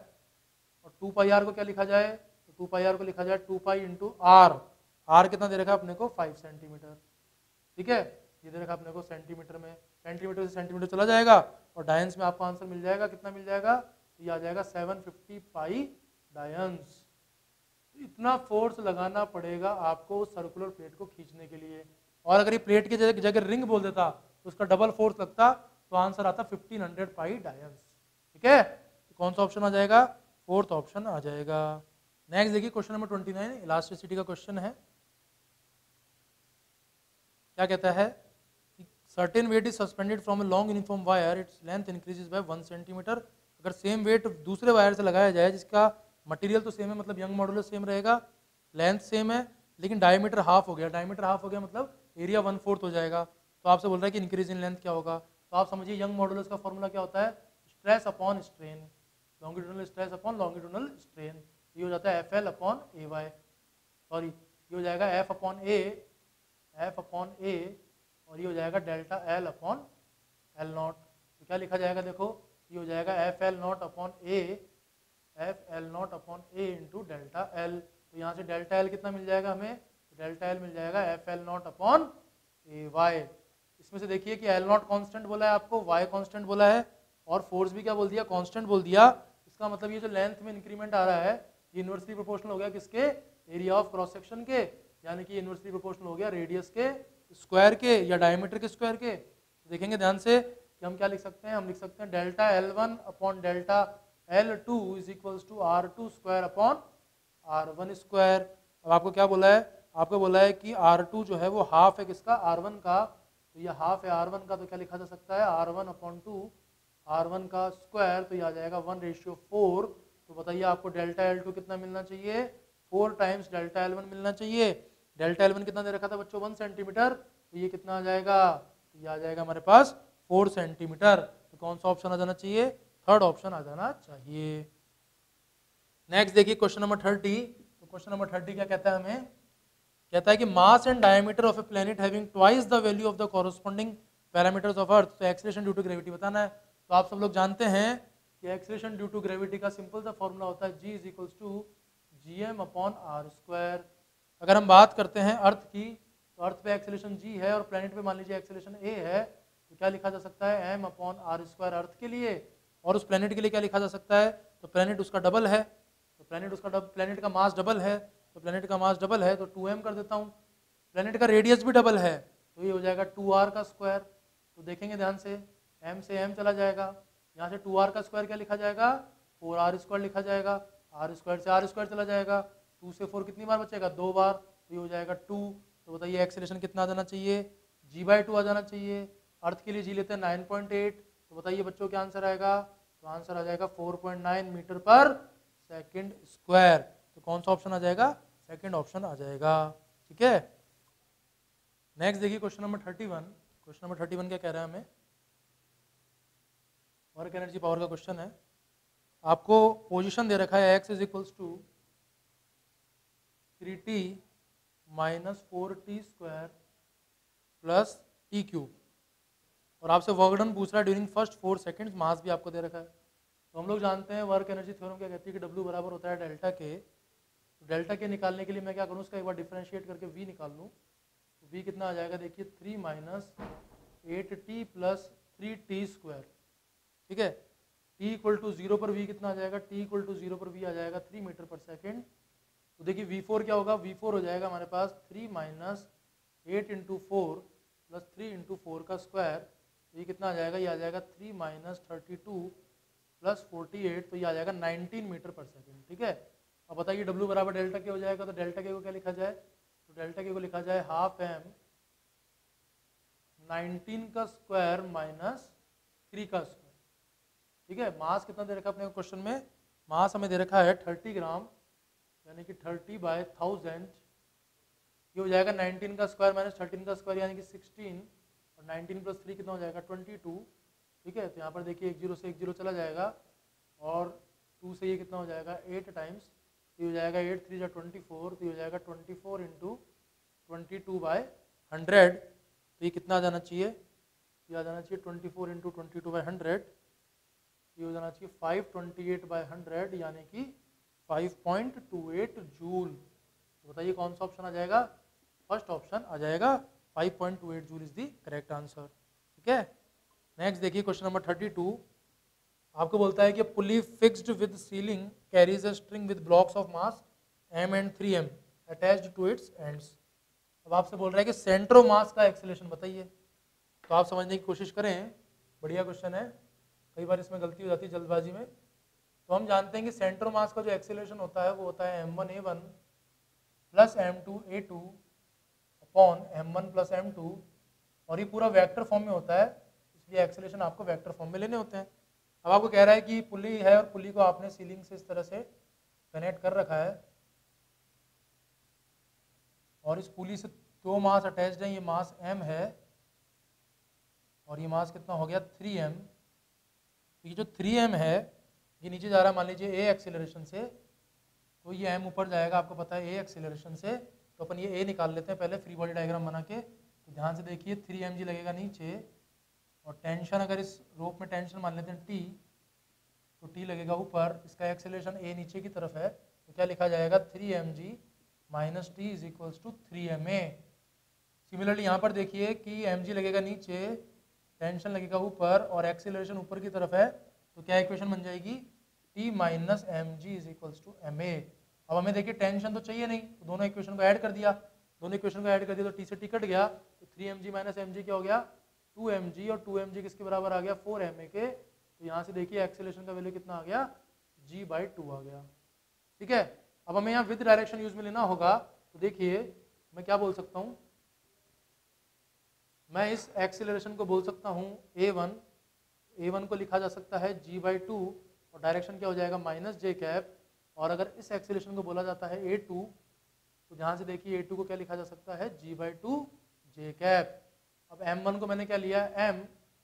और 2πr को क्या लिखा जाए, तो 2πr को लिखा जाए 2π इंटू आर, आर कितना दे रखा है अपने को 5 सेंटीमीटर। ठीक है, ये दे रखा अपने को सेंटीमीटर में, सेंटीमीटर से सेंटीमीटर चला जाएगा और डायंस में आपको आंसर मिल जाएगा, कितना मिल जाएगा, तो ये आ जाएगा 750 पाई डायंस। तो इतना फोर्स लगाना पड़ेगा आपको सर्कुलर प्लेट को खींचने के लिए। और अगर ये प्लेट की जगह रिंग बोल देता तो उसका डबल फोर्स लगता, तो आंसर आता 1500 पाई डायंस। ठीक है, तो कौन सा ऑप्शन आ जाएगा, फोर्थ ऑप्शन आ जाएगा। नेक्स्ट देखिए क्वेश्चन नंबर 29, इलास्टिसिटी का क्वेश्चन है। क्या कहता है, certain weight is suspended from a long uniform wire, its length increases by 1 centimetre. अगर सेम वेट दूसरे वायर से लगाया जाए जिसका मटेरियल तो सेम है, मतलब यंग मॉडुलस सेम रहेगा, लेंथ सेम है, लेकिन डायमीटर हाफ हो गया, डायमीटर हाफ हो गया मतलब एरिया 1/4 हो जाएगा। तो आपसे बोल रहा है कि इंक्रीज इन लेंथ क्या होगा, तो आप समझिए यंग मॉडुलस का फॉर्मूला क्या होता है, stress upon strain, longitudinal stress upon longitudinal strain, ये हो जाता है FL अपॉन AY, सॉरी ये हो जाएगा F अपॉन A और ये हो जाएगा delta L upon L not. तो क्या लिखा जाएगा, देखो ये हो जाएगा FL not upon A into delta L। तो यहाँ से डेल्टा L कितना मिल जाएगा हमें, डेल्टा L मिल जाएगा FL नॉट अपॉन AY। इसमें से देखिए कि L नॉट कॉन्स्टेंट बोला है आपको, Y कॉन्स्टेंट बोला है और फोर्स भी क्या बोल दिया, कॉन्स्टेंट बोल दिया। इसका मतलब ये जो लेंथ में इंक्रीमेंट आ रहा है ये इनवर्सली प्रोपोर्शनल हो गया किसके, एरिया ऑफ क्रॉस सेक्शन के, यानी कि इनवर्सली प्रोपोर्शनल हो गया रेडियस के स्क्वायर के या डायमीटर के स्क्वायर के। तो देखेंगे ध्यान से कि हम क्या लिख सकते हैं, हम लिख सकते हैं delta L1 upon delta L2 is equals to R2 square upon R1 square. अब आपको क्या बोला है, आपको बोला है कि R2 जो है वो हाफ है किसका, R1 का, तो ये हाफ है R1 का, तो क्या लिखा जा सकता है R1 अपॉन 2 R1 का स्क्वायर, तो ये आ जाएगा 1:4। तो बताइए आपको डेल्टा L2 कितना मिलना चाहिए, 4 टाइम्स डेल्टा L1 मिलना चाहिए। डेल्टा L1 कितना दे रखा था बच्चों, 1 सेंटीमीटर, तो ये कितना आ जाएगा, तो ये आ जाएगा हमारे पास 4 सेंटीमीटर। तो कौन सा ऑप्शन आ जाना चाहिए, थर्ड ऑप्शन आ जाना चाहिए। नेक्स्ट देखिए क्वेश्चन नंबर 30। तो क्वेश्चन नंबर 30 क्या कहता है हमें, कहता है कि mass and diameter of a planet having twice the value of the corresponding parameters of earth, तो एक्सीलरेशन ड्यू टू ग्रेविटी बताना है। तो आप सब लोग जानते हैं कि एक्सीलरेशन ड्यू टू ग्रेविटी का सिंपल सा फॉर्मूला होता है G is equals to GM upon R square. अगर हम बात करते हैं अर्थ की, तो अर्थ पे एक्सीलरेशन G है और प्लेनेट पे मान लीजिए एक्सीलरेशन A है, तो क्या लिखा जा सकता है M अपॉन R स्क्वायर अर्थ के लिए, और उस प्लेनेट के लिए क्या लिखा जा सकता है, तो प्लेनेट उसका डबल है, तो प्लेनेट का मास डबल है, तो प्लेनेट का मास डबल है तो 2m कर देता हूँ। प्लेनेट का रेडियस भी डबल है तो ये हो जाएगा 2r का स्क्वायर। तो देखेंगे ध्यान से, m से m चला जाएगा, यहाँ से 2r का स्क्वायर क्या लिखा जाएगा, 4r स्क्वायर लिखा जाएगा, r स्क्वायर से r स्क्वायर चला जाएगा, 2 से 4 कितनी बार बचेगा, 2 बार, तो ये हो जाएगा 2। तो बताइए एक्सीलरेशन कितना आ जाना चाहिए, G/2 आ जाना चाहिए। अर्थ के लिए G लेते हैं 9.8, तो बताइए बच्चों क्या आंसर आएगा, तो आंसर आ जाएगा 4.9 मीटर पर सेकंड स्क्वायर। तो कौन सा ऑप्शन आ जाएगा, सेकंड ऑप्शन आ जाएगा। ठीक है, नेक्स्ट देखिए क्वेश्चन नंबर 31। क्वेश्चन नंबर 31 क्या कह रहा है हमें, वर्क एनर्जी पावर का क्वेश्चन है। आपको पोजीशन दे रखा है x is equals to 3t minus 4t square plus t cube, और आपसे वर्क डन पूछ रहा है ड्यूरिंग फर्स्ट 4 सेकंड्स, मास भी आपको दे रखा है। तो हम लोग जानते हैं वर्क एनर्जी थ्योरम क्या कहती है कि W बराबर होता है डेल्टा के। तो डेल्टा के निकालने के लिए मैं क्या करूँ, उसका एक बार डिफरेंशिएट करके V निकाल लूँ। तो V कितना आ जाएगा, देखिए 3 minus 8t plus 3t square. ठीक है, t इक्वल टू 0 पर V कितना आ जाएगा, t इक्वल टू 0 पर V आ जाएगा 3 मीटर पर सेकेंड। तो देखिए V4 क्या होगा, V4 हो जाएगा हमारे पास 3 माइनस 8 इंटू 4 प्लस 3 इंटू 4 का स्क्वायर। तो ये कितना आ जाएगा, ये आ जाएगा 3 माइनस 32 प्लस 48, तो ये आ जाएगा 19 मीटर पर सेकेंड। ठीक है, अब बताइए W बराबर डेल्टा के हो जाएगा, तो डेल्टा के को क्या लिखा जाए, तो डेल्टा के को लिखा जाए हाफ m 19 का स्क्वायर माइनस 3 का स्क्वायर। ठीक है, मास कितना दे रखा है अपने क्वेश्चन में, मास हमें दे रखा है 30 ग्राम, यानी कि 30/1000। ये हो जाएगा 19 का स्क्वायर माइनस 13 का स्क्वायर यानी कि 16, और 19 प्लस 3 कितना हो जाएगा 22। ठीक है, तो यहाँ पर देखिए 1 0 से 1 0 चला जाएगा, और 2 से ये कितना हो जाएगा 8 टाइम्स, तो ये हो जाएगा 8 3 जा 24, तो ये हो जाएगा 24 इंटू 22/100। तो ये कितना आ जाना चाहिए, ये आ जाना चाहिए 24 इंटू 22/100, ये हो जाना चाहिए 528/100 यानी कि 5.28 जूल। तो बताइए कौन सा ऑप्शन आ जाएगा, फर्स्ट ऑप्शन आ जाएगा, 5.28 joule is the correct answer. ठीक है, नेक्स्ट देखिए क्वेश्चन नंबर 32। आपको बोलता है कि pulley fixed with ceiling carries a string with blocks of mass m and 3m attached to its ends. अब आपसे बोल रहा है कि सेंटर ऑफ मास का एक्सेलरेशन बताइए। तो आप समझने की कोशिश करें, बढ़िया क्वेश्चन है, कई बार इसमें गलती हो जाती है जल्दबाजी में। तो हम जानते हैं कि सेंटर ऑफ मास का जो एक्सेलरेशन होता है वो होता है m1a1 plus m2a2 upon m1 plus m2, और ये पूरा वेक्टर फॉर्म में होता है, इसलिए एक्सेलरेशन आपको वेक्टर फॉर्म में लेने होते हैं। अब आपको कह रहा है कि पुली है और पुली को आपने सीलिंग से इस तरह से कनेक्ट कर रखा है, और इस पुली से 2 मास अटैच्ड हैं, ये मास m है और ये मास कितना हो गया 3m। तो ये जो 3m है ये नीचे जा रहा है मान लीजिए a एक्सेलरेशन से, तो ये m ऊपर जाएगा, आपको पता है a एक्सेलरेशन से। तो अपन ये a निकाल लेते हैं पहले फ्री बॉडी डायग्राम बना के। तो ध्यान से देखिए 3mg लगेगा नीचे, और टेंशन अगर इस रोप में टेंशन मान लेते हैं t, तो t लगेगा ऊपर, इसका एक्सेलरेशन a नीचे की तरफ है, तो क्या लिखा जाएगा 3mg minus t is equals to 3ma। Similarly यहाँ पर देखिए कि mg लगेगा नीचे, टेंशन लगेगा ऊपर, और एक्सेलरेशन ऊपर की तरफ है, तो क्या इक्वेशन बन जाएगी t minus m g is equals to m a. अब हमें देखिए टेंशन तो चाहिए नहीं, तो दोनों इक्वेशन को ऐड कर दिया, दोनों इक्वेशन को ऐड कर दिया तो t से t कट गया, तो 3mg माइनस एम जी क्या हो गया 2mg, और 2mg किसके बराबर आ गया 4ma के। तो यहाँ से देखिए एक्सेलरेशन का वैल्यू कितना आ गया g/2 आ गया। ठीक है, अब हमें यहाँ विद डायरेक्शन यूज में लेना होगा, तो देखिए मैं क्या बोल सकता हूँ, मैं इस एक्सेलरेशन को बोल सकता हूँ a1 को लिखा जा सकता है g/2, और डायरेक्शन क्या हो जाएगा माइनस जे कैप। और अगर इस एक्सेलरेशन को बोला जाता है a2, तो ध्यान से देखिए a2 को क्या लिखा जा सकता है g/2 जे कैप। अब m1 को मैंने क्या लिया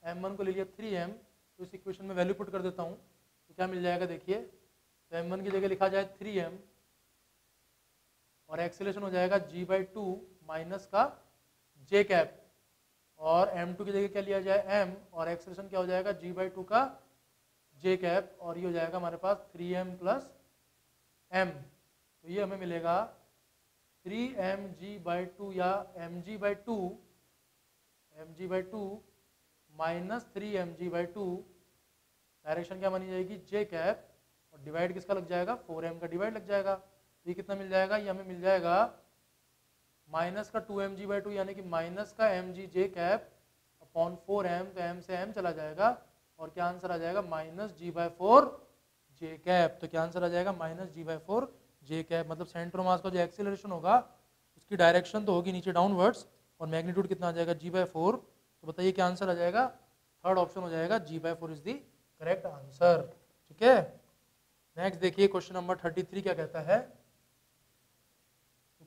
m1 को ले लिया 3m, तो इस इक्वेशन में वैल्यू पुट कर देता हूँ, तो क्या मिल जाएगा देखिए, तो m1 की जगह लिखा जाए 3m, और एक्सेलरेशन हो जाएगा g/2 माइनस का जे कैप, और m2 की जगह क्या लिया जाए m, और एक्सेलरेशन क्या हो जाएगा g/2 का जे कैप, और ये हो जाएगा हमारे पास 3m प्लस m। तो ये हमें मिलेगा 3mg/2 या mg/2 माइनस 3mg/2, डायरेक्शन क्या मानी जाएगी जे कैप, और डिवाइड किसका लग जाएगा 4m का डिवाइड लग जाएगा। तो ये कितना मिल जाएगा, ये हमें मिल जाएगा माइनस का 2mg/2 यानी कि माइनस का mg जे कैप अपॉन 4m, तो m से m चला जाएगा, और क्या आंसर आ जाएगा माइनस g/4 जे कैप। तो क्या आंसर आ जाएगा माइनस g/4 जे कैप। मतलब सेंटर मास का जो एक्सेलरेशन होगा उसकी डायरेक्शन तो होगी नीचे डाउनवर्ड्स, और मैग्नीट्यूड कितना आ जाएगा g/4। तो बताइए क्या आंसर आ जाएगा थर्ड ऑप्शन हो जाएगा G/4 is the correct answer. ठीक है, नेक्स्ट देखिए क्वेश्चन नंबर 33 क्या कहता है।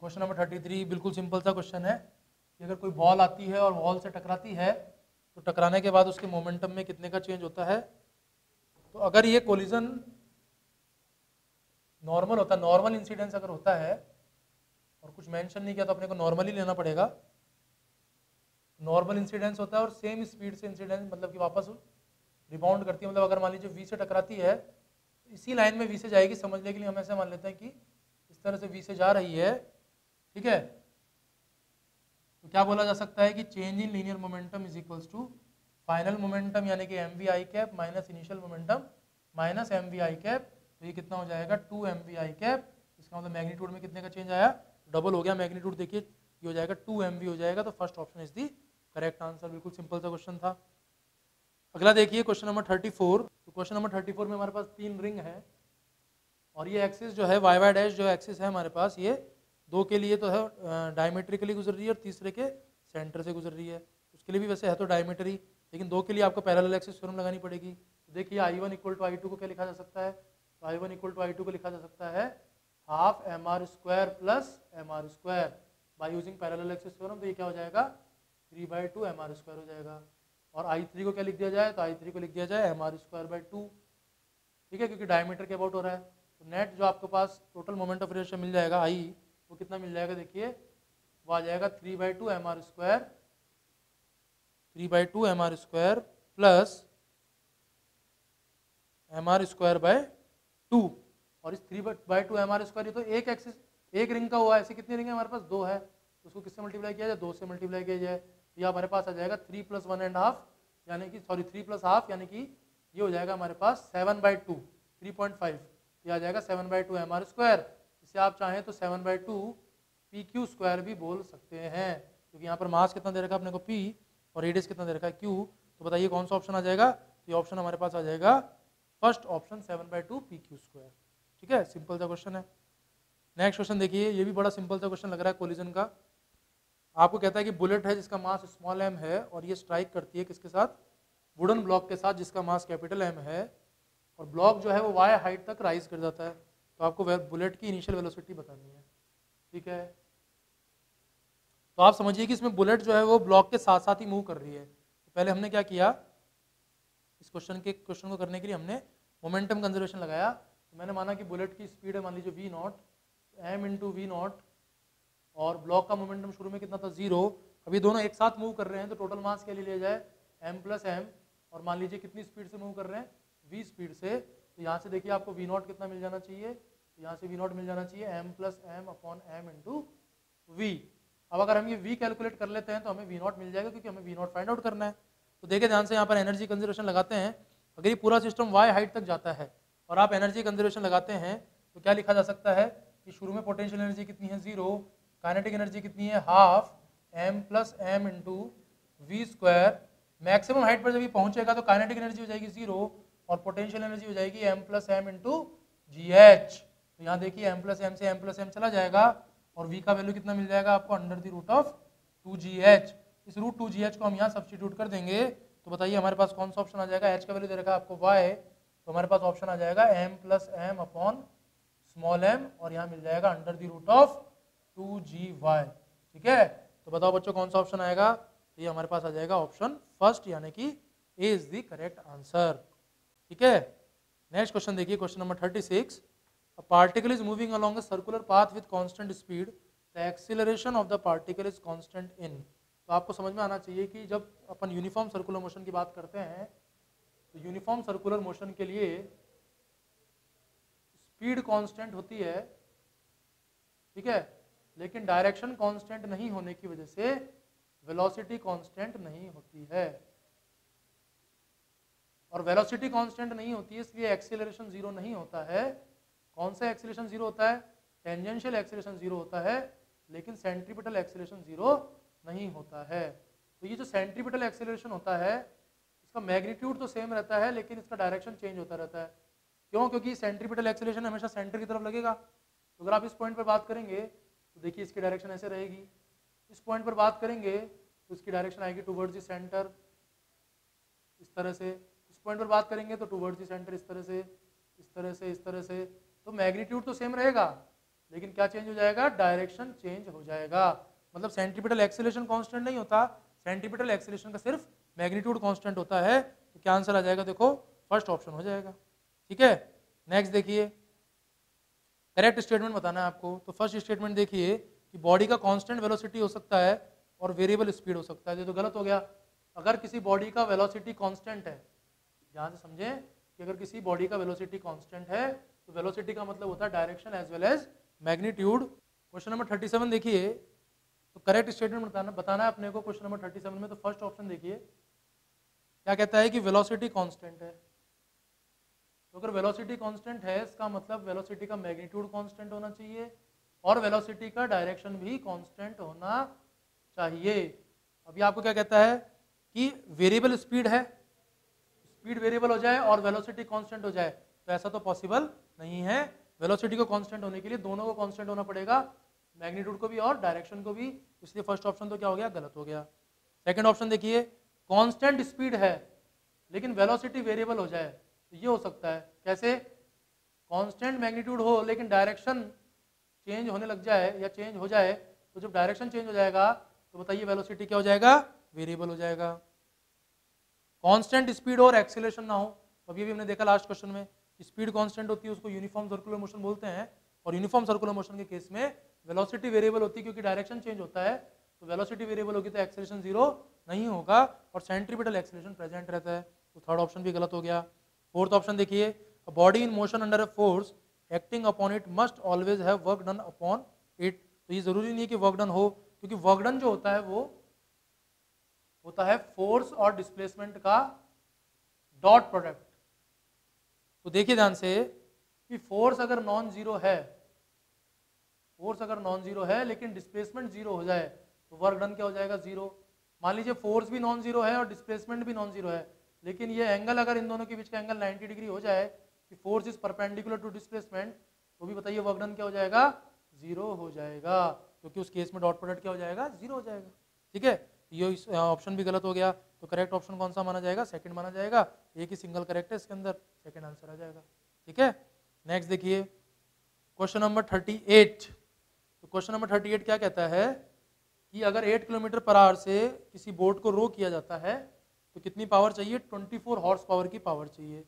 क्वेश्चन नंबर 33 बिल्कुल सिंपल सा क्वेश्चन है कि अगर कोई बॉल आती है और वॉल से टकराती है तो टकराने के बाद उसके मोमेंटम में कितने का चेंज होता है। तो अगर ये कोलिजन नॉर्मल होता है, नॉर्मल इंसिडेंस अगर होता है और कुछ मेंशन नहीं किया तो अपने को नॉर्मली लेना पड़ेगा। नॉर्मल इंसिडेंस होता है और सेम स्पीड से इंसिडेंस मतलब कि वापस रिबाउंड करती है, मतलब अगर मान लीजिए वी से टकराती है तो इसी लाइन में वी से जाएगी। समझने के लिए हम ऐसे मान लेते हैं कि इस तरह से वी से जा रही है। ठीक है, तो क्या बोला जा सकता है कि change in linear momentum is equals to final momentum यानी कि m v i cap minus initial momentum minus m v i cap. तो ये कितना हो जाएगा 2 एम वी आई कैप। इसका मतलब मैग्नीट्यूड में कितने का चेंज आया, डबल हो गया मैग्नीट्यूड। देखिए ये हो जाएगा 2 एम वी हो जाएगा। तो first option is the correct answer. बिल्कुल सिंपल सा क्वेश्चन था। अगला देखिए क्वेश्चन नंबर 34। तो क्वेश्चन नंबर 34 में हमारे पास 3 रिंग है और ये एक्सिस जो है वाई वाई डैश जो एक्सिस है हमारे पास, ये 2 के लिए तो है डायमेट्रिकली गुजर रही है और तीसरे के सेंटर से गुजर रही है। उसके लिए भी वैसे है तो डायमेट्री, लेकिन 2 के लिए आपको पैरेलल एक्सिस थ्योरम लगानी पड़ेगी। तो देखिए I1 इक्वल टू I2 को क्या लिखा जा सकता है। तो I1 इक्वल टू I2 को लिखा जा सकता है half mr square plus mr square by using parallel axis theorem. तो ये क्या हो जाएगा 3/2 mr स्क्वायर हो जाएगा। और I3 को क्या लिख दिया जाए, तो I3 को लिख दिया जाए mr स्क्वायर बाय 2। ठीक है, क्योंकि डायमीटर के अबाउट हो रहा है। तो नेट जो आपके पास टोटल मोमेंट ऑफ इनर्शिया मिल जाएगा I, वो कितना मिल जाएगा देखिए, वो आ जाएगा 3/2 mr square, 3/2 mr square plus mr square by 2। और इस 3/2 mr स्क्वायर ये तो एक एक्सिस एक रिंग का हुआ है। ऐसे कितनी रिंग है हमारे पास, 2 है। तो उसको किससे मल्टीप्लाई किया जाए, 2 से मल्टीप्लाई किया जाए। तो ये हमारे पास आ जाएगा 3 + 1.5 यानी कि 3 + हाफ यानी कि ये हो जाएगा हमारे पास 7/2 3.5। ये आ जाएगा 7/2 mr स्क्वायर। इसे आप चाहें तो 7/2 pq स्क्वायर भी बोल सकते हैं, क्योंकि यहाँ पर मास कितना दे रखा है अपने को p और रेडियस कितना दे रखा है q। तो बताइए कौन सा ऑप्शन आ जाएगा। तो ये ऑप्शन हमारे पास आ जाएगा फर्स्ट ऑप्शन 7/2 pq स्क्वायर। ठीक है, सिंपल सा क्वेश्चन है। नेक्स्ट क्वेश्चन देखिए, ये भी बड़ा सिंपल सा क्वेश्चन लग रहा है कोलिजन का। आपको कहता है कि बुलेट है जिसका मास स्मॉल m है और ये स्ट्राइक करती है किसके साथ, वुडन ब्लॉक के साथ जिसका मास कैपिटल M है, और ब्लॉक जो है वो y हाइट तक राइज कर जाता है। तो आपको बुलेट की इनिशियल वेलोसिटी बतानी है। ठीक है, तो आप समझिए कि इसमें बुलेट जो है वो ब्लॉक के साथ साथ ही मूव कर रही है। तो पहले हमने क्या किया, इस क्वेश्चन को करने के लिए हमने मोमेंटम कंजर्वेशन लगाया। तो मैंने माना कि बुलेट की स्पीड है मान लीजिए v0, m × v0, और ब्लॉक का मोमेंटम शुरू में कितना था 0। अब ये दोनों एक साथ मूव कर रहे हैं तो टोटल मास क्या ले लिया जाए m + m, और मान लीजिए कितनी स्पीड से मूव कर रहे हैं, v स्पीड से। तो यहाँ से देखिए आपको v0 कितना मिल जाना चाहिए, तो यहाँ से v0 मिल जाना चाहिए m + m/m × v। अब अगर हम ये v कैलकुलेट कर लेते हैं तो हमें v0 मिल जाएगा, क्योंकि हमें v0 फाइंड आउट करना है। तो देखिए ध्यान से यहाँ पर एनर्जी कंजर्वेशन लगाते हैं। अगर ये पूरा सिस्टम y हाइट तक जाता है और आप एनर्जी कंजर्वेशन लगाते हैं तो क्या लिखा जा सकता है कि शुरू में पोटेंशियल एनर्जी कितनी है 0, काइनेटिक एनर्जी कितनी है half m + m × v square. Maximum height पर जब ये पहुंचेगा तो काइनेटिक एनर्जी हो जाएगी 0 और पोटेंशियल एनर्जी हो जाएगी m + m × gh। तो यहाँ देखिए m + m से m + m चला जाएगा और v का वैल्यू कितना मिल जाएगा आपको √2gh। इस √2gh को हम यहाँ सब्स्टिट्यूट कर देंगे तो बताइए हमारे पास कौन सा ऑप्शन आ जाएगा। h का वैल्यू दे रखा है आपको y, तो हमारे पास ऑप्शन आ जाएगा m + m/m और यहाँ मिल जाएगा √2gy। ठीक है, तो बताओ बच्चों कौन सा ऑप्शन आएगा। तो ये हमारे पास आ जाएगा ऑप्शन फर्स्ट यानी कि A is the correct answer. ठीक है, नेक्स्ट क्वेश्चन देखिए, question number 36। A particle is moving along a circular path with constant speed. The acceleration of the particle is constant in. तो आपको समझ में आना चाहिए कि जब अपन यूनिफॉर्म सर्कुलर मोशन की बात करते हैं तो यूनिफॉर्म सर्कुलर मोशन के लिए स्पीड कांस्टेंट होती है, ठीक है, लेकिन डायरेक्शन कांस्टेंट नहीं होने की वजह से वेलोसिटी कांस्टेंट नहीं होती है। और वेलोसिटी कांस्टेंट नहीं होती है इसलिए एक्सीलरेशन 0 नहीं होता है। कौन सा एक्सीलरेशन 0 होता है, टेंजेंशियल एक्सीलरेशन 0 होता है, लेकिन सेंट्रीपिटल एक्सीलरेशन 0 नहीं होता है। तो ये जो सेंट्रीपिटल एक्सीलरेशन होता है इसका मैग्नीट्यूड तो सेम रहता है लेकिन इसका डायरेक्शन चेंज होता रहता है। क्यों, क्योंकि सेंट्रीपिटल एक्सीलरेशन हमेशा सेंटर की तरफ लगेगा। तो अगर आप इस पॉइंट पर बात करेंगे तो देखिए इसकी डायरेक्शन ऐसे रहेगी, इस पॉइंट पर बात करेंगे तो इसकी डायरेक्शन आएगी टुवर्ड्स द सेंटर। इस तरह से, इस पॉइंट पर बात करेंगे तो टूवर्ड्स द सेंटर इस तरह से, इस तरह से, इस तरह से, तो मैग्नीट्यूड तो सेम रहेगा लेकिन क्या चेंज हो जाएगा, डायरेक्शन चेंज हो जाएगा। मतलब सेंट्रीपिटल एक्सीलरेशन कांस्टेंट नहीं होता, सेंट्रीपिटल एक्सीलरेशन का सिर्फ मैग्नीट्यूड कांस्टेंट होता है। तो क्या आंसर आ जाएगा, देखो फर्स्ट ऑप्शन हो जाएगा। ठीक है, नेक्स्ट देखिए, करेक्ट स्टेटमेंट बताना है आपको। तो फर्स्ट स्टेटमेंट देखिए कि बॉडी का कांस्टेंट वेलोसिटी हो सकता है और वेरिएबल स्पीड हो सकता है। ये तो गलत हो गया। अगर किसी बॉडी का वेलोसिटी कांस्टेंट है, ध्यान से समझें कि अगर किसी बॉडी का वेलोसिटी कांस्टेंट है तो वेलोसिटी का मतलब होता है direction as well as magnitude. Question number 37 देखिए, तो करेक्ट स्टेटमेंट बताना है अपने को क्वेश्चन नंबर 37 में। तो फर्स्ट ऑप्शन देखिए क्या कहता है कि वेलोसिटी कांस्टेंट है। तो अगर वेलोसिटी कांस्टेंट है इसका मतलब वेलोसिटी का मैग्नीट्यूड कांस्टेंट होना चाहिए और वेलोसिटी का डायरेक्शन भी कांस्टेंट होना चाहिए। अभी आपको क्या कहता है कि वेरिएबल स्पीड है, स्पीड वेरिएबल हो जाए और वेलोसिटी कांस्टेंट हो जाए, तो ऐसा तो पॉसिबल नहीं है। वेलोसिटी को कांस्टेंट होने के लिए दोनों को कांस्टेंट होना पड़ेगा, मैग्नीट्यूड को भी और डायरेक्शन को भी। इसलिए फर्स्ट ऑप्शन तो क्या हो गया, गलत हो गया। सेकंड ऑप्शन देखिए, कांस्टेंट स्पीड है लेकिन वेलोसिटी वेरिएबल हो जाए, तो ये हो सकता है। कैसे, कांस्टेंट मैग्नीट्यूड हो लेकिन डायरेक्शन चेंज होने लग जाए या चेंज हो जाए, तो जब डायरेक्शन चेंज हो जाएगा तो बताइए वेलोसिटी क्या हो जाएगा, वेरिएबल हो जाएगा। कांस्टेंट स्पीड और एक्सीलरेशन ना हो, तो अभी हमने देखा लास्ट क्वेश्चन में, स्पीड कांस्टेंट होती है उसको यूनिफॉर्म सर्कुलर मोशन बोलते हैं, और यूनिफॉर्म सर्कुलर मोशन के केस में वेलोसिटी वेरिएबल होती है क्योंकि डायरेक्शन चेंज होता है। तो वेलोसिटी वेरिएबल होगी तो एक्सीलरेशन जीरो नहीं होगा और सेंट्रीपिटल एक्सीलरेशन प्रेजेंट रहता है। तो थर्ड ऑप्शन भी गलत हो गया। फोर्थ ऑप्शन देखिए, a body in motion under a force acting upon it must always have work done upon it. तो ये जरूरी नहीं है कि वर्क डन हो, क्योंकि वर्क डन जो होता है वो होता है फोर्स और डिस्प्लेसमेंट का डॉट प्रोडक्ट। तो देखिए ध्यान से कि फोर्स अगर नॉन जीरो है, फोर्स अगर नॉन जीरो है लेकिन डिस्प्लेसमेंट जीरो हो जाए तो वर्क डन क्या हो जाएगा, जीरो। मान लीजिए फोर्स भी नॉन जीरो है और डिस्प्लेसमेंट भी नॉन जीरो है, लेकिन ये एंगल अगर इन दोनों के बीच का एंगल 90 डिग्री हो जाए कि force is perpendicular to displacement, तो भी बताइए वर्क डन क्या हो जाएगा, जीरो हो जाएगा, क्योंकि उस केस में डॉट प्रोडक्ट क्या हो जाएगा, जीरो हो जाएगा। ठीक है, ये ऑप्शन भी गलत हो गया। तो करेक्ट ऑप्शन कौन सा माना जाएगा, सेकंड माना जाएगा। एक ही सिंगल करेक्ट है इसके अंदर, सेकंड आंसर आ जाएगा। ठीक है, नेक्स्ट देखिए क्वेश्चन नंबर 38। तो क्वेश्चन नंबर 38 क्या कहता है कि अगर 8 किलोमीटर पर आवर से किसी बोट को रो किया जाता है तो कितनी पावर चाहिए, 24 हॉर्स पावर की पावर चाहिए।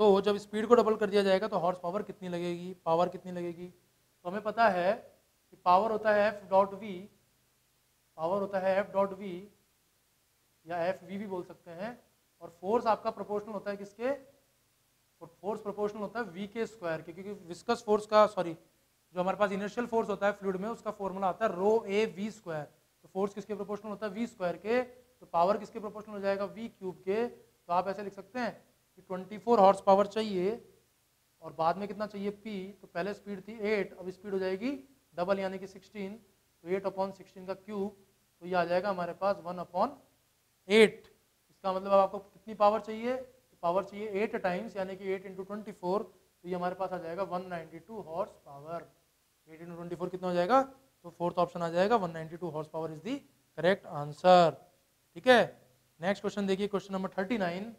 तो जब स्पीड को डबल कर दिया जाएगा तो हॉर्स पावर कितनी लगेगी, पावर कितनी लगेगी। तो हमें पता है कि पावर होता है एफ डॉट वी, पावर होता है एफ डॉट वी या एफ वी भी बोल सकते हैं, और फोर्स आपका प्रोपोर्शनल होता है किसके, फोर्स प्रोपोर्शनल होता है वी के स्क्वायर के, क्योंकि विस्कस फोर्स का जो हमारे पास इनर्शियल फोर्स होता है फ्लूइड में उसका फॉर्मूला आता है रो ए वी स्क्वायर। तो फोर्स किसके प्रोपोर्शनल होता है, वी स्क्वायर के, तो पावर किसके प्रोपोर्शनल हो जाएगा, वी क्यूब के। तो आप ऐसे लिख सकते हैं कि 24 हॉर्स पावर चाहिए और बाद में कितना चाहिए P। तो पहले स्पीड थी 8, अब स्पीड हो जाएगी डबल यानी कि 16, तो 8/16 का क्यूब, तो ये आ जाएगा हमारे पास 1/8। इसका मतलब अब आपको कितनी पावर चाहिए, तो पावर चाहिए 8 टाइम्स यानी कि 8 × 24, तो ये हमारे पास आ जाएगा 192 हॉर्स पावर। 8 × 24 कितना हो जाएगा, तो फोर्थ ऑप्शन आ जाएगा 192 horse power is the correct answer. ठीक है, नेक्स्ट क्वेश्चन देखिए क्वेश्चन नंबर 39।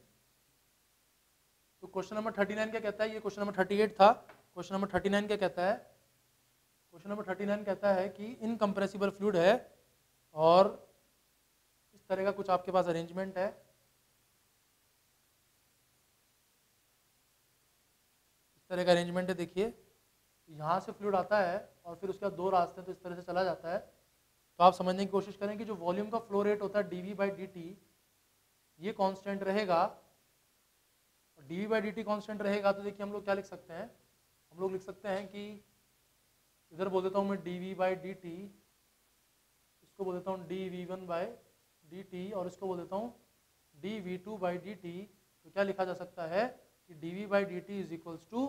तो क्वेश्चन नंबर 39 क्या कहता है, ये क्वेश्चन नंबर 38 था, क्वेश्चन नंबर 39 क्या कहता है, क्वेश्चन नंबर 39 कहता है कि इनकम्प्रेसिबल फ्लूइड है और इस तरह का कुछ आपके पास अरेंजमेंट है, इस तरह का अरेंजमेंट है। देखिए यहाँ से फ्लूइड आता है और फिर उसके बाद दो रास्ते तो इस तरह से चला जाता है। तो आप समझने की कोशिश करें कि जो वॉल्यूम का फ्लो रेट होता है dV/dt ये कांस्टेंट रहेगा, और dV/dt कांस्टेंट रहेगा तो देखिए हम लोग क्या लिख सकते हैं, हम लोग लिख सकते हैं कि इधर बोल देता हूँ मैं dV/dt, इसको बोल देता हूँ dV1/dt और इसको बोल देता हूँ dV2/dt। तो क्या लिखा जा सकता है कि dV/dt is equals to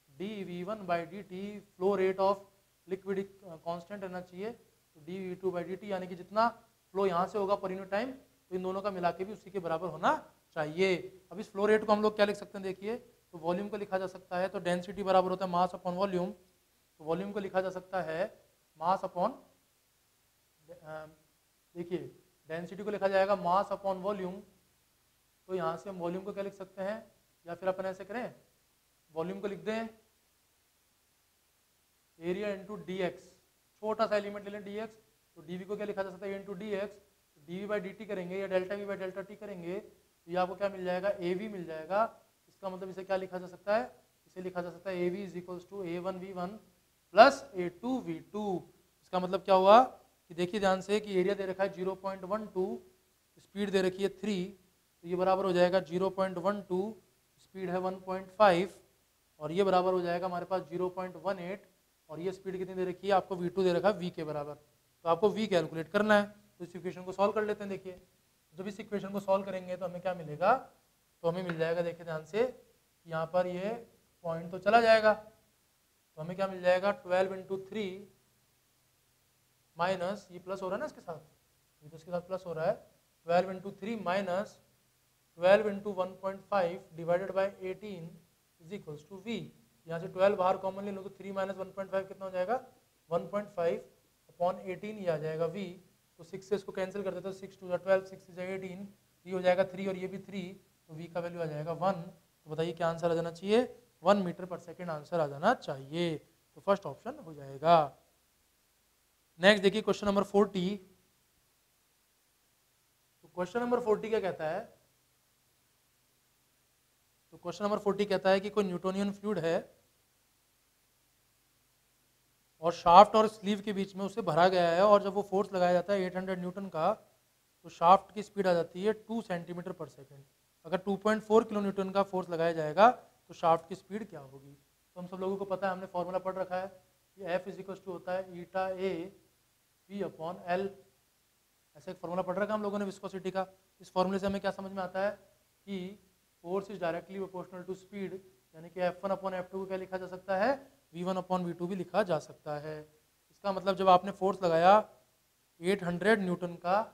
dV1/dt, flow rate of liquid constant रहना चाहिए, तो dV2/dt यानी कि जितना फ्लो यहाँ से होगा पर यूनिट टाइम तो इन दोनों का मिला के भी उसी के बराबर होना चाहिए। अब इस फ्लो रेट को हम लोग क्या लिख सकते हैं, देखिए तो वॉल्यूम को लिखा जा सकता है, तो डेंसिटी बराबर होता है मास अपॉन वॉल्यूम, तो वॉल्यूम को लिखा जा सकता है मास अपॉन, देखिए डेंसिटी को लिखा जाएगा मास अपॉन वॉल्यूम, तो यहाँ से हम वॉल्यूम को क्या लिख सकते हैं, या फिर अपन ऐसे करें, वॉल्यूम को लिख दें एरिया इंटू डी एक्स, छोटा सा एलिमेंट ले लें डी एक्स, तो डी वी को क्या लिखा जा सकता है, A into D X, D V by D T करेंगे या delta V by delta T करेंगे तो ये आपको क्या मिल जाएगा, ए वी मिल जाएगा। इसका मतलब इसे क्या लिखा जा सकता है, इसे लिखा जा सकता है a we is equals to a one v one plus a two v two. इसका मतलब क्या हुआ कि देखिए ध्यान से कि एरिया दे रखा है 0.12, स्पीड दे रखी है 3, तो ये बराबर हो जाएगा 0.12, स्पीड है 1.5 और ये बराबर हो जाएगा हमारे पास 0.18 और ये स्पीड कितनी दे रखी है, आपको v2 दे रखा है v के बराबर। तो आपको v कैलकुलेट करना है, तो इस इक्वेशन को सॉल्व कर लेते हैं। देखिए जब इस इक्वेशन को सॉल्व करेंगे तो हमें क्या मिलेगा, तो हमें मिल जाएगा, देखिए ध्यान से यहाँ पर ये पॉइंट तो चला जाएगा, तो हमें क्या मिल जाएगा 12 इंटू 3 माइनस, ये प्लस हो रहा है ना इसके साथ, ये तो इसके साथ प्लस हो रहा है, 12 into 3 minus 12 into 1.5 divided by 18 is equals to v. यहाँ से 12 बाहर कॉमन ले लो तो 3 माइनस 1.5 कितना हो जाएगा 1.5 अपॉन 18 ये आ जाएगा v। तो 6 से इसको कैंसिल कर देते हो, 6 टू 12, 6 से 18, ये हो जाएगा 3 और ये भी 3, तो v का वैल्यू आ जाएगा 1। तो बताइए क्या आंसर आ जाना चाहिए, 1 मीटर पर सेकेंड आंसर आ जाना चाहिए। तो फर्स्ट ऑप्शन हो जाएगा। नेक्स्ट देखिए क्वेश्चन नंबर 40। तो क्वेश्चन नंबर 40 क्या कहता है, तो क्वेश्चन नंबर 40 कहता है कि कोई न्यूटोनियन फ्लूइड है और शाफ्ट और स्लीव के बीच में उसे भरा गया है और जब वो फोर्स लगाया जाता है 800 न्यूटन का, तो शाफ्ट की स्पीड आ जाती है 2 सेंटीमीटर पर सेकेंड। अगर 2.4 किलो न्यूटन का फोर्स लगाया जाएगा तो शाफ्ट की स्पीड क्या होगी। तो हम सब लोगों को पता है, हमने फॉर्मूला पढ़ रखा है कि एफ इज इक्वल टू होता है ईटा ए पी अपॉन एल, ऐसे एक फॉर्मूला पढ़ रखा है हम लोगों ने विस्कोसिटी का। इस फॉर्मूले से हमें क्या समझ में आता है कि force is directly proportional to speed, यानी कि F1 अपॉन F2 को क्या लिखा जा सकता है, V1 अपॉन V2 भी लिखा जा सकता है। इसका मतलब जब आपने फोर्स लगाया 800 न्यूटन का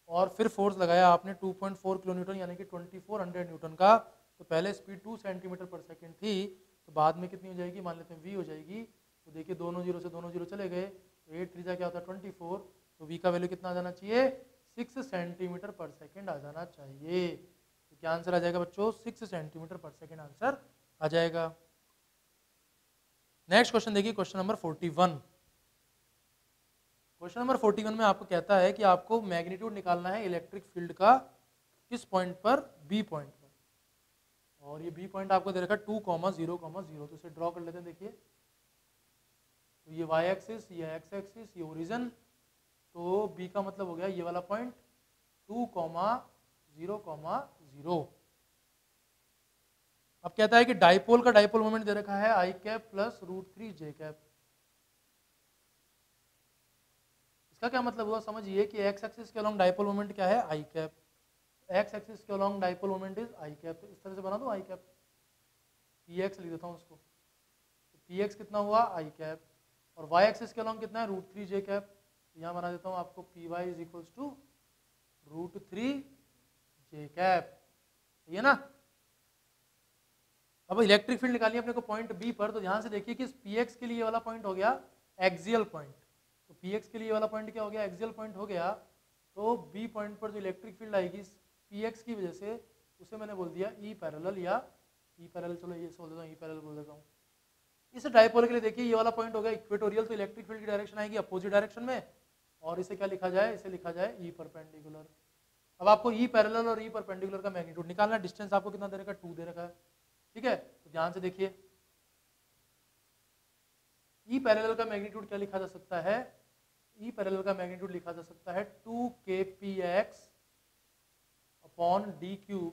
और फिर फोर्स लगाया आपने 2.4 किलो न्यूटन यानी कि 2400 न्यूटन का, तो पहले स्पीड 2 सेंटीमीटर पर सेकेंड थी, तो बाद में कितनी हो जाएगी, मान लेते हैं v हो जाएगी। तो देखिए दोनों जीरो से दोनों जीरो चले गए, तो 8 3 क्या होता है 24, तो v का वैल्यू कितना आ जाना चाहिए, 6 सेंटीमीटर पर सेकेंड आ जाना चाहिए। तो क्या आंसर आ जाएगा बच्चों, 6 सेंटीमीटर पर सेकेंड आंसर आ जाएगा। नेक्स्ट क्वेश्चन देखिए क्वेश्चन नंबर 41। क्वेश्चन नंबर 41 में आपको कहता है कि आपको मैग्नीट्यूड निकालना है इलेक्ट्रिक फील्ड का किस पॉइंट पर, बी पॉइंट पर, और ये बी पॉइंट आपको दे रखा है 2,0,0, तो इसे ड्रॉ कर लेते हैं। देखिए तो ये y एक्सिस, ये x एक्सिस, ये ओरिजिन, तो b का मतलब हो गया ये वाला पॉइंट 2,0,0। अब कहता है कि डाइपोल का डाइपोल मोमेंट दे रखा है i cap plus √3 j cap. इसका क्या मतलब हुआ, समझिए कि x एक्सिस के अलोंग डाइपोल मोमेंट क्या है, i कैप, x एक्सिस के along dipole moment is i cap. तो इस तरह से बना दो i कैप, px लिख देता हूँ उसको, तो px कितना हुआ i कैप, और y एक्सिस के अलोंग कितना है √3 j कैप, यहाँ बना देता हूँ आपको py is equals to √3 j cap, ये ना। अब इलेक्ट्रिक फील्ड निकालिए अपने को पॉइंट बी पर, तो ध्यान से देखिए कि px के लिए वाला पॉइंट हो गया एक्सियल पॉइंट, तो px के लिए वाला पॉइंट क्या हो गया, एक्सियल पॉइंट हो गया। तो बी पॉइंट पर जो इलेक्ट्रिक फील्ड आएगी px की वजह से, उसे मैंने बोल दिया ई पैरेलल, या ई पैरेलल, चलो ये बोल देता हूँ, ई पैरेलल बोल देता हूँ। इस डाइपोल के लिए देखिए ये वाला पॉइंट हो गया इक्वेटोरियल, तो इलेक्ट्रिक फील्ड की डायरेक्शन आएगी अपोजिट डायरेक्शन में, और इसे क्या लिखा जाए, इसे लिखा जाए ई परपेंडिकुलर। अब आपको ई पैरेलल और ई परपेंडिकुलर का मैग्नीट्यूड निकालना है। डिस्टेंस आपको कितना दे रखा है, 2 दे रखा है, ठीक है। तो ध्यान से देखिए ई पैरेलल का मैग्नीट्यूड क्या लिखा जा सकता है, ई पैरेलल का मैग्नीट्यूड लिखा जा सकता है 2kpx upon D cube,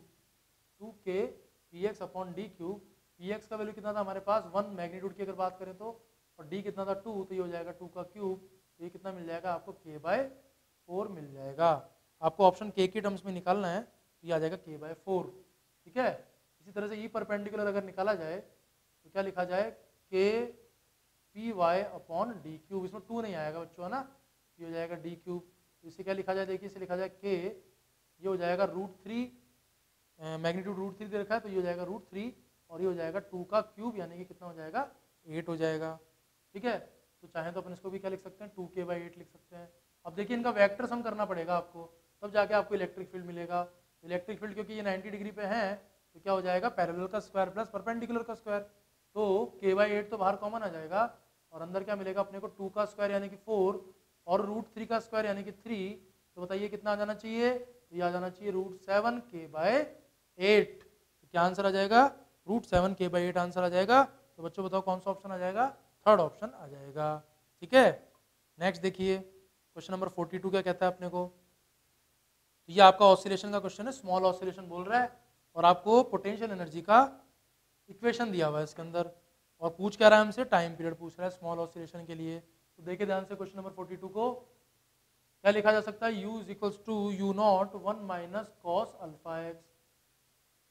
2kpx upon D cube. px का वैल्यू कितना था हमारे पास 1 मैग्नीट्यूड की अगर बात करें तो, और d कितना था 2, तो ये हो जाएगा 2 का क्यूब, तो ये कितना मिल जाएगा आपको k/4 मिल जाएगा। आपको ऑप्शन k के टर्म्स में निकालना है, तो ये आ जाएगा k/4, ठीक है। इसी तरह से ई परपेंडिकुलर अगर निकाला जाए तो क्या लिखा जाए, kpy अपॉन डी क्यूब, इसमें 2 नहीं आएगा बच्चों, है ना, ये हो जाएगा डी क्यूब। तो इसे क्या लिखा जाए, देखिए इसे लिखा जाए k, ये हो जाएगा √3, मैग्नीट्यूड √3 दे रखा है, तो ये हो जाएगा √3, और ये हो जाएगा 2 का क्यूब, यानी कि कितना हो जाएगा 8 हो जाएगा, ठीक है। तो चाहे तो अपन इसको भी क्या लिख सकते हैं, 2k/8 लिख सकते हैं। अब देखिए इनका वेक्टर सम करना पड़ेगा आपको, तब जाके आपको इलेक्ट्रिक फील्ड मिलेगा। इलेक्ट्रिक फील्ड क्योंकि ये 90 डिग्री पे है तो क्या हो जाएगा, पैरेलल का स्क्वायर प्लस परपेंडिकुलर का स्क्वायर, तो k/8 तो बाहर कॉमन आ जाएगा और अंदर क्या मिलेगा अपने को 2 का स्क्वायर यानी कि 4 और √3 का स्क्वायर यानी कि 3, तो बताइए कितना आ जाना चाहिए, तो ये आ जाना चाहिए √7k/8। तो क्या आंसर आ जाएगा, √7k/8 आंसर आ जाएगा। तो बच्चों बताओ कौन सा ऑप्शन आ जाएगा, थर्ड ऑप्शन आ जाएगा। ठीक है, नेक्स्ट देखिए क्वेश्चन नंबर 42 क्या कहता है अपने को, तो ये आपका ऑसिलेशन का क्वेश्चन है, स्मॉल ऑसिलेशन बोल रहा है और आपको पोटेंशियल एनर्जी का इक्वेशन दिया हुआ है इसके अंदर और पूछ क्या रहा है हमसे, टाइम पीरियड पूछ रहा है स्मॉल ऑसिलेशन के लिए। तो देखिए ध्यान से क्वेश्चन नंबर 42 को क्या लिखा जा सकता है, u = u0 1 - cos αx।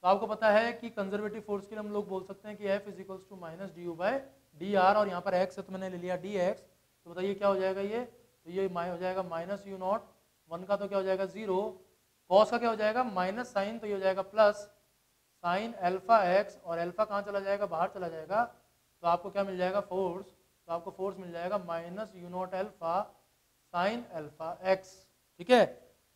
तो आपको पता है कि कंजर्वेटिव फोर्स के लिए हम लोग बोल सकते हैं कि F = -du/dr और यहाँ पर x है तो मैंने ले लिया dx। तो बताइए क्या हो जाएगा ये, तो ये हो जाएगा -u0, 1 का तो क्या हो जाएगा 0, cos का क्या हो जाएगा माइनस साइन, तो ये हो जाएगा प्लस साइन αx और अल्फा कहाँ चला जाएगा, बाहर चला जाएगा, तो आपको क्या मिल जाएगा फोर्स, तो आपको फोर्स मिल जाएगा -u0 अल्फा साइन αx। ठीक है,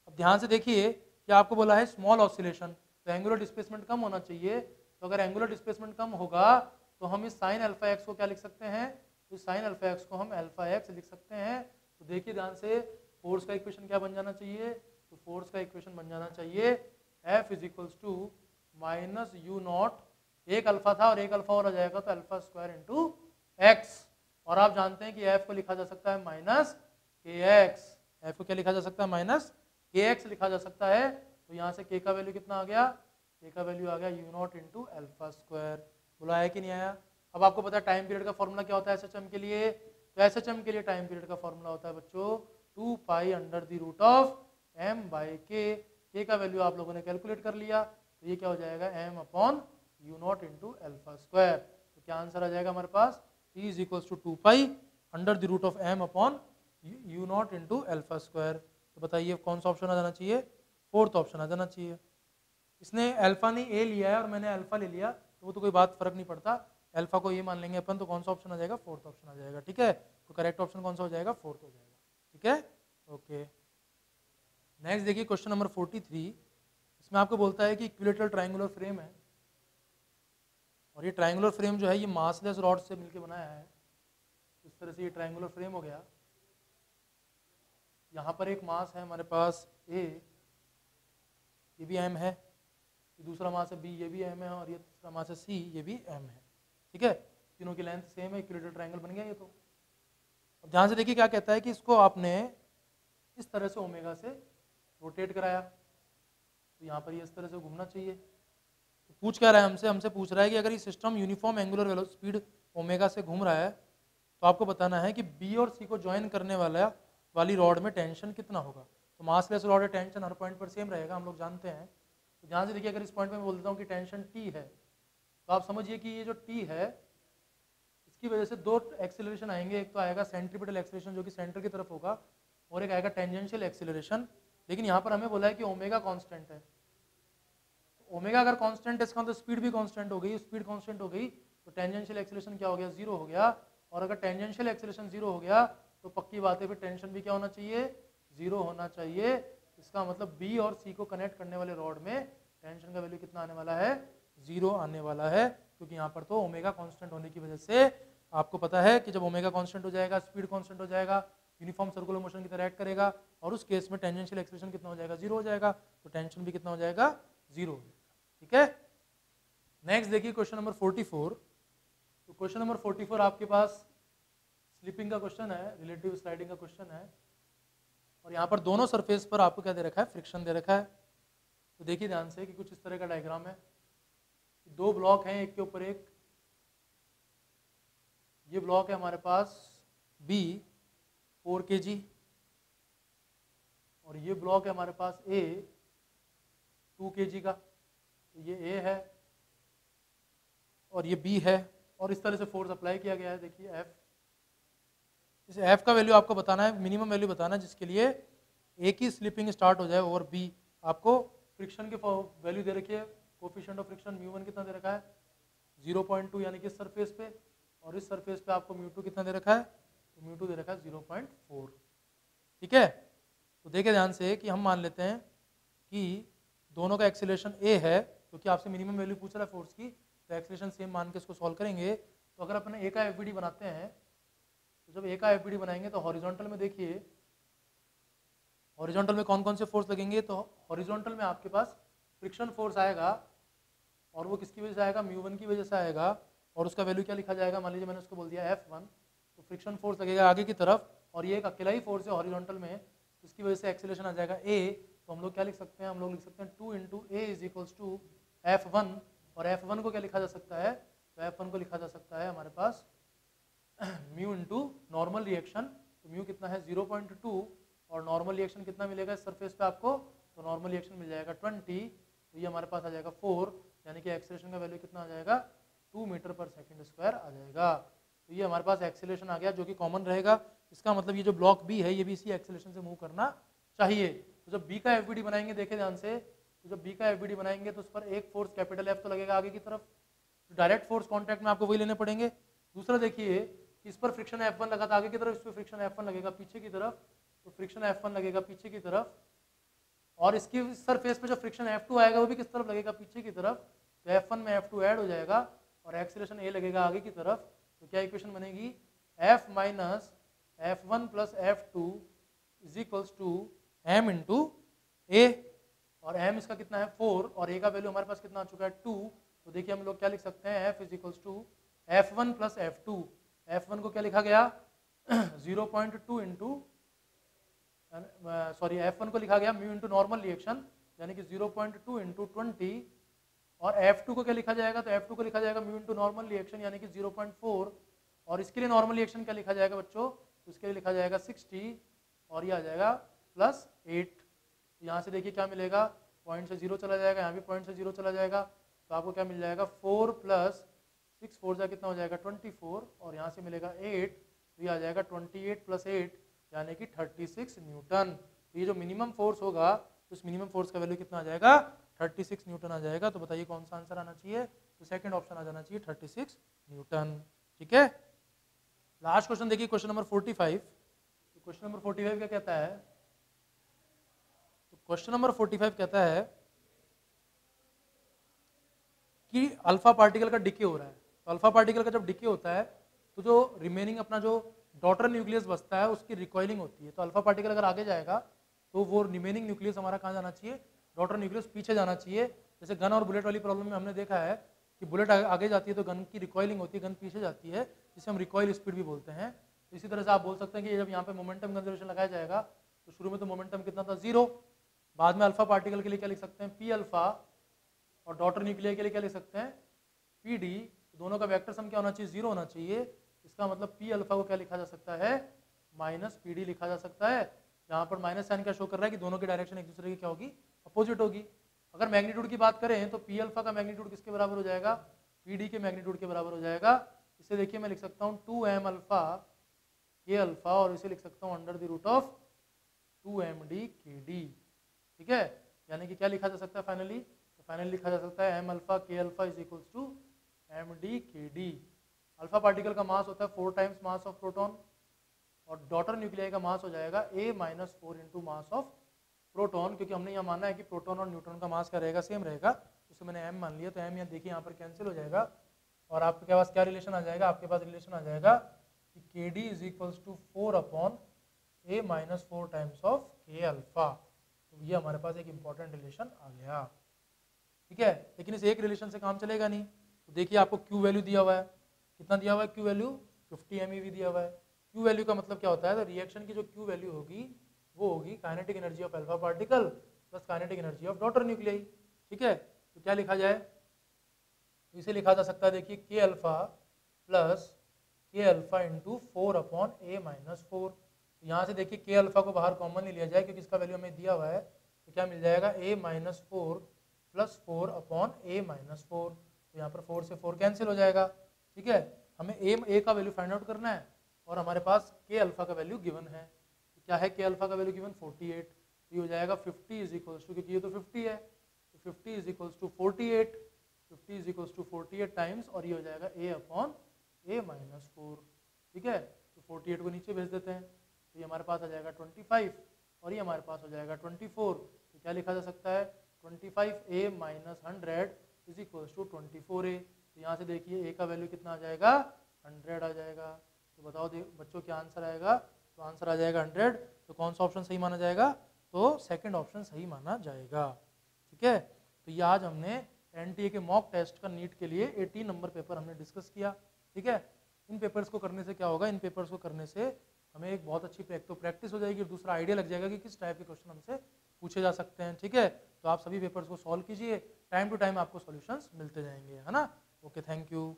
अब ध्यान से देखिए कि आपको बोला है स्मॉल ऑसिलेशन, तो एंगुलर डिस्प्लेसमेंट कम होना चाहिए, तो अगर एंगुलर डिस्प्लेसमेंट कम होगा तो हम इस साइन αx को क्या लिख सकते हैं, तो साइन αx को हम αx लिख सकते हैं। तो देखिए ध्यान से फोर्स का इक्वेशन क्या बन जाना चाहिए, तो फोर्स का इक्वेशन बन जाना चाहिए F = -u0, एक अल्फा था और एक अल्फा और आ जाएगा तो α² × x, और आप जानते हैं कि F को लिखा जा सकता है -kx, F को क्या लिखा जा सकता है -kx लिखा जा सकता है। तो यहाँ से k का वैल्यू कितना आ गया, k का वैल्यू आ गया u0 × α²। बोला है कि नहीं आया। अब आपको पता है टाइम पीरियड का फॉर्मूला क्या होता है SHM के लिए, तो SHM के लिए टाइम पीरियड का फॉर्मूला होता है बच्चों 2π√m/k। k का वैल्यू आप लोगों ने कैलकुलेट कर लिया, तो ये क्या हो जाएगा m/u0 × α²। तो क्या आंसर आ जाएगा हमारे पास, T = 2π√m/u0 × α²। तो बताइए कौन सा ऑप्शन आ जाना चाहिए, फोर्थ ऑप्शन आ जाना चाहिए। इसने अल्फा ने ए लिया है और मैंने अल्फा ले लिया तो वो तो कोई बात फर्क नहीं पड़ता, अल्फा को ये मान लेंगे अपन, तो कौन सा ऑप्शन आ जाएगा, फोर्थ ऑप्शन आ जाएगा। ठीक है, तो करेक्ट ऑप्शन कौन सा हो जाएगा, फोर्थ हो जाएगा। ठीक है, ओके। नेक्स्ट देखिए क्वेश्चन नंबर 43, इसमें आपको बोलता है कि इक्विलेटरल ट्रायंगुलर फ्रेम है और ये ट्रायंगुलर फ्रेम जो है ये मासलेस रॉड से मिलकर बनाया है। इस तरह से ये ट्रायंगुलर फ्रेम हो गया, यहाँ पर एक मास है हमारे पास A, ये भी m है, ये दूसरा मास है B, ये भी m है, और ये तीसरा मास है C, ये भी m है। ठीक है, तीनों की लेंथ सेम है, इक्विलेटरल ट्रायंगल बन गया ये। तो अब ध्यान से देखिए क्या कहता है कि इसको आपने इस तरह से ओमेगा से रोटेट कराया, तो यहाँ पर ये इस तरह से घूमना चाहिए। तो पूछ क्या रहा है हमसे पूछ रहा है कि अगर ये system uniform angular velocity speed omega से घूम रहा है तो आपको बताना है कि B और C को ज्वाइन करने वाली रॉड में टेंशन कितना होगा। तो मासलेस रॉड टेंशन हर पॉइंट पर सेम रहेगा, हम लोग जानते हैं। तो ध्यान से देखिए अगर इस पॉइंट पे मैं बोल देता हूँ कि टेंशन T है, तो आप समझिए कि ये जो T है इसकी वजह से दो एक्सेलरेशन आएंगे, एक तो आएगा सेंट्रीपिटल एक्सेलरेशन जो कि सेंटर की तरफ होगा, और एक आएगा टेंजेंशियल एक्सेलरेशन। लेकिन यहाँ पर हमें बोला है कि ओमेगा कांस्टेंट है, ओमेगा अगर कांस्टेंट है इसका मतलब स्पीड भी कांस्टेंट हो गई, स्पीड कांस्टेंट हो गई तो टेंजेंशियल एक्सेलरेशन क्या हो गया, 0 हो गया। और अगर टेंजेंशियल एक्सेलरेशन 0 हो गया तो पक्की बात है फिर टेंशन भी क्या होना चाहिए, 0 होना चाहिए। इसका मतलब B और C को कनेक्ट करने वाले रॉड में टेंशन का वैल्यू कितना आने वाला है, 0 आने वाला है, क्योंकि यहाँ पर तो ओमेगा कांस्टेंट होने की वजह से आपको पता है कि जब ओमेगा कांस्टेंट हो जाएगा स्पीड कांस्टेंट हो जाएगा, यूनिफॉर्म सर्कुलर मोशन की तरह एक्ट करेगा, और उस केस में टेंजेंशियल एक्सेलरेशन कितना हो जाएगा, 0 हो जाएगा, तो टेंशन भी कितना हो जाएगा, 0 हो जाएगा। ठीक है, नेक्स्ट देखिए क्वेश्चन नंबर 44। तो क्वेश्चन नंबर 44 आपके पास स्लिपिंग का क्वेश्चन है, रिलेटिव स्लाइडिंग का क्वेश्चन है, और यहाँ पर दोनों सरफेस पर आपको क्या दे रखा है, फ्रिक्शन दे रखा है। तो देखिए ध्यान से कि कुछ इस तरह का डायग्राम है, दो ब्लॉक हैं एक के ऊपर एक, ये ब्लॉक है हमारे पास B 4 kg, और ये ब्लॉक है हमारे पास A 2 kg का। तो ये A है और ये B है, और इस तरह से फोर्स अप्लाई किया गया है। देखिए F, इस F का वैल्यू आपको बताना है, मिनिमम वैल्यू बताना है जिसके लिए A की स्लिपिंग स्टार्ट हो जाए ओवर B। आपको फ्रिक्शन की वैल्यू दे रखी है, कोफिशिएंट ऑफ फ्रिक्शन μ1 कितना दे रखा है, 0.2 यानी कि इस सरफेस पे, और इस सरफेस पे आपको μ2 कितना दे रखा है, तो μ2 दे रखा है 0.4। ठीक है, तो देखिए ध्यान से कि हम मान लेते हैं कि दोनों का एक्सीलरेशन ए है, क्योंकि आपसे मिनिमम वैल्यू पूछ रहा है फोर्स की, तो एक्सीलरेशन सेम मान के इसको सॉल्व करेंगे। तो अगर अपन ए का एफबीडी बनाते हैं, तो जब ए का एफबीडी बनाएंगे तो हॉरिजॉन्टल में देखिए, हॉरिजॉन्टल में कौन कौन से फोर्स लगेंगे, तो हॉरिजॉन्टल में आपके पास फ्रिक्शन फोर्स आएगा, और वो किसकी वजह से आएगा, μ1 की वजह से आएगा, और उसका वैल्यू क्या लिखा जाएगा, मान लीजिए मैंने उसको बोल दिया F1, तो फ्रिक्शन फोर्स लगेगा आगे की तरफ, और ये एक अकेला ही फोर्स है हॉरिजॉन्टल में, इसकी वजह से एक्सीलरेशन आ जाएगा A। तो हम लोग क्या लिख सकते हैं, हम लोग लिख सकते हैं 2 × A = F1, और F1 को क्या लिखा जा सकता है, तो F1 को लिखा जा सकता है हमारे पास म्यू इंटू नॉर्मल रिएक्शन, तो म्यू कितना है 0.2, और नॉर्मल रिएक्शन कितना मिलेगा इस सरफेस पे आपको, तो नॉर्मल रिएक्शन मिल जाएगा 20, तो ये हमारे पास आ जाएगा 4, यानी कि एक्सीलरेशन का वैल्यू कितना आ जाएगा 2 मीटर/सेकंड² आ जाएगा। तो ये हमारे पास एक्सीलरेशन आ गया जो कि कॉमन रहेगा। इसका मतलब ये जो ब्लॉक बी है ये भी इसी एक्सीलरेशन से मूव करना चाहिए। तो जब बी का एफबीडी बनाएंगे, देखे ध्यान से, तो जब बी का एफबीडी बनाएंगे तो उस पर एक फोर्स कैपिटल एफ तो लगेगा आगे की तरफ, तो डायरेक्ट फोर्स कॉन्टैक्ट में आपको वही लेने पड़ेंगे। दूसरा देखिए, इस पर फ्रिक्शन F1 लगा था आगे की तरफ, इस पर फ्रिक्शन F1 लगेगा पीछे की तरफ, तो फ्रिक्शन F1 लगेगा पीछे की तरफ, और इसकी सरफेस पे जो फ्रिक्शन F2 आएगा वो भी किस तरफ लगेगा, पीछे की तरफ, तो F1 में F2 ऐड हो जाएगा, और एक्सीलरेशन A लगेगा आगे की तरफ। तो क्या इक्वेशन बनेगी, F - F1 + F2 = m × A, और m इसका कितना है 4, और A का वैल्यू हमारे पास कितना आ चुका है 2, तो देखिए हम लोग क्या लिख सकते हैं, F = F1 + F2, F1 को क्या लिखा गया 0.2 इंटू, सॉरी F1 को लिखा गया म्यू इंटू नॉर्मल रिएक्शन, यानी कि 0.2 इंटू 20, और F2 को क्या लिखा जाएगा, तो F2 को लिखा जाएगा म्यू इंटू नॉर्मल रिएक्शन यानी कि 0.4, और इसके लिए नॉर्मल रिएक्शन क्या लिखा जाएगा बच्चों, तो इसके लिए लिखा जाएगा 60, और ये आ जाएगा +8। यहाँ से देखिए क्या मिलेगा, पॉइंट से 0 चला जाएगा, यहाँ भी पॉइंट से 0 चला जाएगा, तो आपको क्या मिल जाएगा 4 + 6 4 जा कितना हो जाएगा 24, और यहाँ से मिलेगा 8, तो ये आ जाएगा 28 + 8 यानी कि 36 न्यूटन। तो ये जो मिनिमम फोर्स होगा, तो इस मिनिमम फोर्स का वैल्यू कितना आ जाएगा 36 न्यूटन आ जाएगा। तो बताइए कौन सा आंसर आना चाहिए, तो सेकंड ऑप्शन आ जाना चाहिए 36 न्यूटन। ठीक है, लास्ट क्वेश्चन देखिए, क्वेश्चन नंबर 45। तो क्वेश्चन नंबर 45 क्या कहता है, तो क्वेश्चन नंबर 45 कहता है कि अल्फा पार्टिकल का डिके हो रहा है। तो अल्फा पार्टिकल का जब डिके होता है तो जो रिमेनिंग अपना जो डॉटर न्यूक्लियस बचता है उसकी रिकॉइलिंग होती है। तो अल्फा पार्टिकल अगर आगे जाएगा तो वो रिमेनिंग न्यूक्लियस हमारा कहाँ जाना चाहिए, डॉटर न्यूक्लियस पीछे जाना चाहिए। जैसे गन और बुलेट वाली प्रॉब्लम में हमने देखा है कि बुलेट आगे जाती है तो गन की रिकॉइलिंग होती है, गन पीछे जाती है, जिसे हम रिकॉइल स्पीड भी बोलते हैं। तो इसी तरह से आप बोल सकते हैं कि जब यहाँ पे मोमेंटम कंजर्वेशन लगाया जाएगा तो शुरू में तो मोमेंटम कितना था 0, बाद में अल्फा पार्टिकल के लिए क्या लिख सकते हैं P अल्फा, और डॉटर न्यूक्लियर के लिए क्या लिख सकते हैं PD। दोनों का वेक्टर सम क्या होना चाहिए 0 होना चाहिए। इसका मतलब P अल्फा को क्या लिखा जा सकता है -PD लिखा जा सकता है। यहाँ पर माइनस साइन क्या शो कर रहा है कि दोनों की डायरेक्शन एक दूसरे की क्या होगी, अपोजिट होगी। अगर मैग्नीट्यूड की बात करें तो P अल्फा का मैग्नीट्यूड किसके बराबर हो जाएगा, PD के मैग्नीट्यूड के बराबर हो जाएगा। इसे देखिए मैं लिख सकता हूँ 2m अल्फा K अल्फा, और इसे लिख सकता हूँ √2md KD। ठीक है, यानी कि क्या लिखा जा सकता है फाइनली, तो फाइनली लिखा जा सकता है m alpha K alpha = md KD। Alpha particle का मास होता है 4 टाइम्स मास ऑफ प्रोटॉन, और डॉटर न्यूक्लियाई का मास हो जाएगा A - 4 × मास ऑफ प्रोटॉन, क्योंकि हमने यहाँ माना है कि प्रोटॉन और न्यूट्रॉन का मास क्या रहेगा, सेम रहेगा, तो इसे मैंने m मान लिया। तो m यहाँ देखिए यहाँ पर कैंसिल हो जाएगा, और आपके पास क्या रिलेशन आ जाएगा, आपके पास रिलेशन आ जाएगा कि KD = 4/A - 4 times of K alpha. तो ये हमारे पास एक इंपॉर्टेंट रिलेशन आ गया। ठीक है, लेकिन इस एक रिलेशन से काम चलेगा नहीं। तो देखिए आपको Q वैल्यू दिया हुआ है, कितना दिया हुआ है Q वैल्यू 50 MeV दिया हुआ है। Q वैल्यू का मतलब क्या होता है, तो रिएक्शन की जो Q वैल्यू होगी वो होगी kinetic energy of alpha particle plus kinetic energy of daughter nuclei. ठीक है, तो क्या लिखा जाए, तो इसे लिखा जा सकता है देखिए K alpha plus K alpha × 4/A - 4। तो यहाँ से देखिए K अल्फा को बाहर कॉमन ले लिया जाए क्योंकि इसका वैल्यू हमें दिया हुआ है, तो क्या मिल जाएगा A - 4 + 4/A - 4। तो यहाँ पर 4 से 4 कैंसिल हो जाएगा। ठीक है, हमें A का वैल्यू फाइंड आउट करना है, और हमारे पास K अल्फा का वैल्यू गिवन है। तो क्या है K अल्फा का वैल्यू गिवन 48। तो ये हो जाएगा 50 = क्योंकि ये तो 50 है, तो 50 = 48, 50 = 48 टाइम्स, और ये हो जाएगा A/A - 4। ठीक है, तो 48 को नीचे भेज देते हैं, तो ये हमारे पास आ जाएगा 25, और ये हमारे पास हो जाएगा 24। तो क्या लिखा जा सकता है, 25a minus 100 is equals to 24a। तो यहाँ से देखिए a का वैल्यू कितना आ जाएगा, 100 आ जाएगा। तो बताओ बच्चों क्या आंसर आएगा, तो आंसर आ जाएगा 100। तो कौन सा ऑप्शन सही माना जाएगा, तो सेकंड ऑप्शन सही माना जाएगा। ठीक है, तो ये आज हमने एनटीए के मॉक टेस्ट का नीट के लिए 18 नंबर पेपर हमने डिस्कस किया। ठीक है, इन पेपर्स को करने से क्या होगा, इन पेपर्स को करने से हमें एक बहुत अच्छी प्रैक्टिस हो जाएगी और दूसरा आइडिया लग जाएगा कि किस टाइप के क्वेश्चन हमसे पूछे जा सकते हैं। ठीक है, तो आप सभी पेपर्स को सॉल्व कीजिए, टाइम टू टाइम आपको सॉल्यूशंस मिलते जाएंगे, है ना। Okay, thank you.